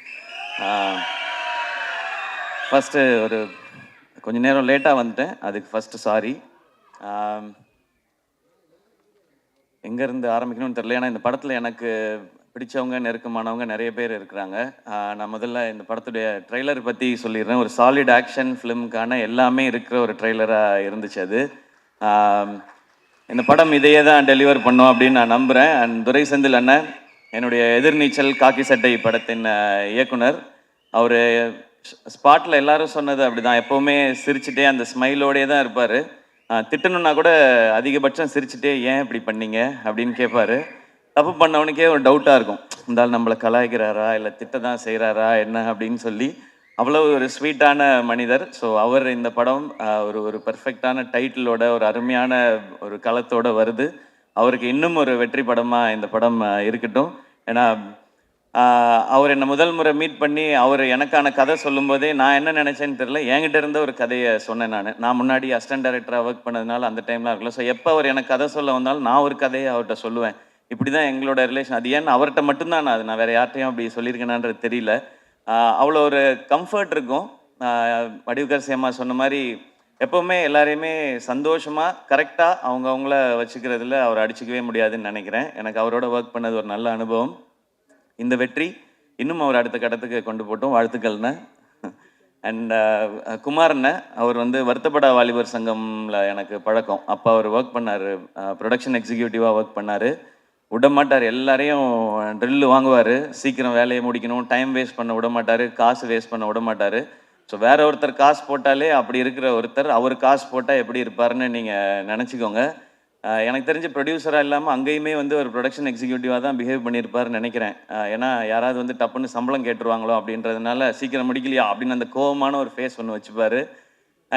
ஃபஸ்ட்டு ஒரு கொஞ்சம் நேரம் லேட்டாக வந்துட்டேன், அதுக்கு ஃபஸ்ட்டு சாரி. எங்கேருந்து ஆரம்பிக்கணும்னு தெரியல. ஏன்னா இந்த படத்தில் எனக்கு பிடிச்சவங்க, நெருக்கமானவங்க நிறைய பேர் இருக்கிறாங்க. நான் முதல்ல இந்த படத்துடைய ட்ரெய்லர் பற்றி சொல்லிடுறேன். ஒரு சாலிட் ஆக்ஷன் ஃபிலிமுக்கான எல்லாமே இருக்கிற ஒரு ட்ரெய்லராக இருந்துச்சு அது. இந்த படம் இதையே தான் டெலிவர் பண்ணோம் அப்படின்னு நான் நம்புகிறேன். அண்ட் துரை செந்தில் அண்ணன், என்னுடைய எதிர்நீச்சல் காக்கி சட்டை படத்தின் இயக்குனர், அவர் ஸ்பாட்டில் எல்லாரும் சொன்னது அப்படி தான், எப்போவுமே சிரிச்சுட்டே அந்த ஸ்மைலோடே தான் இருப்பார். திட்டணுன்னா கூட அதிகபட்சம் சிரிச்சுட்டே ஏன் இப்படி பண்ணீங்க அப்படின்னு கேட்பார். தப்பு பண்ணவனுக்கே ஒரு டவுட்டாக இருக்கும், இருந்தாலும் நம்மளை கலாய்க்கிறாரா இல்லை திட்ட தான் செய்கிறாரா என்ன அப்படின்னு சொல்லி. அவ்வளோ ஒரு ஸ்வீட்டான மனிதர். ஸோ அவர் இந்த படம் ஒரு பெர்ஃபெக்டான டைட்டிலோட ஒரு அருமையான ஒரு களத்தோடு வருது. அவருக்கு இன்னும் ஒரு வெற்றி படமாக இந்த படம் இருக்கட்டும். ஏன்னா அவர் என்னை முதல் முறை மீட் பண்ணி அவர் எனக்கான கதை சொல்லும்போதே நான் என்ன நினச்சேன்னு தெரியல, என்கிட்ட இருந்த ஒரு கதையை சொன்னேன். நான் முன்னாடி அசிஸ்டன்ட் டைரக்டராக ஒர்க் பண்ணதுனால அந்த டைம்லாம் இருக்கல. ஸோ எப்போ அவர் எனக்கு கதை சொல்ல வந்தாலும் நான் ஒரு கதையை அவர்கிட்ட சொல்லுவேன். இப்படி தான் எங்களோட ரிலேஷன். அது ஏன்னு அவர்கிட்ட மட்டும்தான் நான் வேறு யார்ட்டையும் அப்படி சொல்லியிருக்கேனான்றது தெரியல. அவ்வளோ ஒரு கம்ஃபர்ட் இருக்கும். வடிவுக்கரசி அம்மா சொன்ன மாதிரி எப்போவுமே எல்லாரையுமே சந்தோஷமாக கரெக்டாக அவங்கள வச்சுக்கிறதுல அவர் அடிச்சிக்கவே முடியாதுன்னு நினைக்கிறேன். எனக்கு அவரோட ஒர்க் பண்ணது ஒரு நல்ல அனுபவம். இந்த வெற்றி இன்னும் அவர் அடுத்த கட்டத்துக்கு கொண்டு போட்டோம். வாழ்த்துக்கள்ண்ணே. அண்ட் குமார்ண்ணே, அவர் வருத்தப்படா வாலிபர் சங்கமில் எனக்கு பழக்கம். அப்போ அவர் ஒர்க் பண்ணார், ப்ரொடக்ஷன் எக்ஸிக்யூட்டிவாக ஒர்க் பண்ணார். விட மாட்டார். எல்லாரையும் ட்ரில்லு வாங்குவார், சீக்கிரம் வேலையை முடிக்கணும், டைம் வேஸ்ட் பண்ண விட மாட்டார், காசு வேஸ்ட் பண்ண விட மாட்டார். ஸோ வேற ஒருத்தர் காசு போட்டாலே அப்படி இருக்கிற ஒருத்தர் அவர் காசு போட்டால் எப்படி இருப்பாருன்னு நீங்கள் நினச்சிக்கோங்க. எனக்கு தெரிஞ்ச ப்ரொடியூசராக இல்லாமல் அங்கேயுமே வந்து ஒரு ப்ரொடக்ஷன் எக்ஸிக்யூட்டிவாக தான் பிஹேவ் பண்ணியிருப்பாருன்னு நினைக்கிறேன். ஏன்னா யாராவது வந்து டப்புன்னு சம்பளம் கேட்டுருவாங்களோ அப்படின்றதுனால சீக்கிரம் முடிக்கலையா அப்படின்னு அந்த கோவமான ஒரு ஃபேஸ் ஒன்று வச்சுப்பார்.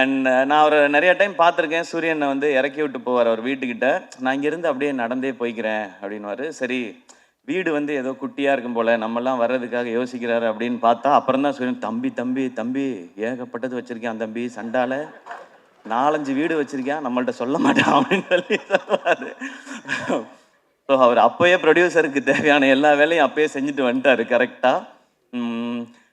அண்ட் நான் அவரை நிறைய டைம் பார்த்துருக்கேன். சூரியனை வந்து இறக்கி விட்டு போவார் அவர் வீட்டுக்கிட்ட. நான் இங்கேருந்து அப்படியே நடந்தே போய்க்கிறேன் அப்படின்வாரு. சரி, வீடு வந்து ஏதோ குட்டியாக இருக்கும் போல், நம்மலாம் வர்றதுக்காக யோசிக்கிறாரு அப்படின்னு பார்த்தா அப்புறம் தான் சூரியன், தம்பி தம்பி தம்பி ஏகப்பட்டது வச்சுருக்கேன் தம்பி, சண்டால 4-5 வீடு வச்சுருக்கேன், நம்மள்ட்ட சொல்ல மாட்டான் அப்படின்னு சொல்லி சொல்லுவார். ஸோ அவர் அப்போயே ப்ரொடியூசருக்கு தேவையான எல்லா வேலையும் அப்போயே செஞ்சுட்டு வந்துட்டார் கரெக்டாக.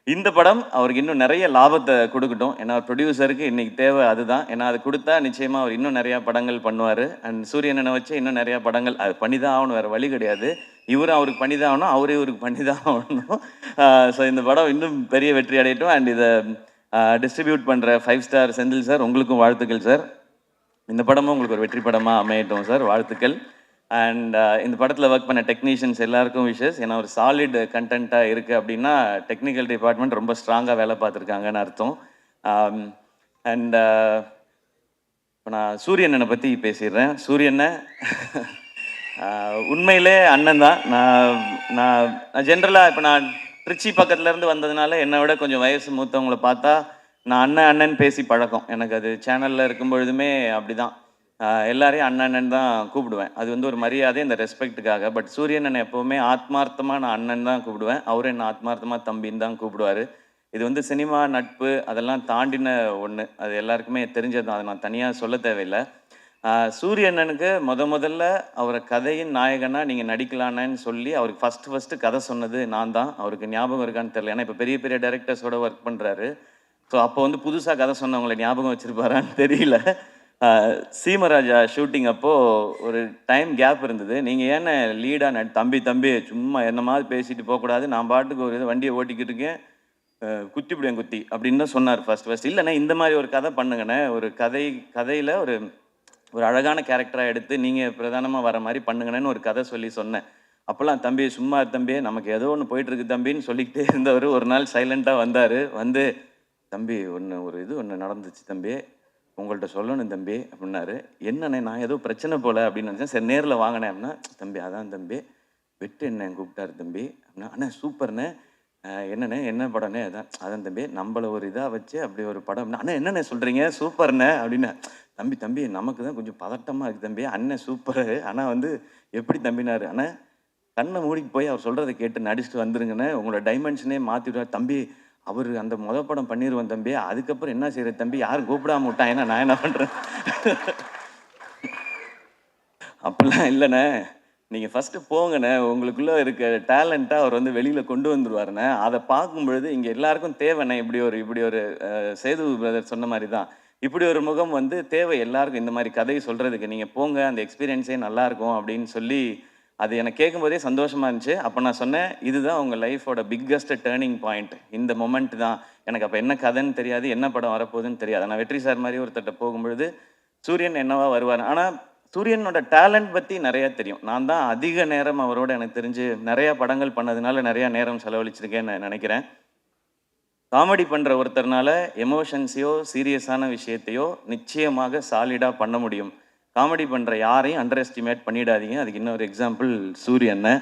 இந்த படம் அவருக்கு இன்னும் நிறைய லாபத்தை கொடுக்கட்டும். ஏன்னா ப்ரொடியூசருக்கு இன்றைக்கி தேவை அதுதான். ஏன்னா அது கொடுத்தா நிச்சயமாக அவர் இன்னும் நிறையா படங்கள் பண்ணுவார். அண்ட் சூரியனை வச்சு இன்னும் நிறையா படங்கள் அது பண்ணி தான் ஆகணும், வேறு வழி கிடையாது. இவரும் அவருக்கு பண்ணி தான் ஆகணும், அவரே இவருக்கு பண்ணி தான் ஆகணும். ஸோ இந்த படம் இன்னும் பெரிய வெற்றி அடையட்டும். அண்ட் இதை டிஸ்ட்ரிபியூட் பண்ணுற 5 ஸ்டார் செந்தில் சார், உங்களுக்கும் வாழ்த்துக்கள் சார். இந்த படமும் உங்களுக்கு ஒரு வெற்றி படமாக அமையட்டும் சார், வாழ்த்துக்கள். அண்ட் இந்த படத்தில் ஒர்க் பண்ண டெக்னீஷியன்ஸ் எல்லாருக்கும் விஷஸ். ஏன்னா ஒரு சாலிட் கண்டென்ட்டாக இருக்குது அப்படின்னா டெக்னிக்கல் டிபார்ட்மெண்ட் ரொம்ப ஸ்ட்ராங்காக வேலை பார்த்துருக்காங்கன்னு அர்த்தம். அண்ட் இப்போ நான் சூரியனை பற்றி பேசிடுறேன். சூரியனை உண்மையிலே அண்ணன் தான். நான் ஜென்ரலாக இப்போ நான் திருச்சி பக்கத்துலேருந்து வந்ததுனால என்னை விட கொஞ்சம் வயசு மூத்தவங்களை பார்த்தா நான் அண்ணன் பேசி பழக்கம். எனக்கு அது சேனலில் இருக்கும் பொழுதுமே அப்படி தான். எல்லாரையும் அண்ணன் தான் கூப்பிடுவேன். அது வந்து ஒரு மரியாதை, இந்த ரெஸ்பெக்ட்டுக்காக. பட் சூரியன் என்னை எப்போவுமே ஆத்மார்த்தமாக நான் அண்ணன் தான் கூப்பிடுவேன். அவரும் என்ன ஆத்மார்த்தமாக தம்பின்னு தான் கூப்பிடுவார். இது வந்து சினிமா நட்பு அதெல்லாம் தாண்டின ஒன்று, அது எல்லாருக்குமே தெரிஞ்சது தான், அதை நான் தனியாக சொல்ல தேவையில்லை. சூரியண்ணனுக்கு முதல்ல அவரை கதையின் நாயகனாக நீங்கள் நடிக்கலான்னு சொல்லி அவருக்கு ஃபஸ்ட்டு கதை சொன்னது நான் தான். அவருக்கு ஞாபகம் இருக்கான்னு தெரியல. ஏன்னா இப்போ பெரிய பெரிய டைரக்டர்ஸோட ஒர்க் பண்ணுறாரு. ஸோ அப்போ வந்து புதுசாக கதை சொன்னவங்களை ஞாபகம் வச்சுருப்பாரான்னு தெரியல. சீமராஜா ஷூட்டிங் அப்போது ஒரு டைம் கேப் இருந்தது. நீங்கள் ஏன்னா லீடாக தம்பி சும்மா என்ன மாதிரி பேசிட்டு போகக்கூடாது, நான் பாட்டுக்கு ஒரு இது வண்டியை ஓட்டிக்கிட்டு இருக்கேன், குத்தி அப்படின்னு தான் சொன்னார் ஃபர்ஸ்ட். இல்லைண்ணே இந்த மாதிரி ஒரு கதை பண்ணுங்கண்ணே, ஒரு கதையில் ஒரு அழகான கேரக்டராக எடுத்து நீங்கள் பிரதானமாக வர மாதிரி பண்ணுங்கன்னு ஒரு கதை சொல்லி சொன்னேன். அப்போல்லாம் தம்பி சும்மா தம்பி, நமக்கு ஏதோ ஒன்று போயிட்டுருக்கு தம்பின்னு சொல்லிக்கிட்டே இருந்தவர் ஒரு நாள் சைலண்ட்டாக வந்தார். வந்து தம்பி ஒன்று நடந்துச்சு தம்பி, உங்கள்கிட்ட சொல்லணும் தம்பி அப்படின்னாரு. என்னண்ணே நான் ஏதோ பிரச்சனை போல் அப்படின்னு நினச்சேன். சரி நேரில் வாங்கினேன் அப்படின்னா, தம்பி அதான் தம்பி வெட்டு என்ன கூப்பிட்டாரு தம்பி அப்படின்னா, அண்ணா சூப்பர்ண்ணே, என்னண்ணே என்ன படம்னே அதான் தம்பி நம்மளை ஒரு இதாக வச்சு அப்படி ஒரு படம். அண்ணா என்னண்ணே சொல்கிறீங்க சூப்பர்ண்ணே அப்படின்னு. தம்பி நமக்கு தான் கொஞ்சம் பதட்டமாக இருக்குது தம்பி, அண்ணன் சூப்பரு, ஆனால் வந்து எப்படி தம்பினாரு, அண்ணா கண்ணை மூடிக்கு போய் அவர் சொல்கிறத கேட்டு நடிச்சுட்டு வந்துருங்கண்ணே, உங்களோட டைமென்ஷனே மாற்றிவிடுவார் தம்பி, அவர் அந்த படம் பண்ணிடுவோம் தம்பி, அதுக்கப்புறம் என்ன செய்யறது தம்பி, யாரும் கூப்பிடாம விட்டான், ஏன்னா நான் என்ன பண்ணுறேன். அப்படிலாம் இல்லைண்ணே, நீங்கள் ஃபஸ்ட்டு போங்கண்ணே, உங்களுக்குள்ளே இருக்க டேலண்ட்டாக அவர் வந்து வெளியில் கொண்டு வந்துடுவாருண்ணே. அதை பார்க்கும்பொழுது இங்கே எல்லாருக்கும் தேவைண்ணே. இப்படி ஒரு சேது பிரதர் சொன்ன மாதிரி தான், இப்படி ஒரு முகம் வந்து தேவை எல்லாருக்கும். இந்த மாதிரி கதையை சொல்கிறதுக்கு நீங்கள் போங்க, அந்த எக்ஸ்பீரியன்ஸே நல்லாயிருக்கும் அப்படின்னு சொல்லி அது எனக்கு கேட்கும்போதே சந்தோஷமாக இருந்துச்சு. அப்போ நான் சொன்னேன், இதுதான் உங்கள் லைஃபோட பிக்கஸ்ட் டேர்னிங் பாயிண்ட், இந்த மொமெண்ட் தான். எனக்கு அப்போ என்ன கதைன்னு தெரியாது, என்ன படம் வரப்போகுதுன்னு தெரியாது. நான் வெற்றி சார் மாதிரி ஒருத்தட்ட போகும்பொழுது சூரியன் என்னவா வருவார். ஆனால் சூரியனோட டேலண்ட் பற்றி நிறையா தெரியும். நான் தான் அதிக நேரம் அவரோட எனக்கு தெரிஞ்சு நிறையா படங்கள் பண்ணதுனால நிறையா நேரம் செலவழிச்சிருக்கேன்னு நினைக்கிறேன். காமெடி பண்ணுற ஒருத்தர்னால எமோஷன்ஸையோ சீரியஸான விஷயத்தையோ நிச்சயமாக சாலிடாக பண்ண முடியும். காமெடி பண்ணுற யாரையும் அண்டர் எஸ்டிமேட் பண்ணிடாதீங்க. அதுக்கு இன்னொரு எக்ஸாம்பிள் சூரியனை.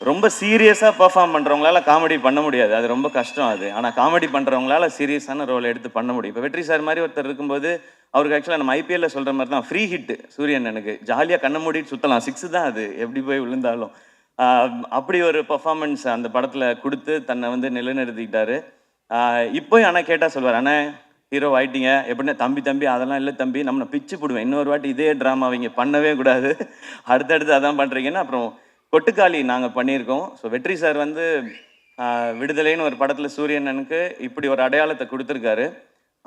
ரொம்ப சீரியஸாக பர்ஃபார்ம் பண்ணுறவங்களால காமெடி பண்ண முடியாது, அது ரொம்ப கஷ்டம் அது. ஆனால் காமெடி பண்ணுறவங்களால சீரியஸான ரோல் எடுத்து பண்ண முடியும். இப்போ வெற்றி சார் மாதிரி ஒருத்தர் இருக்கும்போது அவருக்கு ஆக்சுவலாக நம்ம ஐபிஎல்ல சொல்கிற மாதிரி தான் ஃப்ரீ ஹிட்டு சூரியன். எனக்கு ஜாலியாக கண்ணை மூடிட்டு சுற்றலாம், 6 தான் அது எப்படி போய் விழுந்தாலும். அப்படி ஒரு பர்ஃபார்மன்ஸ் அந்த படத்தில் கொடுத்து தன்னை வந்து நிலைநிறுத்திக்கிட்டாரு. இப்போ ஆனால் கேட்டால் சொல்வார், அண்ணா ஹீரோ ஆயிட்டீங்க எப்படின்னா, தம்பி அதெல்லாம் இல்லை தம்பி, நம்மளை பிச்சு போடுவேன், இன்னொரு வாட்டி இதே ட்ராமா அவங்க பண்ணவே கூடாது, அடுத்தடுத்து அதான் பண்ணுறீங்கன்னு. அப்புறம் கொட்டுக்காளி நாங்கள் பண்ணியிருக்கோம். ஸோ வெற்றி சார் வந்து விடுதலைன்னு ஒரு படத்தில் சூரியனனுக்கு இப்படி ஒரு அடையாளத்தை கொடுத்துருக்காரு.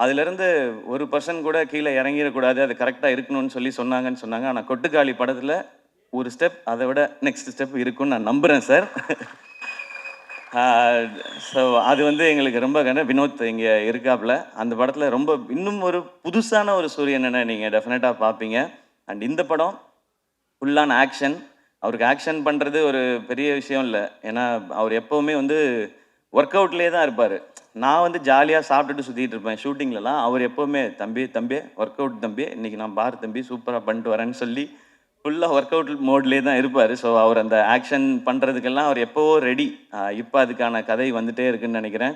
அதுலேருந்து 1% கூட கீழே இறங்கிடக்கூடாது, அது கரெக்டாக இருக்கணும்னு சொன்னாங்கன்னு சொன்னாங்க. ஆனால் கொட்டுக்காளி படத்தில் ஒரு ஸ்டெப் அதை விட நெக்ஸ்ட் ஸ்டெப் இருக்குன்னு நான் நம்புகிறேன் சார். ஸோ அது வந்து எங்களுக்கு ரொம்ப வினோத் இங்கே இருக்காப்புல அந்த படத்தில் ரொம்ப இன்னும் ஒரு புதுசான ஒரு சூரியனை நீங்கள் டெஃபினட்டாக பார்ப்பீங்க. அண்ட் இந்த படம் ஃபுல்லான ஆக்ஷன், அவருக்கு ஆக்ஷன் பண்ணுறது ஒரு பெரிய விஷயம் இல்லை. ஏன்னா அவர் எப்போவுமே வந்து ஒர்க் அவுட்லேயே தான் இருப்பார். நான் வந்து ஜாலியாக சாப்பிட்டுட்டு சுற்றிட்டு இருப்பேன் ஷூட்டிங்லலாம். அவர் எப்போவுமே தம்பி ஒர்க் அவுட் தம்பி, இன்றைக்கி நான் பார் தம்பி சூப்பராக பண்ணிட்டு வரேன்னு சொல்லி ஃபுல்லாக ஒர்க் அவுட் மோட்லேயே தான் இருப்பார். ஸோ அவர் அந்த ஆக்ஷன் பண்ணுறதுக்கெல்லாம் அவர் எப்போவோ ரெடி. இப்போ அதுக்கான கதை வந்துட்டே இருக்குன்னு நினைக்கிறேன்.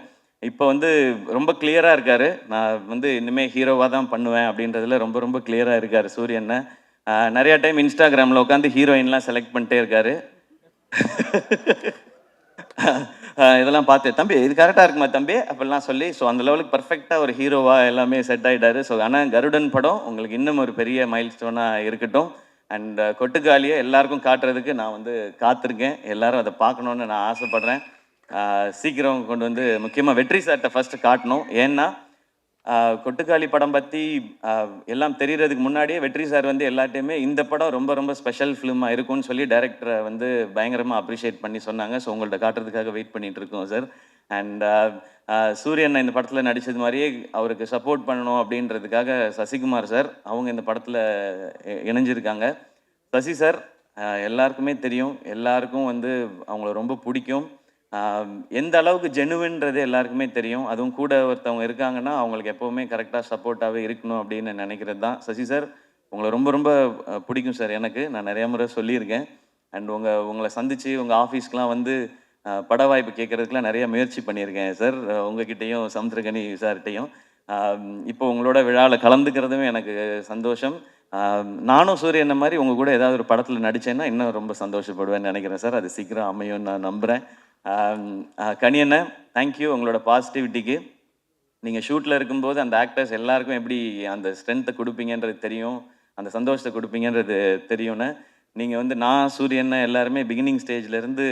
இப்போ வந்து ரொம்ப கிளியராக இருக்கார். நான் வந்து இனிமேல் ஹீரோவாக தான் பண்ணுவேன் அப்படின்றதுல ரொம்ப ரொம்ப கிளியராக இருக்கார் சூரியனை. நிறையா டைம் இன்ஸ்டாகிராமில் உட்காந்து ஹீரோயின்லாம் செலக்ட் பண்ணிட்டே இருக்கார். இதெல்லாம் பார்த்து தம்பி இது கரெக்டாக இருக்குமா தம்பி அப்படிலாம் சொல்லி, ஸோ அந்த லெவலுக்கு பர்ஃபெக்டாக ஒரு ஹீரோவாக எல்லாமே செட் ஆகிட்டாரு. ஸோ ஆனால் கருடன் படம் உங்களுக்கு இன்னும் ஒரு பெரிய மைல் ஸ்டோனாக இருக்கட்டும். அண்ட் கொட்டுக்காலியை எல்லாருக்கும் காட்டுறதுக்கு நான் வந்து காத்திருக்கேன். எல்லாரும் அதை பார்க்கணுன்னு நான் ஆசைப்பட்றேன். சீக்கிரம் கொண்டு வந்து முக்கியமாக வெற்றி சார்கிட்ட ஃபஸ்ட்டு காட்டணும். ஏன்னா கொட்டுக்காளி படம் பற்றி எல்லாம் தெரியறதுக்கு முன்னாடியே வெற்றி சார் வந்து எல்லாட்டையுமே இந்த படம் ரொம்ப ரொம்ப ஸ்பெஷல் ஃபிலிமாக இருக்கும்னு சொல்லி டைரக்டரை வந்து பயங்கரமாக அப்ரிஷியேட் பண்ணி சொன்னாங்க. ஸோ உங்கள்கிட்ட காட்டுறதுக்காக வெயிட் பண்ணிகிட்டு இருக்கோம் சார். அண்ட் சூரியன் இந்த படத்தில் நடித்தது மாதிரியே அவருக்கு சப்போர்ட் பண்ணணும் அப்படின்றதுக்காக சசிகுமார் சார் அவங்க இந்த படத்தில் இணைஞ்சிருக்காங்க. சசி சார் எல்லாருக்குமே தெரியும், எல்லாருக்கும் வந்து அவங்கள ரொம்ப பிடிக்கும். எந்த அளவுக்கு ஜெனுவின்றது எல்லாருக்குமே தெரியும். அதுவும் கூட ஒருத்தவங்க இருக்காங்கன்னா அவங்களுக்கு எப்போவுமே கரெக்டாக சப்போர்ட்டாகவே இருக்கணும் அப்படின்னு நினைக்கிறது தான். சசி சார் உங்களை ரொம்ப ரொம்ப பிடிக்கும் சார். எனக்கு நான் நிறைய முறை சொல்லியிருக்கேன். அண்ட் உங்களை சந்தித்து உங்கள் ஆஃபீஸ்க்கெலாம் வந்து பட வாய்ப்பு கேட்குறதுக்குலாம் நிறைய முயற்சி பண்ணியிருக்கேன் சார். உங்ககிட்டையும் சமுத்திரகனி சார்கிட்டையும். இப்போ உங்களோட விழாவில் கலந்துக்கிறதுமே எனக்கு சந்தோஷம். நானும் சூரியன் மாதிரி உங்கள் கூட ஏதாவது ஒரு படத்தில் நடித்தேன்னா இன்னும் ரொம்ப சந்தோஷப்படுவேன்னு நினைக்கிறேன் சார். அது சீக்கிரம் அமையும்னு நான் நம்புகிறேன். கனியண்ண தேங்க்யூ உங்களோட பாசிட்டிவிட்டிக்கு. நீங்கள் ஷூட்டில் இருக்கும்போது அந்த ஆக்டர்ஸ் எல்லாருக்கும் எப்படி அந்த ஸ்ட்ரென்த்தை கொடுப்பீங்கன்றது தெரியும், அந்த சந்தோஷத்தை கொடுப்பீங்கன்றது தெரியும்னு. நீங்கள் வந்து நான் சூரியன் எல்லாருமே பிகினிங் ஸ்டேஜ்லேருந்து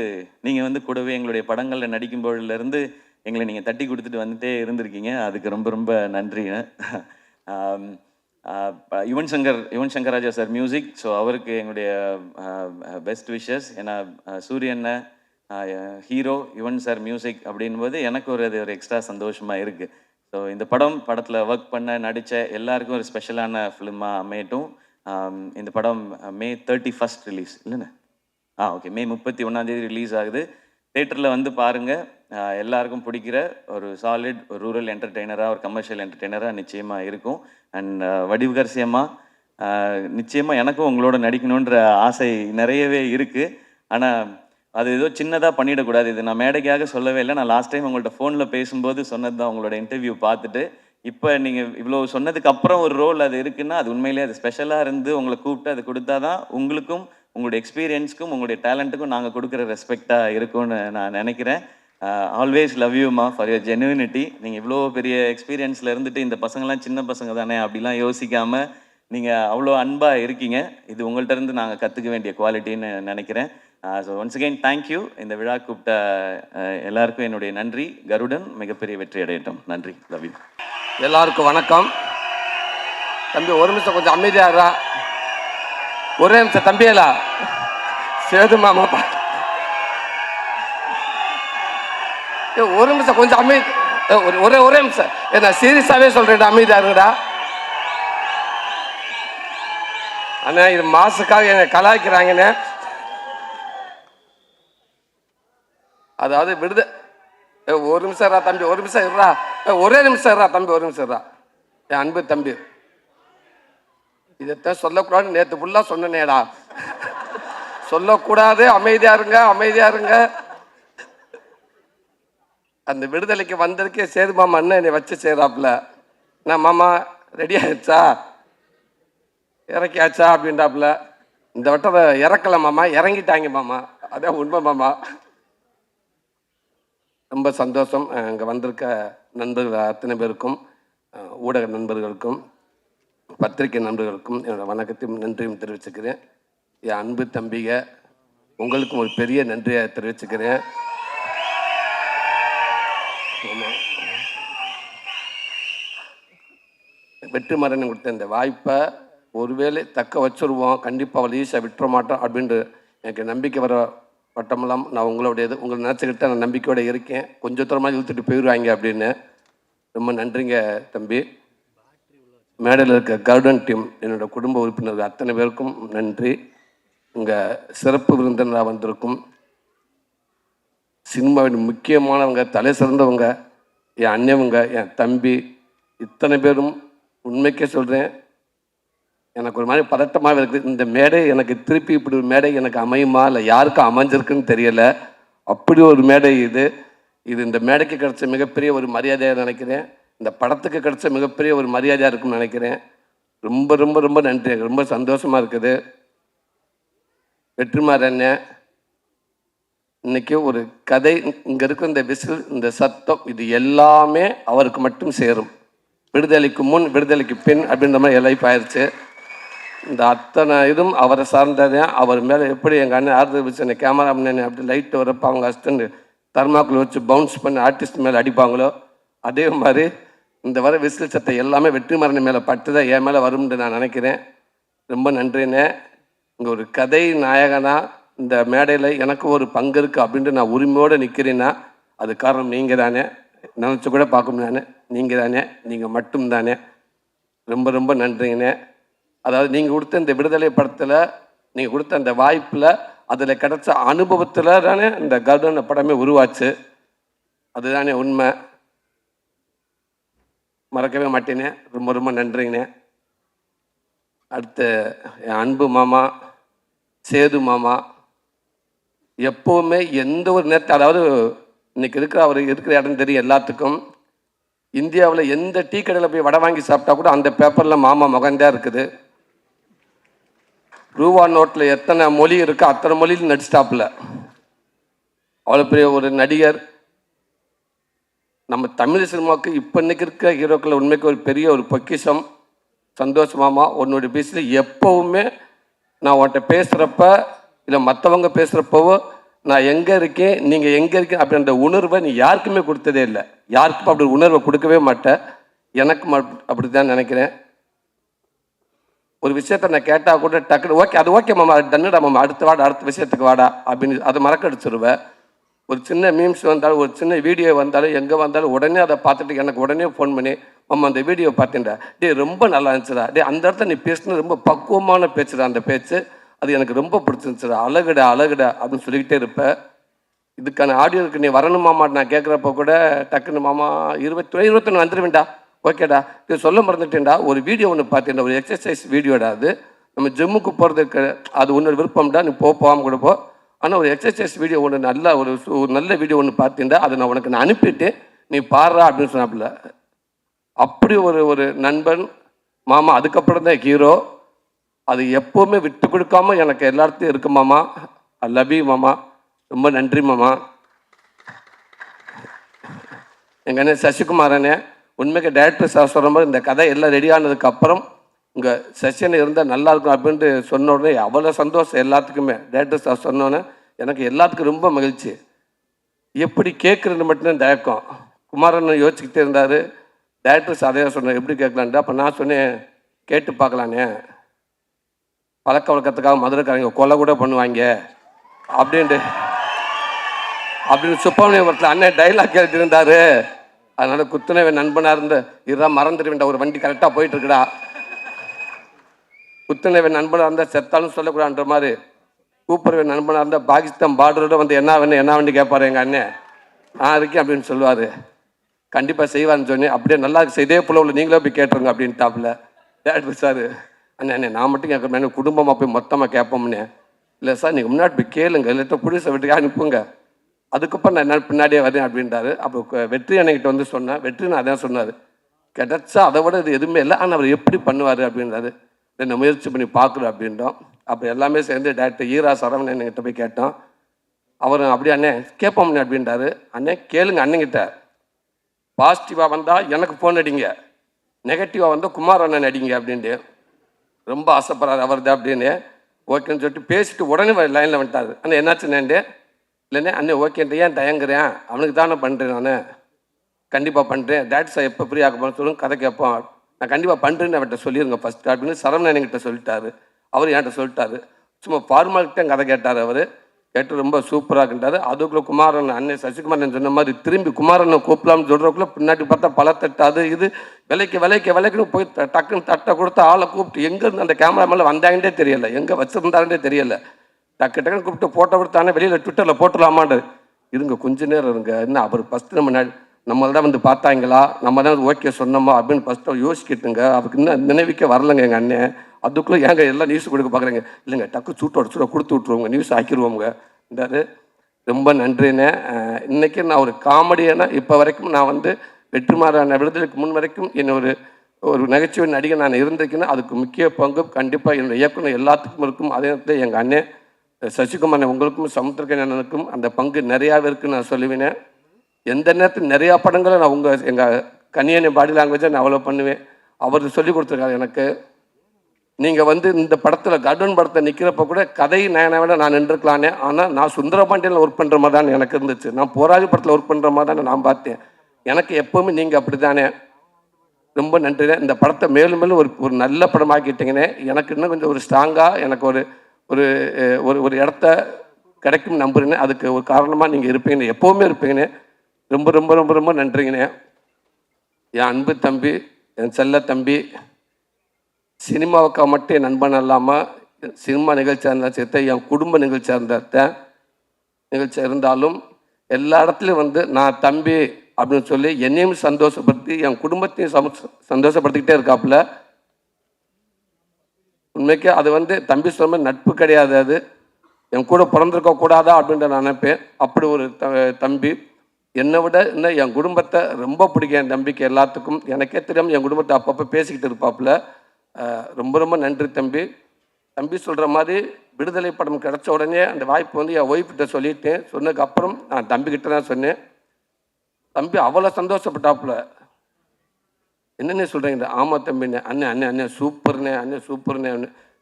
நீங்கள் வந்து கூடவே எங்களுடைய படங்களில் நடிக்கும்போதுலேருந்து எங்களை நீங்கள் தட்டி கொடுத்துட்டு வந்துட்டே இருந்திருக்கீங்க. அதுக்கு ரொம்ப ரொம்ப நன்றிங்க. Yuvan Shankar Raja sir music. So அவருக்கு எங்களுடைய பெஸ்ட் விஷஸ். ஏன்னா சூரியனை ஹீரோ, யுவன் சார் மியூசிக் அப்படின்போது எனக்கு அது ஒரு எக்ஸ்ட்ரா சந்தோஷமாக இருக்குது. ஸோ இந்த படத்தில் ஒர்க் பண்ண நடித்த எல்லாருக்கும் ஒரு ஸ்பெஷலான ஃபிலிமாக அமையட்டும். இந்த படம் May 31 ரிலீஸ் இல்லைண்ணே? ஓகே, May 31 ரிலீஸ் ஆகுது. தேட்டரில் வந்து பாருங்கள். எல்லாருக்கும் பிடிக்கிற ஒரு சாலிட் ஒரு ரூரல் என்டர்டெய்னராக, ஒரு கமர்ஷியல் என்டர்டெய்னராக நிச்சயமாக இருக்கும். அண்ட் வடிவுகரசியமாக நிச்சயமாக எனக்கும் உங்களோட நடிக்கணுன்ற ஆசை நிறையவே இருக்குது. ஆனால் அது ஏதோ சின்னதாக பண்ணிடக்கூடாது. இது நான் மேடைக்காக சொல்லவே இல்லை. நான் லாஸ்ட் டைம் உங்கள்கிட்ட ஃபோனில் பேசும்போது சொன்னது தான். உங்களோட இன்டர்வியூ பார்த்துட்டு இப்போ நீங்கள் இவ்வளோ சொன்னதுக்கு அப்புறம் ஒரு ரோல் அது இருக்குன்னா அது உண்மையிலே அது ஸ்பெஷலாக இருந்து உங்களை கூப்பிட்டு அது கொடுத்தா தான் உங்களுக்கும் உங்களுடைய எக்ஸ்பீரியன்ஸ்க்கும் உங்களுடைய டேலண்ட்டுக்கும் நாங்கள் கொடுக்குற ரெஸ்பெக்டாக இருக்கும்னு நான் நினைக்கிறேன். ஆல்வேஸ் லவ் யூமா ஃபார் யுவர் ஜெனுவினிட்டி. நீங்கள் இவ்வளோ பெரிய எக்ஸ்பீரியன்ஸில் இருந்துட்டு இந்த பசங்கள்லாம் சின்ன பசங்க தானே அப்படிலாம் யோசிக்காமல் நீங்கள் அவ்வளோ அன்பாக இருக்கீங்க. இது உங்கள்கிட்ட இருந்து நாங்கள் கற்றுக்க வேண்டிய குவாலிட்டின்னு நினைக்கிறேன். So once again thank you. இந்த விழா கூப்பிட்ட எல்லாருக்கும் என்னுடைய நன்றி. கருடன் மிகப்பெரிய வெற்றி அடையட்டும். நன்றி. Love you. எல்லாருக்கும் வணக்கம். தம்பி ஒரு நிமிஷம் கொஞ்சம் அமைதியாரா. ஒரே நிமிஷம் தம்பியலா சேது மாமா ஒரு நிமிஷம் கொஞ்சம் அமைதி. ஒரே நிமிஷம். நான் சீரியஸாகவே சொல்கிறேன், அமைதியாருங்கடா. அண்ணா இது மாசுக்காக என்னை கலாய்க்கிறாங்கண்ணே. அதாவது ஒரு நிமிஷம் இருறா தம்பி, ஒரு நிமிஷம் இருறா. ஒரே நிமிஷம் இருறா தம்பி, ஒரு நிமிஷம் இருறா. என் அன்பு தம்பி, இதைத்தான் சொல்லக்கூடாதுன்னு நேற்று ஃபுல்லாக சொன்னேடா. சொல்லக்கூடாது, அமைதியா இருங்க, அமைதியா இருங்க. அந்த விடுதலைக்கு வந்ததுக்கே சேது மாமா அண்ணன் என்னை வச்சு செய்கிறாப்புல. நான் மாமா ரெடி ஆகிடுச்சா, இறக்கியாச்சா அப்படின்றாப்புல. இந்த வட்டம் இறக்கலை மாமா, இறங்கிட்டாங்க மாமா. அதான் உண்மை மாமா. ரொம்ப சந்தோஷம். அங்கே வந்திருக்க நண்பர்கள் அத்தனை பேருக்கும், ஊடக நண்பர்களுக்கும், பத்திரிகை நண்பர்களுக்கும் என்னோட வணக்கத்தையும் நன்றியும் தெரிவிச்சுக்கிறேன். என் அன்பு தம்பிக உங்களுக்கும் ஒரு பெரிய நன்றியை தெரிவிச்சுக்கிறேன். வெற்றிமாறன் கொடுத்த இந்த வாய்ப்பை ஒருவேளை தக்க வச்சுருவோம், கண்டிப்பாக அவள் ஈஸியாக விட்டுற மாட்டோம் அப்படின்ட்டு எனக்கு நம்பிக்கை வர பட்டமெல்லாம் நான் உங்களுடையது. உங்களை நினச்சிக்கிட்டு நான் நம்பிக்கையோடு இருக்கேன். கொஞ்சம் தூரமாக இழுத்துட்டு போயிடுவாங்க அப்படின்னு. ரொம்ப நன்றிங்க தம்பி. மேடையில் இருக்க கருடன் டீம், என்னோடய குடும்ப உறுப்பினர்கள் அத்தனை பேருக்கும் நன்றி. உங்கள் சிறப்பு விருந்தினராக வந்திருக்கும் சினிமாவின் முக்கியமானவங்க, தலை சிறந்தவங்க, என் அண்ணவங்க, என் தம்பி, இத்தனை பேரும் உண்மைக்கே சொல்கிறேன், எனக்கு ஒரு மாதிரி பதட்டமாக இருக்குது. இந்த மேடை எனக்கு திருப்பி இப்படி ஒரு மேடை எனக்கு அமையுமா இல்லை யாருக்கும் அமைஞ்சிருக்குன்னு தெரியலை. அப்படி ஒரு மேடை இது. இந்த மேடைக்கு கிடைச்ச மிகப்பெரிய ஒரு மரியாதையாக நினைக்கிறேன். இந்த படத்துக்கு கிடைச்ச மிகப்பெரிய ஒரு மரியாதையாக இருக்குன்னு நினைக்கிறேன். ரொம்ப ரொம்ப ரொம்ப நன்றி. ரொம்ப சந்தோஷமாக இருக்குது. வெற்றிமாறன் அண்ணன், இன்னைக்கு ஒரு கதை, இங்கே இருக்கிற இந்த விசில், இந்த சத்தம், இது எல்லாமே அவருக்கு மட்டும் சேரும். விடுதலைக்கு முன் விடுதலைக்கு பின் அப்படின்ற மாதிரி லைஃப் ஆயிடுச்சு. இந்த அத்தனை இதுவும் அவரை சார்ந்ததான். அவர் மேலே எப்படி எங்கள் அண்ணன் ஆறுதல் வச்சு அந்த கேமராமேன் அப்படி லைட்டு வரப்போ அவங்க அஸ்டண்ட் தர்மாக்குள்ள வச்சு பவுன்ஸ் பண்ணி ஆர்டிஸ்ட் மேலே அடிப்பாங்களோ, அதே மாதிரி இந்த வர விசில் சத்தை எல்லாமே வெற்றிமாறன் மேலே பட்டு தான் என் மேலே வரும்னு நான் நினைக்கிறேன். ரொம்ப நன்றிண்ணே. இங்கே ஒரு கதை நாயகனாக இந்த மேடையில் எனக்கு ஒரு பங்கு இருக்குது அப்படின்ட்டு நான் உரிமையோடு நிற்கிறேன்னா அது காரணம் நீங்கள் தானே. நினச்சி கூட பார்க்க முடியானே, நீங்கள் தானே, நீங்கள் மட்டும் தானே. ரொம்ப ரொம்ப நன்றிங்கண்ணே. அதாவது நீங்கள் கொடுத்த இந்த விடுதலை படத்தில், நீங்கள் கொடுத்த அந்த வாய்ப்பில், அதில் கிடைச்ச அனுபவத்தில் தானே இந்த கருடன் படமே உருவாச்சு. அதுதானே உண்மை. மறக்கவே மாட்டேனே. ரொம்ப ரொம்ப நன்றிங்கண்ணே. அடுத்து என் அன்பு மாமா சேது மாமா, எப்போவுமே எந்த ஒரு நேரத்தில், அதாவது இன்னைக்கு இருக்கிற அவர் இருக்கிற இடம் தெரியும் எல்லாத்துக்கும். இந்தியாவில் எந்த டீ கடையில் போய் வடை வாங்கி சாப்பிட்டா கூட அந்த பேப்பரில் மாமா முகந்தான் இருக்குது. ரூபா நோட்டில் எத்தனை மொழி இருக்கோ அத்தனை மொழியில் நடிச்சிட்டாப்புல. அவ்வளோ பெரிய ஒரு நடிகர். நம்ம தமிழ் சினிமாவுக்கு இப்போ இன்னைக்கு இருக்க ஹீரோக்கள் உண்மைக்கு ஒரு பெரிய ஒரு பொக்கிஷம். சந்தோஷ் மாமா, உன்னுடைய பேசில் எப்போவுமே நான் உன்கிட்ட பேசுகிறப்ப இல்லை மற்றவங்க பேசுகிறப்பவோ நான் எங்கே இருக்கேன், நீங்கள் எங்கே இருக்கேன் அப்படின்ற உணர்வை நீ யாருக்குமே கொடுத்ததே இல்லை. யாருக்கும் அப்படி உணர்வை கொடுக்கவே மாட்டேன். எனக்கும் அப்படி தான் நினைக்கிறேன். ஒரு விஷயத்த நான் கேட்டால் கூட டக்குனு ஓகே, அது ஓகே மாமா, தன்னுடா மாமா, அடுத்த விஷயத்துக்கு வாடா அப்படின்னு அதை மறக்கடிச்சிருவேன். ஒரு சின்ன மீம்ஸ் வந்தாலும், ஒரு சின்ன வீடியோ வந்தாலும், எங்கே வந்தாலும் உடனே அதை பார்த்துட்டு எனக்கு உடனே ஃபோன் பண்ணி, மாமா அந்த வீடியோ பார்த்தேன்டா, டே ரொம்ப நல்லா இருந்துச்சுடா, டே அந்த இடத்துல நீ பேசுனது ரொம்ப பக்குவமான பேச்சுடா, அந்த பேச்சு அது எனக்கு ரொம்ப பிடிச்சிருந்துச்சுடா, அழகுடா அழகுடா அப்படின்னு சொல்லிக்கிட்டே இருப்பேன். இதுக்கான ஆடியோக்கு நீ வரணும் மாமா நான் கேட்குறப்ப கூட டக்குன்னு மாமா 21 வந்துடுவேன்டா, ஓகேடா, இது சொல்ல மறந்துட்டேன்டா, ஒரு வீடியோ ஒன்று பார்த்தேன்டா, ஒரு எக்ஸசைஸ் வீடியோடா, அது நம்ம ஜிம்முக்கு போகிறதுக்கு, அது ஒன்று விருப்பம்டா, நீ போகாமல் கூட போ, ஆனால் ஒரு எக்ஸசைஸ் வீடியோ ஒன்று நல்ல ஒரு நல்ல வீடியோ ஒன்று பார்த்தீங்கன்னா அதை நான் உனக்கு நான் அனுப்பிட்டு நீ பாடுறா அப்படின்னு சொன்னாப்புல. அப்படி ஒரு நண்பன் மாமா. அதுக்கப்புறம் தான் ஹீரோ. அது எப்போவுமே விட்டு கொடுக்காம எனக்கு எல்லாத்தையும் இருக்கு மாமா. ஐ லவ் யூ மாமா. ரொம்ப நன்றி மாமா. எங்கள் அண்ணன் சசிகுமாரனே, உண்மைக்கு டைரக்டர் சார் சொல்கிற மாதிரி இந்த கதை எல்லாம் ரெடி ஆனதுக்கப்புறம் இங்கே செஷன் இருந்தால் நல்லாயிருக்கும் அப்படின்ட்டு சொன்ன உடனே அவ்வளோ சந்தோஷம் எல்லாத்துக்குமே. டேரக்டர் சார் சொன்னோன்னே எனக்கு எல்லாத்துக்கும் ரொம்ப மகிழ்ச்சி. எப்படி கேட்குறது மட்டும்தான் தயக்கம். குமாரன் யோசிச்சுக்கிட்டே இருந்தார். டேரக்டர் சார் அதே சொன்னார், எப்படி கேட்கலான்ட்டு. அப்போ நான் சொன்னேன், கேட்டு பார்க்கலானே, பழக்க வழக்கத்துக்காக மதுரைக்காரங்க கொலை கூட பண்ணுவாங்க அப்படின்னு சுப்பிரமணியபுரத்தில் அண்ணன் டைலாக் கேட்டு இருந்தார். அதனால் குத்துனவே நண்பனாக இருந்து இதுதான் மறந்துடுவேன்டா, ஒரு வண்டி கரெக்டாக போயிட்டுருக்குடா, குத்துனவே நண்பனாக இருந்தால் செத்தாலும் சொல்லக்கூடாதுன்ற மாதிரி, கூப்பிடுவே நண்பனாக இருந்தால் பாகிஸ்தான் பார்டரோட வந்து என்ன வேணும் கேட்பாரு எங்கள் அண்ணன். நான் இருக்கேன் அப்படின்னு சொல்லுவார். கண்டிப்பாக செய்வார்னு சொன்னேன். அப்படியே நல்லா இதே போல உள்ள நீங்களே போய் கேட்டுருங்க அப்படின்ட்டாப்புல. டேரக்டர் சார், அண்ணே நான் மட்டும் கேட்குறேன், குடும்பமாக போய் மொத்தமாக கேட்போம்னே. இல்லை சார் நீங்கள் முன்னாடி போய் கேளுங்க, இல்லாட்ட புதுசை வீட்டுக்கு அனுப்புங்க, அதுக்கப்புறம் நான் என்ன பின்னாடியே வரேன் அப்படின்ட்டாரு. அப்போ வெற்றி அன்னைக்கிட்ட வந்து சொன்னேன். வெற்றி நான் அதான் சொன்னார், கிடைச்சா அதை விட இது எதுவுமே இல்லை, ஆனால் அவர் எப்படி பண்ணுவார் அப்படின்றாரு. என்ன முயற்சி பண்ணி பார்க்குறோம் அப்படின்றோம். அப்போ எல்லாமே சேர்ந்து டேரக்டர் ஈரா சரவணன் என்கிட்ட போய் கேட்டோம். அவர் அப்படியே அண்ணே கேட்போம்ண்ணே அப்படின்றாரு. அண்ணே கேளுங்க அண்ணங்கிட்ட, பாசிட்டிவாக வந்தால் எனக்கு ஃபோன் அடிங்க, நெகட்டிவாக வந்தால் குமார் அண்ணன் அடிங்க அப்படின்ட்டு ரொம்ப ஆசைப்படுறாரு அவர் தான் அப்படின்னு. ஓகேன்னு சொல்லிட்டு பேசிட்டு உடனே லைனில் வந்துட்டார். அண்ணே என்னாச்சுண்ணேன்ட்டு. இல்லைண்ணே அண்ணே ஓகேன்ட்டு ஏன் தயங்குறேன், அவனுக்கு தானே பண்ணுறேன், நான் கண்டிப்பாக பண்ணுறேன், டேரக்டர் சார் எப்போ ஃப்ரீ ஆக போகிறேன் சொல்லுங்க, கதை கேட்போம், நான் கண்டிப்பாக பண்ணுறேன்னு அவர்கிட்ட சொல்லிடுங்க ஃபஸ்ட்டு அப்படின்னு சரவணன் என்கிட்ட சொல்லிட்டாரு. அவர் என்கிட்ட சொல்லிட்டாரு. சும்மா ஃபார்மாலிட்டியாக கதை கேட்டார். அவர் கேட்டு ரொம்ப சூப்பராக இருக்கின்றாரு. அதுக்குள்ளே குமாரன் அண்ணன் சசிகுமாரன் சொன்ன மாதிரி திரும்பி குமாரனை கூப்பிடலாம்னு சொல்கிறக்குள்ளே பின்னாடி பார்த்தா பல தட்டு அது இது விலைக்குன்னு போய் டக்குன்னு தட்டை கொடுத்து ஆளை கூப்பிட்டு எங்கேருந்து அந்த கேமரா மேலே வந்தாங்கன்னே தெரியலை, எங்கே வச்சுருந்தாருன்னே தெரியலை. டக்கு டக்குன்னு கூப்பிட்டு போட்டோ எடுத்தானே வெளியில் ட்விட்டரில் போட்டுடலாமான்னு இருங்க கொஞ்ச நேரம் இருங்க என்ன அவர் ஃபஸ்ட்டு நம்மளை தான் வந்து பார்த்தாங்களா நம்ம தான் ஓகே சொன்னோமா அப்படின்னு ஃபஸ்ட்டு யோசிக்கிட்டுங்க அவருக்கு இன்னும் நினைவிக்க வரலங்க எங்கள் அண்ணன். அதுக்குள்ளே ஏங்க எல்லாம் நியூஸ் கொடுக்க பார்க்குறேங்க. இல்லைங்க டக்கு சூட்டோட கொடுத்து விட்ருவோங்க, நியூஸ் ஆக்கிடுவோங்க இருந்தாரு. ரொம்ப நன்றிண்ணே. இன்றைக்கி நான் ஒரு காமெடியான இப்போ வரைக்கும் நான் வந்து வெற்றிமாறன் விடுதலைக்கு முன் வரைக்கும் என்ன ஒரு நகைச்சுவை நடிகை நான் இருந்திருக்கேன்னா அதுக்கு முக்கிய பங்கு கண்டிப்பாக என்னோடய இயக்குனர் எல்லாத்துக்கும் இருக்கும். அதே நேரத்தில் எங்கள் அண்ணன் சசிகுமார் உங்களுக்கும் சமுத்திரக்கணி அண்ணனுக்கும் அந்த பங்கு நிறையாவே இருக்குன்னு நான் சொல்லுவேன். எந்த நேரத்தில் நிறையா படங்களை நான் எங்கள் கனியனை பாடி லாங்குவேஜை நான் அவ்வளோ பண்ணுவேன். அவர் சொல்லி கொடுத்துருக்காரு எனக்கு. நீங்கள் வந்து இந்த படத்தில் கர்டன் படத்தை நிற்கிறப்ப கூட கதை விட நான் நின்றுக்கலானே. ஆனால் நான் சுந்தரபாண்டியில் ஒர்க் பண்ணுற மாதிரி தான் எனக்கு இருந்துச்சு. நான் போராளி படத்தில் ஒர்க் பண்ணுற மாதிரி தான் நான் பார்த்தேன். எனக்கு எப்போவுமே நீங்கள் அப்படி தானே. ரொம்ப நன்றி. இந்த படத்தை மேலும் மேலும் ஒரு நல்ல படமாக்கிட்டீங்கன்னே. எனக்கு இன்னும் கொஞ்சம் ஒரு ஸ்ட்ராங்காக எனக்கு ஒரு ஒரு ஒரு இடத்த கிடைக்கும் நம்புறேன்னு. அதுக்கு ஒரு காரணமாக நீங்கள் இருப்பீங்கன்னு, எப்போவுமே இருப்பீங்கன்னு. ரொம்ப ரொம்ப ரொம்ப ரொம்ப நன்றிங்கண்ணே. என் அன்பு தம்பி, என் செல்ல தம்பி, சினிமாவுக்காக மட்டும் என் நண்பன் இல்லாமல் சினிமா நிகழ்ச்சியாக இருந்தாலும் சேர்த்த என் குடும்ப நிகழ்ச்சியாக நிகழ்ச்சியாக இருந்தாலும் எல்லா இடத்துலையும் வந்து நான் தம்பி அப்படின்னு சொல்லி என்னையும் சந்தோஷப்படுத்தி என் குடும்பத்தையும் சந்தோஷப்படுத்திக்கிட்டே இருக்காப்புல. உண்மைக்கு அது வந்து தம்பி சொல்ல மாதிரி நட்பு கிடையாது, அது என் கூட பிறந்திருக்க கூடாதா அப்படின்ற நான் நினைப்பேன். அப்படி ஒரு தம்பி. என்னை விட இன்னும் என் குடும்பத்தை ரொம்ப பிடிக்கும் என் தம்பிக்கு எல்லாத்துக்கும். எனக்கே தெரியாமல் என் குடும்பத்தை அப்பப்போ பேசிக்கிட்டு இருப்பாப்புல. ரொம்ப ரொம்ப நன்றி தம்பி. தம்பி சொல்கிற மாதிரி விடுதலை படம் கிடச்ச உடனே அந்த வாய்ப்பு வந்து என் ஒய்ஃப்கிட்ட சொல்லிட்டேன். சொன்னதுக்கப்புறம் நான் தம்பிக்கிட்ட தான் சொன்னேன். தம்பி அவ்வளோ சந்தோஷப்பட்டாப்புல. என்னென்ன சொல்கிறீங்க? ஆமாம் தம்பிண்ணே. அண்ணன் சூப்பர்ண்ணே, அண்ணன் சூப்பர்ண்ணே.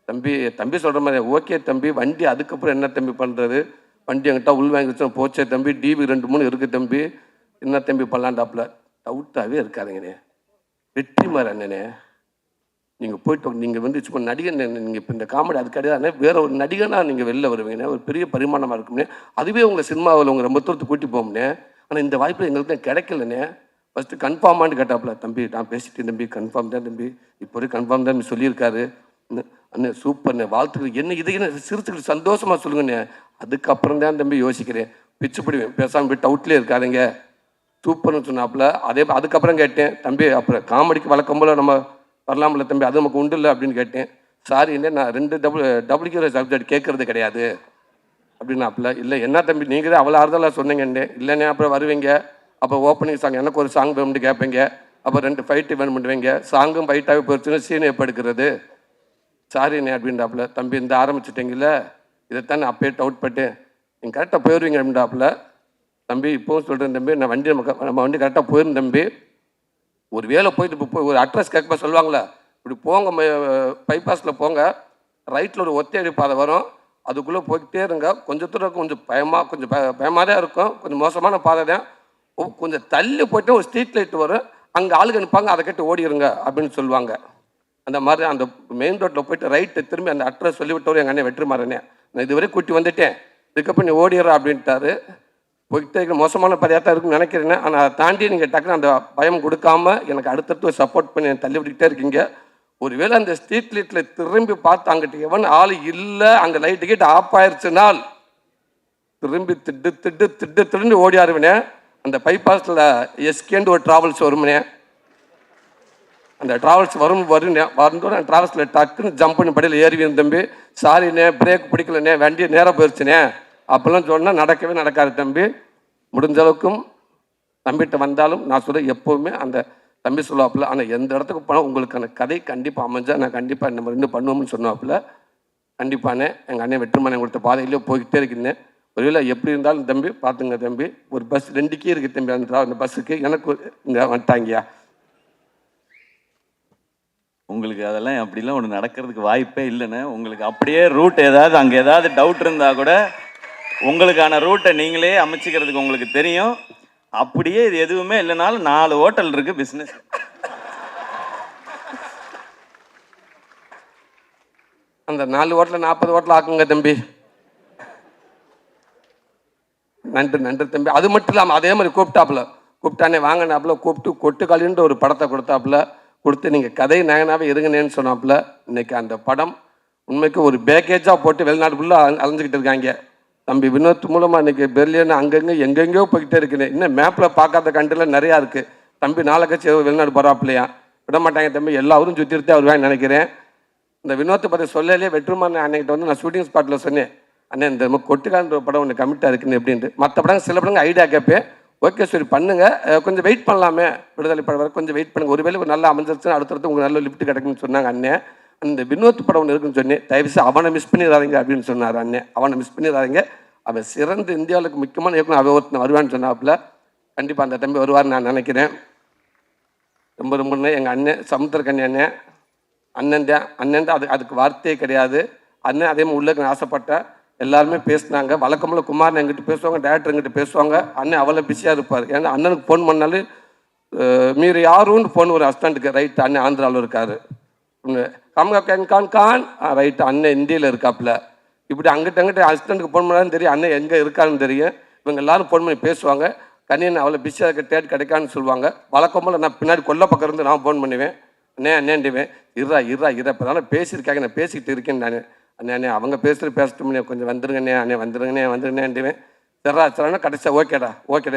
தம்பி சொல்கிற மாதிரி ஓகே தம்பி. வண்டி அதுக்கப்புறம் என்ன தம்பி பண்ணுறது? வண்டி என்கிட்ட உள் வாங்கி வச்சோம் போச்சே தம்பி. டிவி 2-3 இருக்குது தம்பி. என்ன தம்பி பண்ணலான்டாப்புல. டவுட்டாகவே இருக்காதுங்கண்ணே. வெற்றிமாறன் அண்ணனே, நீங்கள் போயிட்டு நீங்கள் வந்து சும்மா நடிகன். நீங்கள் இப்போ இந்த காமெடி அது கிடையாது, வேறு ஒரு நடிகனாக நீங்கள் வெளில வருவீங்கண்ணே. ஒரு பெரிய பரிமாணமாக இருக்கும்னே. அதுவே உங்கள் சினிமாவில் உங்கள் ரொம்ப தூரத்து கூட்டி போகும்னே. ஆனால் இந்த வாய்ப்பில் எங்களுக்கு தான் கிடைக்கலண்ணே. ஃபஸ்ட்டு கன்ஃபார்மான்னு கேட்டாப்புல. தம்பி நான் பேசிட்டேன் தம்பி, கன்ஃபார்ம் தான் தம்பி, இப்போ வரைக்கும் கன்ஃபார்ம் தான் சொல்லியிருக்காரு. அண்ணே சூப்பர்ண்ணே, வாழ்த்துக்கள். என்ன இதுக்கு சிரிச்சுக்கிட்டு சந்தோஷமாக சொல்லுங்கண்ணே. அதுக்கப்புறம் தான் தம்பி யோசிக்கிறேன், பிச்சு பிடிவேன். பேசாமல் போய் டவுட்லேயே இருக்காதுங்க. சூப்பர்னு சொன்னாப்புல. அதுக்கப்புறம் கேட்டேன், தம்பி அப்புறம் காமெடிக்கு வழக்கம் போல் நம்ம வரலாம்ல தம்பி, அது நமக்கு உண்டு இல்லை அப்படின்னு கேட்டேன். சாரி என்ன, நான் 2 டபுள் சப்ஜெக்ட் கேட்கறது கிடையாது அப்படின்னாப்புல. இல்லை என்ன தம்பி நீங்கள் தான் அவ்வளோ ஆறுதலாக சொன்னீங்கண்ணே. இல்லைண்ணே அப்புறம் வருவீங்க, அப்போ ஓப்பனிங் சாங் எனக்கு ஒரு சாங் வேணும்னு கேட்பீங்க, அப்போ 2 ஃபைட்டு வேணும் பண்ணுவீங்க, சாங்கும் ஃபைட்டாகவே போயிடுச்சுன்னு சீனை எப்போ எடுக்கிறது? சாரிண்ணே அப்படின்றாப்புல. தம்பி இந்த ஆரம்பிச்சிட்டிங்கள, இதைத்தான் நான் அப்பயே டவுட் பட்டேன், நீங்கள் கரெக்டாக போயிடுவீங்க அப்படின்றாப்புல. தம்பி இப்போவும் சொல்கிறேன் தம்பி, நான் நம்ம வண்டி கரெக்டாக போயிடும் தம்பி. ஒரு வேலை போயிட்டு இப்போ ஒரு அட்ரஸ் கேட்கப்போ சொல்லுவாங்களே, இப்படி போங்க பைபாஸில் போங்க, ரைட்டில் ஒரு ஒத்தையடி பாதை வரும், அதுக்குள்ளே போய்கிட்டே இருங்க. கொஞ்சம் தூரம் கொஞ்சம் பயமாக தான் இருக்கும், கொஞ்சம் மோசமான பாதை தான். கொஞ்சம் தள்ளி போய்ட்டு ஒரு ஸ்ட்ரீட் லைட் வரும், அங்கே ஆளுங்க அனுப்பாங்க, அதை கட்டி ஓடிடுங்க அப்படின்னு சொல்லுவாங்க. அந்த மாதிரி அந்த மெயின் ரோட்டில் போய்ட்டு ரைட்டு திரும்பி அந்த அட்ரஸ் சொல்லிவிட்டவர் எங்கள் அண்ணன் வெற்றிமாறனே. நான் இதுவரை கூட்டி வந்துட்டேன், இதுக்கப்புறம் நீ ஓடிடுற அப்படின்ட்டாரு. போய்கிட்டே மோசமான பதியாக இருக்குன்னு நினைக்கிறேன். ஆனால் அதை தாண்டி நீங்கள் டக்குன்னு அந்த பயம் கொடுக்காம எனக்கு அடுத்தடுத்து சப்போர்ட் பண்ணி தள்ளி விட்டுக்கிட்டே இருக்கீங்க. ஒருவேளை அந்த ஸ்ட்ரீட் லைட்டில் திரும்பி பார்த்து அங்கிட்ட எவன் ஆள் இல்லை, அங்கே லைட்டு கிட்ட ஆஃப் ஆயிடுச்சுனால் திரும்பி திட்டு ஓடி ஆறுவினே. அந்த பைபாஸில் எஸ்கேண்டு ஒரு ட்ராவல்ஸ் வருமுனே, அந்த ட்ராவல்ஸ் வருந்தோட ட்ராவல்ஸில் டக்குன்னு ஜம்ப் பண்ணி படியில் ஏறிவின் தம்பி. சாரிண்ணே பிரேக் பிடிக்கலண்ணே, வண்டியை நேராக போயிடுச்சுனே அப்போல்லாம் சொன்னால் நடக்கவே நடக்காது தம்பி. முடிஞ்ச அளவுக்கும் தம்பிகிட்ட வந்தாலும் நான் சொல்ல எப்போவுமே அந்த தம்பி சொல்லுவாப்புல. ஆனால் எந்த இடத்துக்கு போனால் உங்களுக்கான கதை கண்டிப்பாக அமைஞ்சால் நான் கண்டிப்பாக நம்ம 2 பண்ணுவோம்னு சொன்னாப்புல. கண்டிப்பானே எங்கள் அண்ணன் வெற்றிமாறன் கொடுத்த பாதையிலே போய்கிட்டே இருக்கேன். ஒருவேளை எப்படி இருந்தாலும் தம்பி பார்த்துங்க தம்பி, ஒரு பஸ் 2 கீ இருக்குது தம்பி, அந்த பஸ்ஸுக்கு எனக்கு இங்கே வந்துட்டாங்கயா. உங்களுக்கு அதெல்லாம் அப்படிலாம் ஒன்று நடக்கிறதுக்கு வாய்ப்பே இல்லைன்னு. உங்களுக்கு அப்படியே ரூட் ஏதாவது அங்கே ஏதாவது டவுட் இருந்தால் கூட உங்களுக்கான ரூட்டை நீங்களே அமைச்சிக்கிறதுக்கு உங்களுக்கு தெரியும். அப்படியே இது எதுவுமே இல்லைனாலும் 4 ஹோட்டல் இருக்கு பிஸ்னஸ். அந்த 4 ஹோட்டலில் 40 ஹோட்டல் ஆக்குங்க தம்பி. நன்றி தம்பி. அது மட்டும் இல்லாமல் அதே மாதிரி கூப்பிட்டானே வாங்கினாப்புல, கூப்பிட்டு கொட்டுக்காலின்ற ஒரு படத்தை கொடுத்தாப்புல. கொடுத்து நீங்கள் கதை நயனாவே இருங்கன்னு சொன்னாப்புல. இன்னைக்கு அந்த படம் உண்மைக்கு ஒரு பேக்கேஜாக போட்டு வெளிநாடு ஃபுல்லாக அலைஞ்சிக்கிட்டு இருக்காங்க. தம்பி வினோத் மூலமாக இன்றைக்கி பெர்லின் அங்கங்கே எங்கெங்கேயோ போய்கிட்டே இருக்குன்னு. இன்னும் மேப்பில் பார்க்காத கண்ட்ரியில் நிறையா இருக்குது. தம்பி நாளை கட்சி வெளிநாடு போகிறாப்பிலையா, விட மாட்டாங்க தம்பி, எல்லாரும் சுற்றிட்டு வருவான்னு நினைக்கிறேன். இந்த வினோத்தை பற்றி சொல்லலே வெற்றுமான அன்னைக்கிட்ட வந்து நான் ஷூட்டிங் ஸ்பாட்டில் சொன்னேன், அண்ணே இந்த கொட்டுக்கான்ற படம் ஒன்று கமிட்டாக இருக்குன்னு எப்படின்ட்டு. மற்ற படம் சில படங்கள் ஐடியா கேட்பேன், ஓகே சரி பண்ணுங்கள், கொஞ்சம் வெயிட் பண்ணலாமே, விடுதலை படம் வர கொஞ்சம் வெயிட் பண்ணுங்கள், ஒருவேளை ஒரு நல்லா அமைஞ்சிருச்சுன்னா அடுத்தடுத்து உங்களுக்கு நல்ல லிஃப்ட் கிடைக்குன்னு சொன்னாங்க அண்ணன். அந்த வினோத் படம் ஒன்று இருக்குன்னு சொன்னேன், தயவுசு அவனை மிஸ் பண்ணிடாதீங்க அப்படின்னு சொன்னார் அண்ணன். அவனை மிஸ் பண்ணிடாதீங்க, அவன் சிறந்த இந்தியாவுக்கு முக்கியமான இயக்குனர், அவன் ஒருத்தன் வருவான்னு சொன்னாப்புல. கண்டிப்பாக அந்த தம்பி வருவார்னு நான் நினைக்கிறேன். ரொம்ப ரொம்ப எங்கள் அண்ணன் சமுத்திரக்கண்ணி அண்ணன் அண்ணன் அதுக்கு வார்த்தையே கிடையாது. அண்ணன் அதே மாதிரி உள்ளக்கு ஆசைப்பட்டேன். எல்லாருமே பேசினாங்க. வழக்கம்போல குமாரன் எங்கிட்ட பேசுவாங்க, டேரக்டர் எங்கிட்ட பேசுவாங்க. அண்ணன் அவ்வளோ பிஸியாக இருப்பார். ஏன்னா அண்ணனுக்கு ஃபோன் பண்ணாலும் மீறி யாருன்னு ஃபோன் ஒரு அசிஸ்டண்ட்டுக்கு, ரைட்டு அண்ணன் ஆந்திராவில் இருக்கார், கம்கா கான் கான் ரைட்டு அண்ணன் இந்தியில் இருக்காப்புல. இப்படி அங்கிட்ட அசிஸ்டண்ட்டுக்கு ஃபோன் பண்ணாலும் தெரியும், அண்ணன் எங்கே இருக்காருன்னு தெரியும். இவங்க எல்லாரும் ஃபோன் பண்ணி பேசுவாங்க. கண்ணியன் அவ்வளோ பிஸியாக இருக்க, டேட் கிடைக்கான்னு சொல்லுவாங்க. வழக்கம்போல் நான் பின்னாடி கொல்ல பக்கம் இருந்து நான் ஃபோன் பண்ணுவேன், அண்ணேண்டிவேன், இருறா இப்போ தானே பேசியிருக்காங்க, நான் பேசிக்கிட்டு இருக்கேன் நான். அண்ணே அவங்க பேசட்டுமே, கொஞ்சம் வந்துருங்கண்ணே, வந்துருங்கண்ணேண்டிவேன். சரினா கடைசியாக ஓகேடா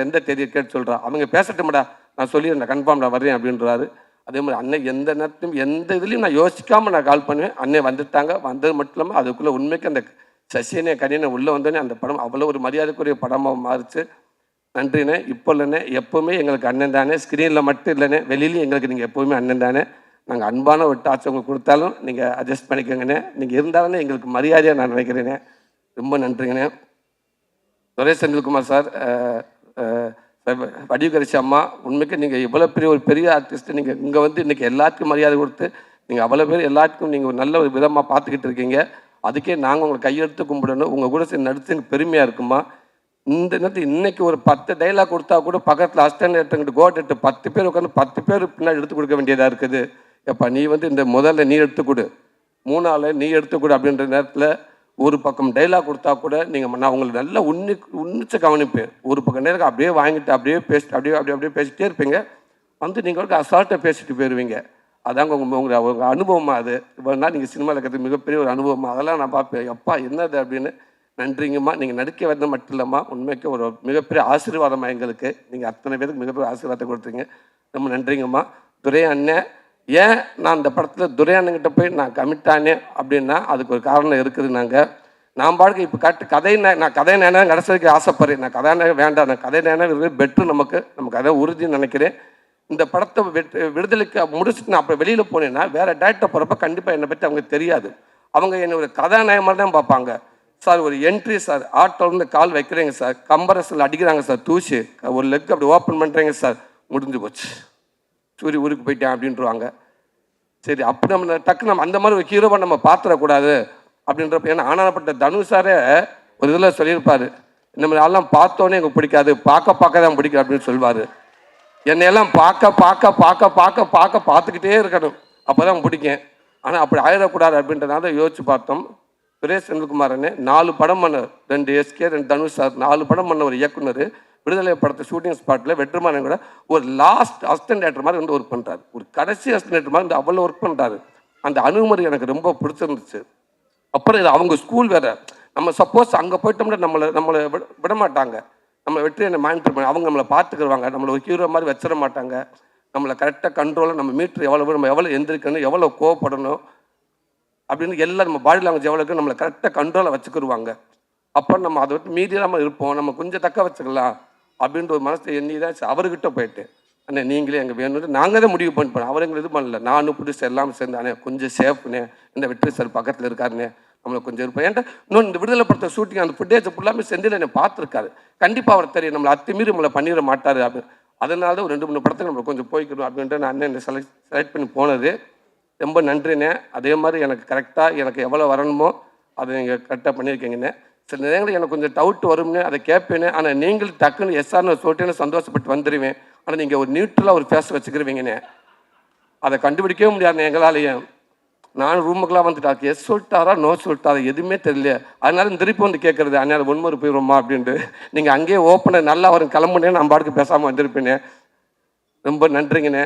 எந்த தேதியை கேட்டு சொல்கிறா, அவங்க பேசட்டும்டா, நான் சொல்லிடுறேன் கன்ஃபார்ம்டா வர்றேன் அப்படின்றாரு. அதே மாதிரி அண்ணன் எந்த நேரத்தையும் எந்த இதுலையும் நான் யோசிக்காமல் நான் கால் பண்ணுவேன். அண்ணன் வந்துட்டாங்க. வந்தது மட்டும் இல்லாமல் அதுக்குள்ளே உண்மைக்கு அந்த சசியனே கனியனை உள்ளே வந்தோடனே அந்த படம் அவ்வளோ ஒரு மரியாதைக்குரிய படமாக மாறிச்சு. நன்றிண்ணே. இப்போ இல்லைண்ணே, எப்போவுமே எங்களுக்கு அண்ணன் தானே, ஸ்க்ரீனில் மட்டும் இல்லைண்ணே, வெளியிலையும் எங்களுக்கு நீங்கள் எப்போவுமே அண்ணன் தானே. நாங்கள் அன்பான ஒரு டார்ச் உங்களுக்கு கொடுத்தாலும் நீங்கள் அட்ஜஸ்ட் பண்ணிக்கோங்கண்ணே. நீங்கள் இருந்தாலுமே எங்களுக்கு மரியாதையாக நான் நினைக்கிறேனே. ரொம்ப நன்றிங்கண்ணே. துரை செந்தில்குமார் சார், வடிவகரிசி அம்மா, உண்மைக்கு நீங்கள் இவ்வளோ பெரிய ஆர்டிஸ்ட்டு, நீங்கள் இங்கே வந்து இன்றைக்கி எல்லாத்துக்கும் மரியாதை கொடுத்து நீங்கள் அவ்வளோ பேர் எல்லாத்துக்கும் நீங்கள் ஒரு நல்ல ஒரு விதமாக பார்த்துக்கிட்டு இருக்கீங்க. அதுக்கே நாங்கள் உங்களை கையெடுத்து கும்பிடணும். உங்கள் கூட சேர்ந்து நடிச்சு எனக்கு பெருமையாக இருக்குமா. இந்த நேரத்தில் இன்றைக்கி ஒரு 10 டைலாக் கொடுத்தா கூட பக்கத்தில் அசிஸ்டன்ட் டேரக்டர்கிட்ட கோட்டு 10 பேர் உட்காந்து 10 பேர் பின்னாடி எடுத்து கொடுக்க வேண்டியதாக இருக்குது. எப்போ நீ வந்து இந்த முதல்ல நீ எடுத்துக்கொடு, 3ஆள் நீ எடுத்துக்கொடு அப்படின்ற நேரத்தில் ஒரு பக்கம் டைலாக் கொடுத்தா கூட நீங்கள் நான் உங்களுக்கு நல்லா உன்னிச்சு கவனிப்பேன். ஒரு பக்கம் நேரம் அப்படியே வாங்கிட்டு அப்படியே பேசிட்டு அப்படியே பேசிகிட்டே இருப்பீங்க. வந்து நீங்கள் அசால்ட்டாக பேசிட்டு போயிடுவீங்க. அதாங்க உங்கள் அனுபவமாக. அது இவ்வளோ நீங்கள் சினிமாவில் இருக்கிறது மிகப்பெரிய ஒரு அனுபவமாக. அதெல்லாம் நான் பார்ப்பேன், எப்பா என்னது அப்படின்னு. நன்றிங்கம்மா. நீங்கள் நடிக்க வந்த மட்டும் இல்லைம்மா, உண்மைக்கு ஒரு மிகப்பெரிய ஆசீர்வாதமாக எங்களுக்கு. நீங்கள் அத்தனை பேருக்கு மிகப்பெரிய ஆசீர்வாதத்தை கொடுத்தீங்க. ரொம்ப நன்றிங்கம்மா. துரை அண்ணன், ஏன் நான் அந்த படத்தில் துரை அண்ணங்கிட்ட போய் நான் கமிட்டானே அப்படின்னா அதுக்கு ஒரு காரணம் இருக்குது. நான் பாடுக்கு இப்போ நான் கதை நேரம் கடைசிக்கு ஆசைப்படுறேன். நான் கதாநாயகம் வேண்டாம், நான் கதை நேரம் பெட்ரு நமக்கு அதை உறுதின்னு நினைக்கிறேன். இந்த படத்தை விடுதலைக்கு முடிச்சுட்டு நான் அப்போ வெளியில் போனேன்னா வேறு டேரக்டர் போகிறப்ப கண்டிப்பாக என்னை பற்றி அவங்க தெரியாது. அவங்க என்னை ஒரு கதாநாயகமாக தான் பார்ப்பாங்க. சார் ஒரு என்ட்ரி சார், ஆட்டோலேருந்து கால் வைக்கிறீங்க சார், கம்பரஸில் அடிக்கிறாங்க சார், தூசி ஒரு லெக் அப்படி ஓப்பன் பண்ணுறீங்க சார், முடிஞ்சு போச்சு, சூரிய ஊருக்கு போயிட்டேன் அப்படின்ட்டுருவாங்க. சரி, அப்படி நம்ம டக்குன்னு அந்த மாதிரி ஒரு ஹீரோவை நம்ம பார்த்துடக்கூடாது அப்படின்றப்ப. ஏன்னா ஆனாப்பட்ட தனுஷாரே ஒரு இதில் சொல்லியிருப்பார், இந்த மாதிரி ஆள்லாம் பார்த்தோன்னே எனக்கு பிடிக்காது, பார்க்க தான் பிடிக்கும் அப்படின்னு சொல்லுவார். என்னையெல்லாம் பார்த்துக்கிட்டே இருக்கணும், அப்போ தான் பிடிக்கும். ஆனால் அப்படி ஆயிடக்கூடாது அப்படின்றனால யோசிச்சு பார்த்தோம். துரை செந்தில்குமாரனே 4 படம் பண்ண, 2 SK 2 தனுஷ் சார், 4 படம் பண்ண ஒரு இயக்குனர். விடுதலை படத்தை ஷூட்டிங் ஸ்பாட்டில் வெற்றிமாறன் கூட ஒரு லாஸ்ட் அசிஸ்டன்ட் டேரக்டர் மாதிரி வந்து ஒர்க் பண்ணுறாரு. ஒரு கடைசி அசிஸ்டன்ட் டேரக்டர் மாதிரி வந்து அவ்வளோ ஒர்க் பண்ணுறாரு. அந்த அணுகுமுறை எனக்கு ரொம்ப பிடிச்சிருந்துச்சு. அப்புறம் இது அவங்க ஸ்கூல் வேறு. நம்ம சப்போஸ் அங்கே போயிட்டோம்னா நம்மளை விட மாட்டாங்க. நம்ம வெற்றி என்ன மானிட்டர் பண்ணி அவங்க நம்மளை பார்த்துக்குருவாங்க. நம்மளை ஒரு ஹீரோ மாதிரி வச்சிட மாட்டாங்க. நம்மளை கரெக்டாக கண்ட்ரோலாக நம்ம மீட்ரு நம்ம எவ்வளோ எந்திரிக்கணும், எவ்வளோ கோவப்படணும் அப்படின்னு எல்லாம் நம்ம பாடி லாங்குவேஜ் எவ்வளோ இருக்குது நம்மளை கரெக்டாக கண்ட்ரோலாக வச்சுக்கிடுவாங்க. அப்போ நம்ம அதை விட்டு மீறிடாமல் இருப்போம், நம்ம கொஞ்சம் தக்க வச்சுக்கலாம் அப்படின்ற ஒரு மனசை எண்ணி தான் அவர்கிட்ட போயிட்டு, அண்ணே நீங்களே எங்கள் வேணும்னு நாங்கள் தான் முடிவு பண்ணிப்போம். அவர் எங்களுக்கு இது பண்ணல, நானும் புதுசு எல்லாம் சேர்ந்து அண்ணே கொஞ்சம் சேஃப்னே, இந்த வெற்றி சார் பக்கத்தில் இருக்காருண்ணே, நம்மளை கொஞ்சம் இருப்போம். ஏன்டா இன்னொன்று இந்த விடுதலை படத்தை ஷூட்டிங் அந்த ஃபுட்டேஜ் ஃபுல்லாமே செந்தில் என்னை பார்த்துருக்காரு. கண்டிப்பாக அவர் தெரியும் நம்மளை அத்துமீறி நம்மளை பண்ணிட மாட்டார் அப்படின்னு. அதனால தான் ஒரு 2-3 படத்துக்கு நம்ம கொஞ்சம் போய்க்கணும் அப்படின்ட்டு நான் அண்ணன் செலக்ட் பண்ணி போனது. ரொம்ப நன்றிண்ணே. அதே மாதிரி எனக்கு கரெக்டாக எனக்கு எவ்வளோ வரணுமோ அதை நீங்கள் கரெக்டாக பண்ணியிருக்கீங்கண்ணே. சில நேரங்களில் எனக்கு கொஞ்சம் டவுட் வரும்னு அதை கேட்பேனே. ஆனால் நீங்கள் டக்குன்னு எஸ்ஆர்னு சொல்லிட்டேன்னு சந்தோஷப்பட்டு வந்துடுவேன். ஆனால் நீங்கள் ஒரு நியூட்ரலாக ஒரு ஃபேஸ் வச்சுக்கிருவீங்கண்ணே, அதை கண்டுபிடிக்கவே முடியாதுண்ணே எங்களாலேயும். நான் ரூமுக்கெலாம் வந்துட்டு எஸ் சொல்லிட்டாரா நோ சொல்லிட்டாரா எதுவுமே தெரியல. அதனால திருப்பி வந்து கேட்குறது அண்ணா ஒன்மொரு போயிடுவோமா அப்படின்ட்டு. நீங்கள் அங்கேயே ஓப்பனை நல்லா வரும் கிளம்புனே நான் பாட்டுக்கு பேசாமல் வந்திருப்பேனே. ரொம்ப நன்றிங்கண்ணே.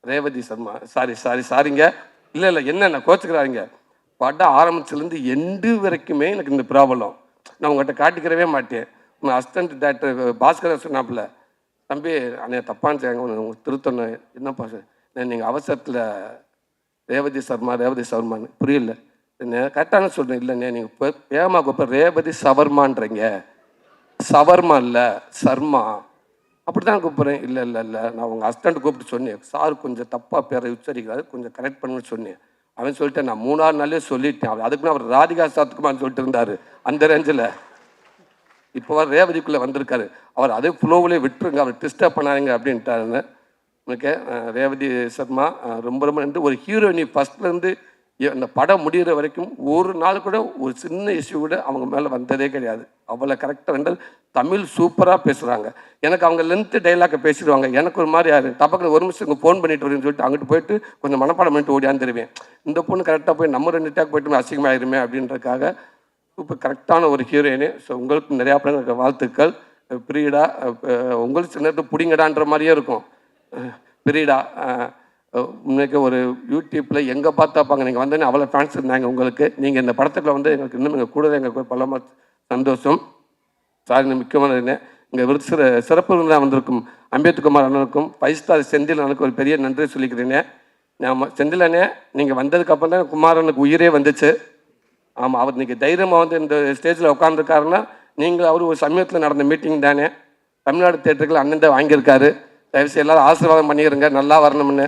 ரேவதி சர்மா சாரிங்க, இல்லை என்ன கோச்சுக்கிறாங்க. படம் ஆரம்பிச்சிலேருந்து எண்டு வரைக்குமே எனக்கு இந்த ப்ராப்ளம். நான் உங்கள்கிட்ட காட்டிக்கிறவே மாட்டேன். உங்கள் அசிஸ்டன்ட் டேரக்டர் பாஸ்கர் சொன்னாப்புல, தம்பி அண்ணே தப்பான்னு உங்களுக்கு திருத்தணும், என்னப்பா சார் நீங்கள் அவசரத்தில் ரேவதி சர்மான்னு புரியல, என்ன கரெக்டான சொல்கிறேன். இல்லைண்ணே நீங்கள் இப்போ ஏமா கூப்ப ரேவதி சவர்மான்றீங்க, சவர்மா இல்லை சர்மா அப்படி தான் கூப்பிட்றேன். இல்லை நான் உங்கள் அசிஸ்டண்ட் கூப்பிட்டு சொன்னேன், சார் கொஞ்சம் தப்பாக பேரை உச்சரிக்கிறாரு, கொஞ்சம் கரெக்ட் பண்ணுன்னு சொன்னேன். அவன் சொல்லிட்டேன், நான் 3 நாளே சொல்லிட்டேன். அதுக்குன்னு அவர் ராதிகா சாத்துக்குமான்னு சொல்லிட்டு இருந்தார் அந்த ரேஞ்சில். இப்போ ரேவதிக்குள்ளே வந்திருக்காரு, அவர் அதே ஃப்ளோவிலே விட்டுருங்க, அவர் டிஸ்டர்ப் பண்ணாருங்க அப்படின்ட்டாருன்னு. எனக்கு ரேவதி சர்மா ரொம்ப நன்றி. ஒரு ஹீரோயினி ஃபஸ்ட்லேருந்து அந்த படம் முடிகிற வரைக்கும் ஒரு நாள் கூட ஒரு சின்ன இஷ்யூ கூட அவங்க மேலே வந்ததே கிடையாது. அவளை கரெக்டாக ரெண்டாவது தமிழ் சூப்பராக பேசுகிறாங்க. எனக்கு அவங்க லென்த்து டைலாக்கை பேசிடுவாங்க. எனக்கு ஒரு மாதிரி யார் டப்பக்கில் ஒரு நிமிஷம் இங்கே ஃபோன் பண்ணிட்டு வரேன்னு சொல்லிட்டு அங்கிட்டு போயிட்டு கொஞ்சம் மனப்பாடம் பண்ணிட்டு ஓடியாந்துருவேன். இந்த பொண்ணு கரெக்டாக போய் நம்ம 2 டேக் போய்ட்டு அசிங்கமாயிருமே அப்படின்றதுக்காக சூப்பர் கரெக்டான ஒரு ஹீரோயினு. ஸோ உங்களுக்கு நிறையா படங்களுக்கு வாழ்த்துக்கள். பிரியடா உங்களுக்கு சின்ன நேரத்தில் பிடிங்கடான்ற மாதிரியே இருக்கும். பிரியடா முன்னே ஒரு யூடியூப்பில் எங்கே பார்த்தாப்பாங்க நீங்கள் வந்தோன்னே அவ்வளோ ஃபேன்ஸ் இருந்தாங்க உங்களுக்கு. நீங்கள் இந்த படத்துக்குள்ள வந்து எங்களுக்கு இன்னும் எங்கள் கூட எங்களுக்கு பலமாக சந்தோஷம். சாரி முக்கியமான இங்கே சிறப்பு விருந்தாக வந்திருக்கும் அம்பேத்குமார் அண்ணனுக்கும் 5 ஸ்டார் செந்தில் அண்ணனுக்கு ஒரு பெரிய நன்றி சொல்லிக்கிறேனே. நாம் செந்தில் அண்ணே நீங்கள் வந்ததுக்கப்புறம் தான் குமாரனுக்கு உயிரே வந்துச்சு. ஆமாம், அவர் இன்றைக்கி தைரியமாக வந்து இந்த ஸ்டேஜில் உட்காந்துருக்காருன்னா நீங்கள் அவர் ஒரு சமயத்தில் நடந்த மீட்டிங் தானே. தமிழ்நாடு தேட்டருக்குள்ள அண்ணன் தான் வாங்கியிருக்காரு. தயவுசெய்து எல்லோரும் ஆசீர்வாதம் பண்ணிடுங்க, நல்லா வரணும்னு.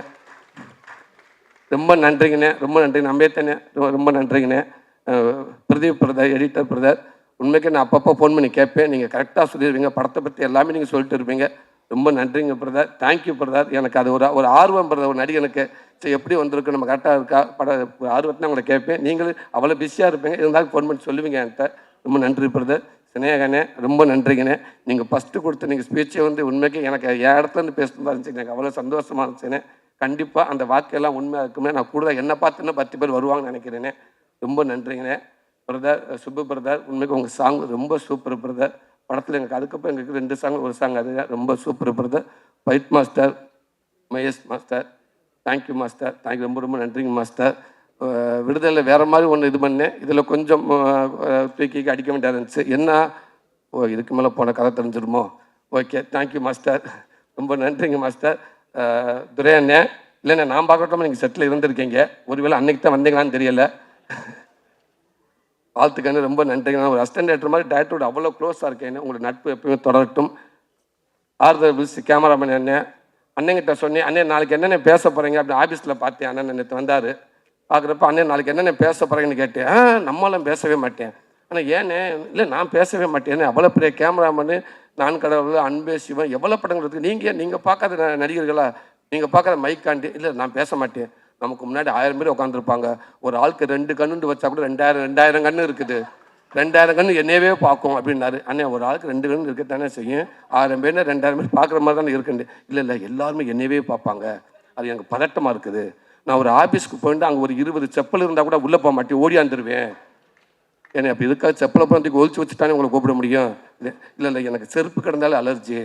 ரொம்ப நன்றிங்கண்ணே, ரொம்ப நன்றி. அம்பேத்தண்ணே ரொம்ப நன்றிங்கண்ணே. பிரதீப் பிரதர், எடிட்டர் பிரதர், உண்மைக்கு நான் அப்பப்போ ஃபோன் பண்ணி கேட்பேன், நீங்கள் கரெக்டாக சொல்லிடுவீங்க, படத்தை பற்றி எல்லாமே நீங்கள் சொல்லிட்டு இருப்பீங்க. ரொம்ப நன்றிங்க பிரதர், தேங்க்யூ பிரதர். எனக்கு அது ஒரு ஆர்வம் பிரதர், ஒரு நடிகனுக்கு சரி எப்படி வந்திருக்கு, நம்ம கரெக்டாக இருக்கா ஆர்வத்தை உங்களை கேட்பேன். நீங்களும் அவ்வளோ பிஸியாக இருப்பீங்க, இருந்தாலும் ஃபோன் பண்ணி சொல்லுவீங்க என்கிட்ட. ரொம்ப நன்றி பிரதர். சினேகண்ணே ரொம்ப நன்றிங்கண்ணே. நீங்கள் ஃபஸ்ட்டு கொடுத்த நீங்கள் ஸ்பீச்சை வந்து உண்மைக்கு எனக்கு என் இடத்துலேருந்து பேசுகிறதா இருந்துச்சு, எனக்கு அவ்வளோ சந்தோஷமாக இருந்துச்சுண்ணே. கண்டிப்பாக அந்த வாக்கெல்லாம் உண்மையாக இருக்குமே. நான் கூட என்ன பார்த்துன்னா 10 பேர் வருவாங்கன்னு நினைக்கிறேனே. ரொம்ப நன்றிங்கண்ணே. பிரதர் சுப்பு பிரதர், உண்மைக்கு உங்கள் சாங் ரொம்ப சூப்பர் பிரதர். படத்தில் எங்களுக்கு அதுக்கப்புறம் எங்களுக்கு 2 சாங், ஒரு சாங் அது ரொம்ப super brother. Fight master Mahesh master, thank you master, thank you, ரொம்ப நன்றிங்க மாஸ்டர். விடுதலை வேறு மாதிரி ஒன்று இது பண்ணேன், இதில் கொஞ்சம் தூக்கி அடிக்க வேண்டியதாக இருந்துச்சு. என்ன இதுக்கு மேலே போன கதை தெரிஞ்சிடுமோ. ஓகே, தேங்க்யூ மாஸ்டர், ரொம்ப நன்றிங்க மாஸ்டர். துரை அண்ணே, இல்லைண்ணே நான் பார்க்கட்டும் நீங்கள் செட்டில் இருந்திருக்கீங்க, ஒருவேளை அன்னைக்கு தான் வந்தீங்களான்னு தெரியலை. வாழ்த்துக்கண்ணு, ரொம்ப நன்றிங்க. ஒரு அசிஸ்டன்ட் டேரக்டர் மாதிரி டேரக்டரோட அவ்வளோ க்ளோஸாக இருக்கேன். உங்களோட நட்பு எப்பயுமே தொடரட்டும். ஆர்தர் பில்ஸ் கேமராமேன் அண்ணங்கிட்ட சொன்னேன், அண்ணே நாளைக்கு என்னென்ன பேச போகிறீங்க அப்படின்னு ஆஃபீஸில் பார்த்தேன். அண்ணன் நேற்று வந்தார். பார்க்குறப்ப அண்ணே நாளைக்கு என்னென்ன பேச போகிறீங்கன்னு கேட்டேன். நம்மளாம் பேசவே மாட்டேன். ஆனால் ஏன்னே, இல்லை நான் பேசவே மாட்டேன். அவ்வளோ பெரிய கேமராமேனு, நான் கடவுள், அன்பே சிவன், எவ்வளோ படங்கள் இருக்குது. நீங்கள் பார்க்காத நடிகர்களா, நீங்கள் பார்க்காத மைக்காண்டி. இல்லை நான் பேச மாட்டேன். நமக்கு முன்னாடி 1000 பேர் உட்காந்துருப்பாங்க. ஒரு ஆளுக்கு 2 கண்ணுண்டு வச்சா கூட 2000 கண்ணு இருக்குது. 2000 கண்ணு என்னையவே பார்க்கும் அப்படின்னாரு. அண்ணே ஒரு ஆளுக்கு 2 கண்ணு இருக்கத்தானே செய்யும். 1000 பேர்னா 2000 பேர் பார்க்குற மாதிரி தானே இருக்குண்டு. இல்லை எல்லாருமே என்னையவே பார்ப்பாங்க, அது எனக்கு பதட்டமாக இருக்குது. நான் ஒரு ஆஃபீஸ்க்கு போயிட்டு அங்கே ஒரு 20 செப்பல் இருந்தால் கூட உள்ளே போக மாட்டேன், ஓடியாந்துருவேன். ஏன்னா அப்படி இதுக்காக செப்பலை போகிறதுக்கு ஒழிச்சு வச்சுட்டானே உங்களை கூப்பிட முடியும். இல்லை எனக்கு செருப்பு கிடந்தாலும் அலர்ஜி,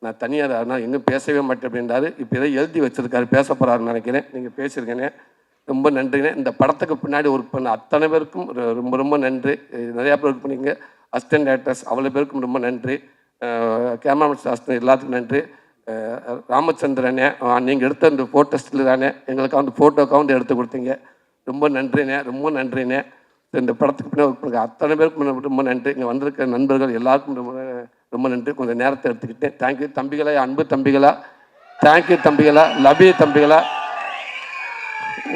நான் தனியாக நான் இன்னும் பேசவே மாட்டேன் அப்படின்றாரு. இப்போ எதோ எழுதி வச்சுருக்காரு, பேச போகிறாருன்னு நினைக்கிறேன். நீங்கள் பேசியிருக்கேனே, ரொம்ப நன்றிங்க. இந்த படத்துக்கு பின்னாடி ஒர்க் பண்ண அத்தனை பேருக்கும் ரொம்ப நன்றி. நிறையா பேர் ஒர்க் பண்ணிங்க, அசிஸ்டன்ட் டேரக்டர்ஸ் அவ்வளோ பேருக்கும் ரொம்ப நன்றி. கேமராமேன் அசிஸ்டன்ட் எல்லாத்துக்கும் நன்றி. ராமச்சந்திரனே, நீங்கள் எடுத்த அந்த ஃபோட்டோஸ்டில் தானே எங்களுக்கு வந்து ஃபோட்டோக்காக வந்து எடுத்து கொடுத்தீங்க, ரொம்ப நன்றிண்ணே, ரொம்ப நன்றிண்ணே. இந்த படத்துக்கு பின்னாடி ஒர்க் பண்ணுங்க அத்தனை பேருக்கும் ரொம்ப நன்றி. இங்கே வந்திருக்க நண்பர்கள் எல்லாருக்கும் ரொம்ப நன்றி. கொஞ்சம் நேரத்தை எடுத்துக்கிட்டேன். தேங்க்யூ தம்பிகளா, அன்பு தம்பிகளா, தேங்க்யூ தம்பிகளா, லவ் யூ தம்பிகளா.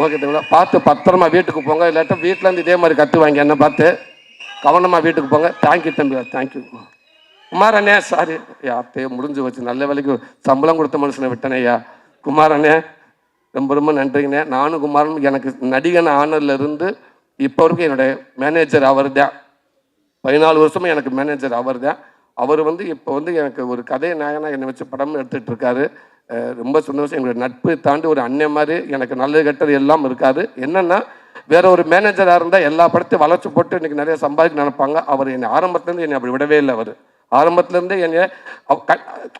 ஓகே தம்பிகளா, பார்த்து பத்திரமா வீட்டுக்கு போங்க. இல்லாட்டா வீட்டிலேருந்து இதே மாதிரி கற்றுவாங்க, என்ன பார்த்து கவனமாக வீட்டுக்கு போங்க. தேங்க்யூ தம்பிகளா, தேங்க்யூ. குமாரண்ணே, சாரி யார்த்தையோ முடிஞ்சு வச்சு, நல்ல வேலைக்கு சம்பளம் கொடுத்த மனுஷனை விட்டனே ஐயா. குமாரண்ணே ரொம்ப நன்றிங்கண்ணே. நானும் குமாரன் எனக்கு நடிகன் ஆனர்லேருந்து இப்போ வரைக்கும் என்னுடைய மேனேஜர் அவர் தான். 14 வருஷமாக எனக்கு மேனேஜர் அவர் தான். அவர் வந்து இப்போ வந்து எனக்கு ஒரு கதை நாயகனாக என்னை வச்சு படம் எடுத்துகிட்டு இருக்காரு. ரொம்ப சந்தோஷம். எங்களுடைய நட்பு தாண்டி ஒரு அண்ணன் மாதிரி எனக்கு நல்லது கெட்டது எல்லாம் இருக்காது. என்னென்னா வேற ஒரு மேனேஜராக இருந்தால் எல்லா படத்தையும் வளர்ச்சி போட்டு இன்றைக்கி நிறைய சம்பாதிக்க நினைப்பாங்க. அவர் என்னை ஆரம்பத்துலேருந்து என்னை அப்படி விடவே இல்லை. அவர் ஆரம்பத்துலேருந்தே என்னை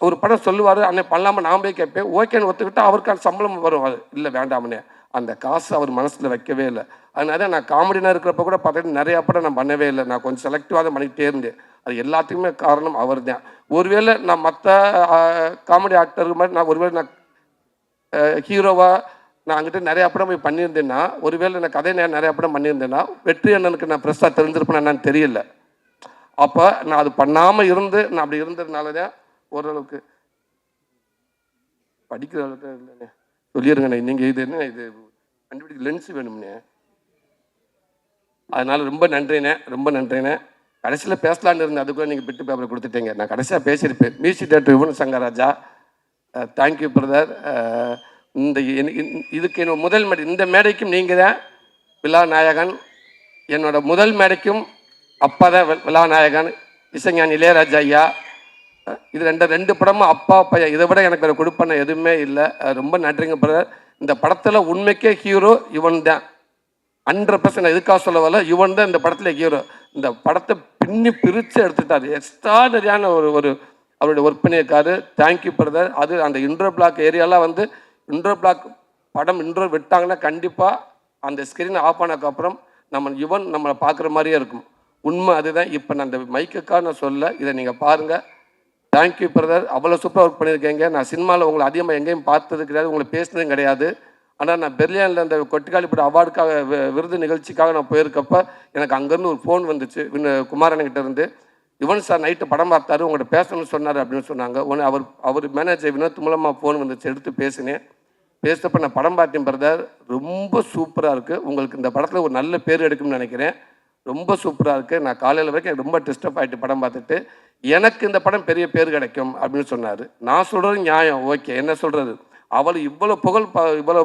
ஒரு படம் சொல்லுவார், அன்னைக்கு பண்ணலாமல் நான் போய் கேட்பேன். ஓகேன்னு ஒத்துக்கிட்டு அவருக்கான சம்பளம் வரும். அது இல்லை வேண்டாம்னே, அந்த காசு அவர் மனசில் வைக்கவே இல்லை. அதனால நான் காமெடியாக இருக்கிறப்ப கூட பார்த்துட்டு நிறையா படம் நான் பண்ணவே இல்லை. நான் கொஞ்சம் செலக்டிவாக தான் பண்ணிக்கிட்டே இருந்தேன். அது எல்லாத்துக்குமே காரணம் அவர் தான். ஒருவேளை நான் மற்ற காமெடி ஆக்டருக்கு மாதிரி நான் ஒருவேளை நான் ஹீரோவாக நான் அங்கிட்ட நிறையா படம் போய் பண்ணியிருந்தேன்னா, ஒருவேளை நான் கதை நிறையா படம் பண்ணியிருந்தேன்னா வெற்றி அண்ணனுக்கு நான் ப்ரெஸ்ஸாக தெரிஞ்சிருப்பேன் என்னன்னு தெரியல. அப்போ நான் அது பண்ணாமல் இருந்து நான் அப்படி இருந்ததுனால தான் ஓரளவுக்கு படிக்கிற அளவுக்கு இல்லைண்ணே. சொல்லிடுங்கண்ணே, நீங்கள் இது என்ன இது கண்டுபிடிக்க லென்ஸ் வேணும்ண்ணே. அதனால் ரொம்ப நன்றிண்ணே, ரொம்ப நன்றிண்ணே. கடைசியில் பேசலான்னு இருந்தேன், அதுக்குள்ளே நீங்கள் பிட்டு பேப்பரை கொடுத்துட்டீங்க. நான் கடைசியாக பேசியிருப்பேன். Music director Yuvan Shankar Raja, thank you brother. இந்த இதுக்கு என்னோட முதல் மேடை, இந்த மேடைக்கும் நீங்கள் தான் விழா நாயகன். என்னோட முதல் மேடைக்கும் அப்பா தான் விழா நாயகன், இசைஞானி இளையராஜா ஐயா. இது ரெண்டு படமும் அப்பா பையன், இதை விட எனக்கு கொடுப்பன எதுவுமே இல்லை. ரொம்ப நன்றிங்க பிரதர். இந்த படத்தில் உண்மைக்கே ஹீரோ யுவன் தான். 100% எதுக்காக சொல்ல வரல, யுவன் தான் இந்த படத்தில் ஹீரோ. இந்த படத்தை பிரித்து எடுத்துட்டார். எக்ஸ்ட்ராடரியான ஒரு அவருடைய ஒர்க் பண்ணியிருக்காரு. Thank you brother. அது அந்த இன்ட்ரோ பிளாக் ஏரியாலாம் வந்து இன்ட்ரோ பிளாக் படம் இன்ட்ரோ விட்டாங்கன்னா கண்டிப்பாக அந்த ஸ்க்ரீன் ஆஃப் ஆனதுக்கப்புறம் யுவன் நம்மளை பார்க்குற மாதிரியே இருக்கும். உண்மை அதுதான். இப்போ நான் அந்த மைக்குக்காக நான் சொல்ல, இதை நீங்கள் பாருங்கள். Thank you brother. அவ்வளோ சூப்பராக ஒர்க் பண்ணியிருக்கீங்க. நான் சினிமாவில் உங்களை அதிகமாக எங்கேயும் பார்த்தது கிடையாது, உங்களை பேசினதும் கிடையாது. ஆனால் நான் பெர்லினில் அந்த கொட்டிக்காளிப்பட்ட அவார்டுக்காக விருது நிகழ்ச்சிக்காக நான் போயிருக்கப்போ எனக்கு அங்கேருந்து ஒரு ஃபோன் வந்துச்சு குமாரன்கிட்ட இருந்து. யுவன் சார் நைட்டு படம் பார்த்தாரு, உங்கள்கிட்ட பேசணும்னு சொன்னார் அப்படின்னு சொன்னாங்க. உடனே அவர் மேனேஜர் வினோத் மூலமாக ஃபோன் வந்துச்சு, எடுத்து பேசினேன். பேசுகிறப்ப நான் படம் பார்த்தேன் பிரதர், ரொம்ப சூப்பராக இருக்குது. உங்களுக்கு இந்த படத்தில் ஒரு நல்ல பேர் எடுக்கும்னு நினைக்கிறேன். ரொம்ப சூப்பராக இருக்குது. நான் காலையில் வரைக்கும் எனக்கு ரொம்ப டிஸ்டர்ப் ஆகிட்டு படம் பார்த்துட்டு, எனக்கு இந்த படம் பெரிய பேர் கிடைக்கும் அப்படின்னு சொன்னார். நான் சொல்கிறது நியாயம், ஓகே. என்ன சொல்கிறது, அவள் இவ்வளோ புகழ் இவ்வளோ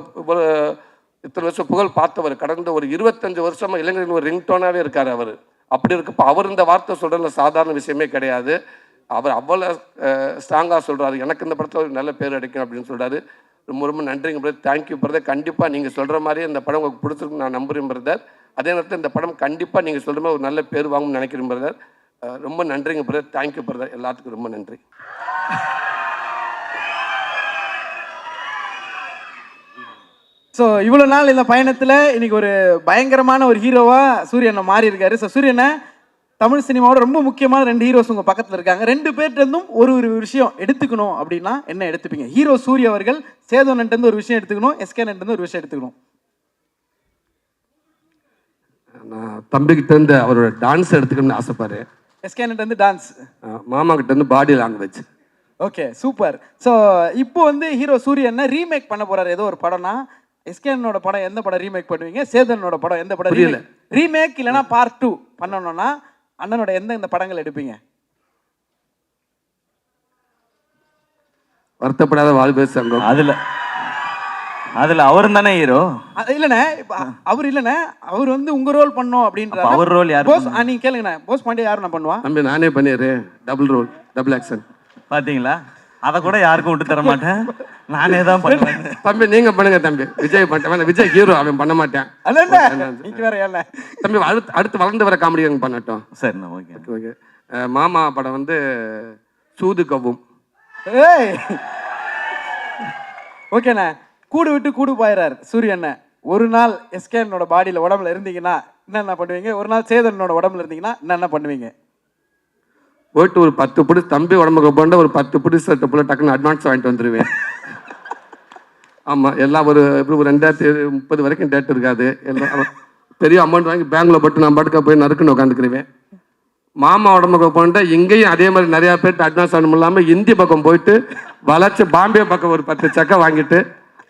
இத்தனை வருஷம் புகழ் பார்த்தவர், கடந்த ஒரு 25 வருஷமாக இளைஞர்கள் ஒரு ரிங்டோனாகவே இருக்கார் அவர். அப்படி இருக்கப்போ அவர் இந்த வார்த்தை சொல்கிறதுல சாதாரண விஷயமே கிடையாது. அவர் அவ்வளோ ஸ்ட்ராங்காக சொல்கிறாரு, எனக்கு இந்த படத்தில் ஒரு நல்ல பேர் கிடைக்கும் அப்படின்னு சொல்கிறாரு. ரொம்ப ரொம்ப நன்றிங்க பிரதர். Thank you brother. கண்டிப்பாக நீங்கள் சொல்கிற மாதிரியே இந்த படம் உங்களுக்கு பிடிச்சிருக்கு நான் நம்புகிறேன் பிரதர். அதே நேரத்தில் இந்த படம் கண்டிப்பாக நீங்கள் சொல்கிற மாதிரி ஒரு நல்ல பேர் வாங்கணும்னு நினைக்கிறேன் பிரதர். ரொம்ப நன்றிங்க பிரதர். Thank you brother. எல்லாத்துக்கும் ரொம்ப நன்றி. ஸோ இவ்வளோ நாள் இந்த பயணத்தில் இன்னைக்கு ஒரு பயங்கரமான ஒரு ஹீரோவாக சூரியனை மாறி இருக்காரு. ஸோ சூரியனை தமிழ் சினிமாவோட ரொம்ப முக்கியமான 2 ஹீரோஸ் உங்கள் பக்கத்தில் இருக்காங்க. 2 பேர்ட்டேருந்தும் ஒரு விஷயம் எடுத்துக்கணும் அப்படின்னா என்ன எடுத்துப்பீங்க? ஹீரோ சூரிய அவர்கள் சேதோனன்ட்டு ஒரு விஷயம் எடுத்துக்கணும், எஸ்கேனன்ட்டு ஒரு விஷயம் எடுத்துக்கணும். நான் தம்பிக்கிட்ட இருந்து அவரோட டான்ஸ் எடுத்துக்கணும்னு ஆசைப்பாரு. எஸ்கேனன்ட்டு டான்ஸ், மாமா கிட்ட இருந்து body language. Okay super. So இப்போ வந்து ஹீரோ சூரியனை ரீமேக் பண்ண போறாரு ஏதோ ஒரு படம்னா, எஸ்கேனோட படம் எந்த படம் ரீமேக் பண்ணுவீங்க? சேதனோட படம் எந்த படம் ரீமேக் இல்லைனா பார்ட் 2 பண்ணணும்னா அண்ணனோட எந்த படங்கள் எடுப்பீங்க? வருத்தப்படாத வாழ்வே சங்கம். அதுல அவர் தானே ஹீரோ. இல்லண்ணே, அவர் இல்லண்ணே, அவர் வந்து உங்க ரோல் பண்ணோம் அப்படின்ற. அவர் ரோல் யார்? போஸ் நீங்க கேளுங்கண்ணே, போஸ் பாண்டியா யாரும் நான் பண்ணுவா? தம்பி நானே பண்ணிடுறேன். Double role, double action. பாத்தீங்களா, அதை கூட யாருக்கும் விட்டு தர மாட்டேன், நானே தான் பண்ணுவேன். தம்பி நீங்க பண்ணுங்க தம்பி. விஜய் பண்ண, விஜய் ஹீரோ, அவன் பண்ண மாட்டேன். தம்பி அடுத்து வளர்ந்து வர காமெடி பண்ணட்டும். சரி ஓகே ஓகே. மாமா படம் வந்து சூது கவும். ஓகேண்ணே. கூடு விட்டு கூடு போயிறாரு சூரியண்ண. ஒரு நாள் எஸ்கேனோட பாடியில் உடம்புல இருந்தீங்கன்னா என்னென்ன பண்ணுவீங்க? ஒரு நாள் சேதனோட உடம்புல இருந்தீங்கன்னா என்னென்ன பண்ணுவீங்க? போயிட்டு ஒரு 10 பிடி தம்பி உடம்புக்கு போண்ட ஒரு 10 பிடி ஷர்ட்டு போல டக்குன்னு அட்வான்ஸ் வாங்கிட்டு வந்துடுவேன். ஆமாம், எல்லாம் ஒரு எப்படி ஒரு 2030 வரைக்கும் டேட் இருக்காது. எல்லாம் பெரிய அமௌண்ட் வாங்கி பேங்கில் போட்டு நான் பாட்டுக்க போய் நறுக்குன்னு உட்காந்துக்கிடுவேன். மாமா உடம்புக்கு போண்ட இங்கேயும் அதே மாதிரி நிறையா பேர்ட்டு அட்வான்ஸ் ஆகணும் இல்லாமல் இந்தி பக்கம் போயிட்டு வளைச்சு பாம்பே பக்கம் ஒரு 10 சக்கை வாங்கிட்டு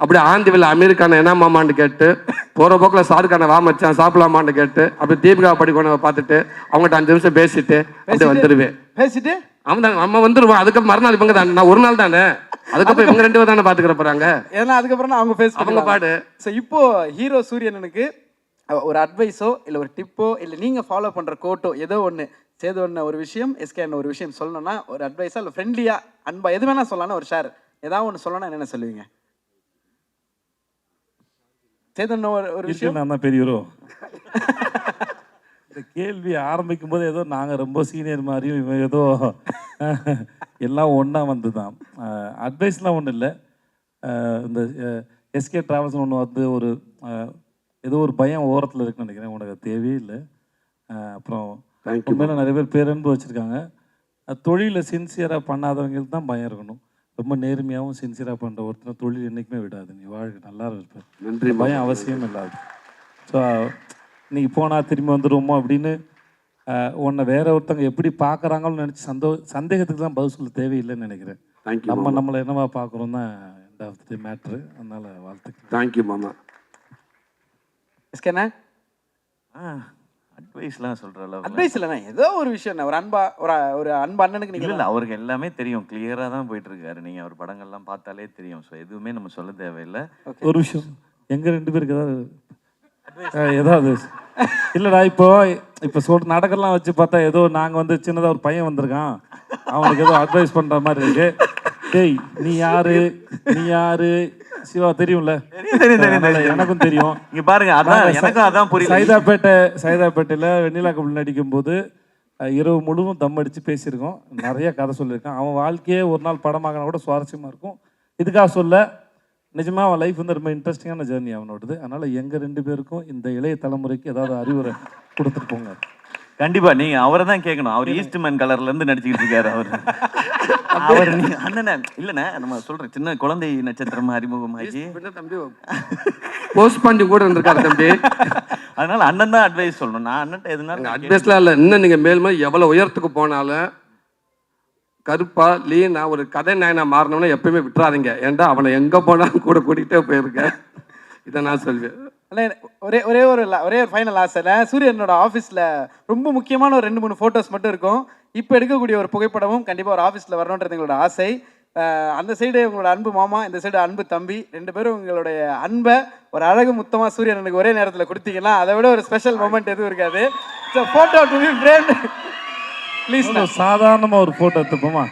அப்படியே ஆந்திவில் அமெரிக்கான என்ன மாமான்னு கேட்டு போகிற போக்கில் சாருக்கான வா மச்சான் சாப்பிடலாமான்னு கேட்டு அப்படி தீபிகா படிக்கணும் பார்த்துட்டு அவங்ககிட்ட 5 நிமிஷம் பேசிட்டு அப்படியே வந்துடுவேன். பேசிட்டு அவன் தான் நம்ம வந்துடுவோம். அதுக்கப்புறம் மறுநாள் இவங்க தான், நான் ஒரு நாள் தானே, அதுக்கப்புறம் இவங்க 2 பேர் தானே பார்த்துக்கிற போகிறாங்க. ஏன்னா அதுக்கப்புறம் அவங்க பேச அவங்க பாடு. ஸோ இப்போ ஹீரோ சூரியனனுக்கு ஒரு அட்வைஸோ இல்லை ஒரு டிப்போ இல்லை நீங்கள் ஃபாலோ பண்ணுற கோட்டோ ஏதோ ஒன்று, சேதோன்னு ஒரு விஷயம், எஸ்கேன்னு ஒரு விஷயம் சொல்லணும்னா ஒரு அட்வைஸா இல்லை ஃப்ரெண்ட்லியாக அன்பா எது வேணால் சொல்லலாம்னா ஒரு ஷேர் ஏதாவது ஒன்று சொல்லணும்னா என்னென்ன சொல்லுவீங்க? சேதன் ஒரு விஷயம். நான் தான் பெரியவரோ இந்த கேள்வி ஆரம்பிக்கும் போது ஏதோ நாங்கள் ரொம்ப சீனியர் மாதிரியும் இவன் ஏதோ எல்லாம் ஒன்றா வந்து தான். அட்வைஸ்லாம் ஒன்றும் இல்லை. இந்த எஸ்கே ட்ராவல்ஸ் ஒன்று வந்து ஒரு ஏதோ ஒரு பயம் ஓரத்தில் இருக்குன்னு நினைக்கிறேன். உனக்கு தேவையே இல்லை. அப்புறம் உண்மையில நிறைய பேர் பேரன்பு வச்சுருக்காங்க. தொழிலில் சின்சியராக பண்ணாதவங்களுக்கு தான் பயம் இருக்கணும். ரொம்ப நேர்மையாகவும் சின்சியராக பண்ணுற ஒருத்தர் தொழில் என்றைக்குமே விடாது. நீ வாழ்க்கை நல்லா இருப்பேன். நன்றி. பயம் அவசியம் இல்லாது. ஸோ நீ போனால் திரும்பி வந்துடுவோமோ அப்படின்னு உன்னை வேற ஒருத்தவங்க எப்படி பார்க்குறாங்கன்னு நினச்சி சந்தேகத்துக்கு தான் பதில் சொல்ல தேவையில்லைன்னு நினைக்கிறேன். தேங்க்யூ. நம்மளை என்னவா பார்க்குறோம் தான் எண்ட் ஆஃப் தி மேட்ரு. அதனால் வாழ்த்துக்கள். தேங்க்யூ மாமா. எஸ்கேண்ணா அட்வைஸ்லாம் சொல்கிற அளவு அட்வைஸ் இல்லைண்ணா, ஏதோ ஒரு விஷயம் ஒரு அன்பா ஒரு அன்பு அண்ணனுக்கு நீங்கள் இல்லை, அவருக்கு எல்லாமே தெரியும், கிளியராக தான் போயிட்டுருக்காரு. நீங்கள் அவர் படங்கள்லாம் பார்த்தாலே தெரியும். ஸோ எதுவுமே நம்ம சொல்ல தேவையில்லை. ஒரு விஷயம், எங்கள் 2 பேருக்கு ஏதாவது இல்லைடா, இப்போ நாடகம்லாம் வச்சு பார்த்தா ஏதோ நாங்கள் வந்து சின்னதாக ஒரு பையன் வந்திருக்கான், அவனுக்கு ஏதோ அட்வைஸ் பண்ணுற மாதிரி இருக்கு. டேய் நீ யாரு சிவா தெரியும்ல? எனக்கும் தெரியும். இங்க பாருங்க, அதான் எனக்கும் அதான் புரியல. சைதாப்பேட்டையில் வெண்ணிலா கபல் நடிக்கும் போது இரவு முழுவதும் தம் அடித்து பேசியிருக்கோம். நிறைய கதை சொல்லியிருக்கான். அவன் வாழ்க்கையே ஒரு நாள் படமாகனா கூட சுவாரஸ்யமாக இருக்கும். இதுக்காக சொல்ல, நிஜமாக அவன் லைஃப் வந்து ரொம்ப இன்ட்ரெஸ்டிங்கான ஜேர்னி அவனோடது. அதனால் எங்கள் 2 பேருக்கும் இந்த இளைய தலைமுறைக்கு ஏதாவது அறிவுரை கொடுத்துட்டு போங்க. கண்டிப்பா நீங்க அவரை தான் கேட்கணும். அவர் ஈஸ்ட்மேன் கலர்ல இருந்து நடிச்சுக்கிட்டு இருக்காரு. அவர் நீங்க அண்ணனே இல்லைண்ணே, நம்ம சொல்றேன் சின்ன குழந்தை நட்சத்திரமா அறிமுகமாகி தம்பி போஸ்ட் பண்ணி கூட இருந்திருக்காரு தம்பி. அதனால அண்ணன் தான் அட்வைஸ் சொல்லணும். நான் அண்ணன் எதுனாலும் அட்வைஸ்லாம் இல்லை. இன்னும் நீங்கள் மேலுமே எவ்வளோ உயரத்துக்கு போனாலும் கருப்பா லீனா ஒரு கதை நாயனா மாறினோன்னா எப்பயுமே விட்டுறாதீங்க. ஏன்டா அவனை எங்கே போனாலும் கூட கூட்டிகிட்டே போயிருக்கேன். இதை நான் சொல்வேன். ஒரே ஒரு ஃபைனல் ஆசை. சூரியனோட ஆஃபீஸில் ரொம்ப முக்கியமான ஒரு 2-3 ஃபோட்டோஸ் மட்டும் இருக்கும். இப்போ எடுக்கக்கூடிய ஒரு புகைப்படமும் கண்டிப்பாக ஒரு ஆஃபீஸில் வரணுன்றது எங்களோட ஆசை. அந்த சைடு உங்களோட அன்பு மாமா, இந்த சைடு அன்பு தம்பி, 2 பேரும் உங்களுடைய அன்பை ஒரு அழகு முத்தமாக சூரியனுக்கு ஒரே நேரத்தில் கொடுத்தீங்கன்னா அதை விட ஒரு ஸ்பெஷல் மொமெண்ட் எதுவும் இருக்காது. So photo to be framed please. சாதாரணமாக ஒரு ஃபோட்டோ எடுத்துப்போமா?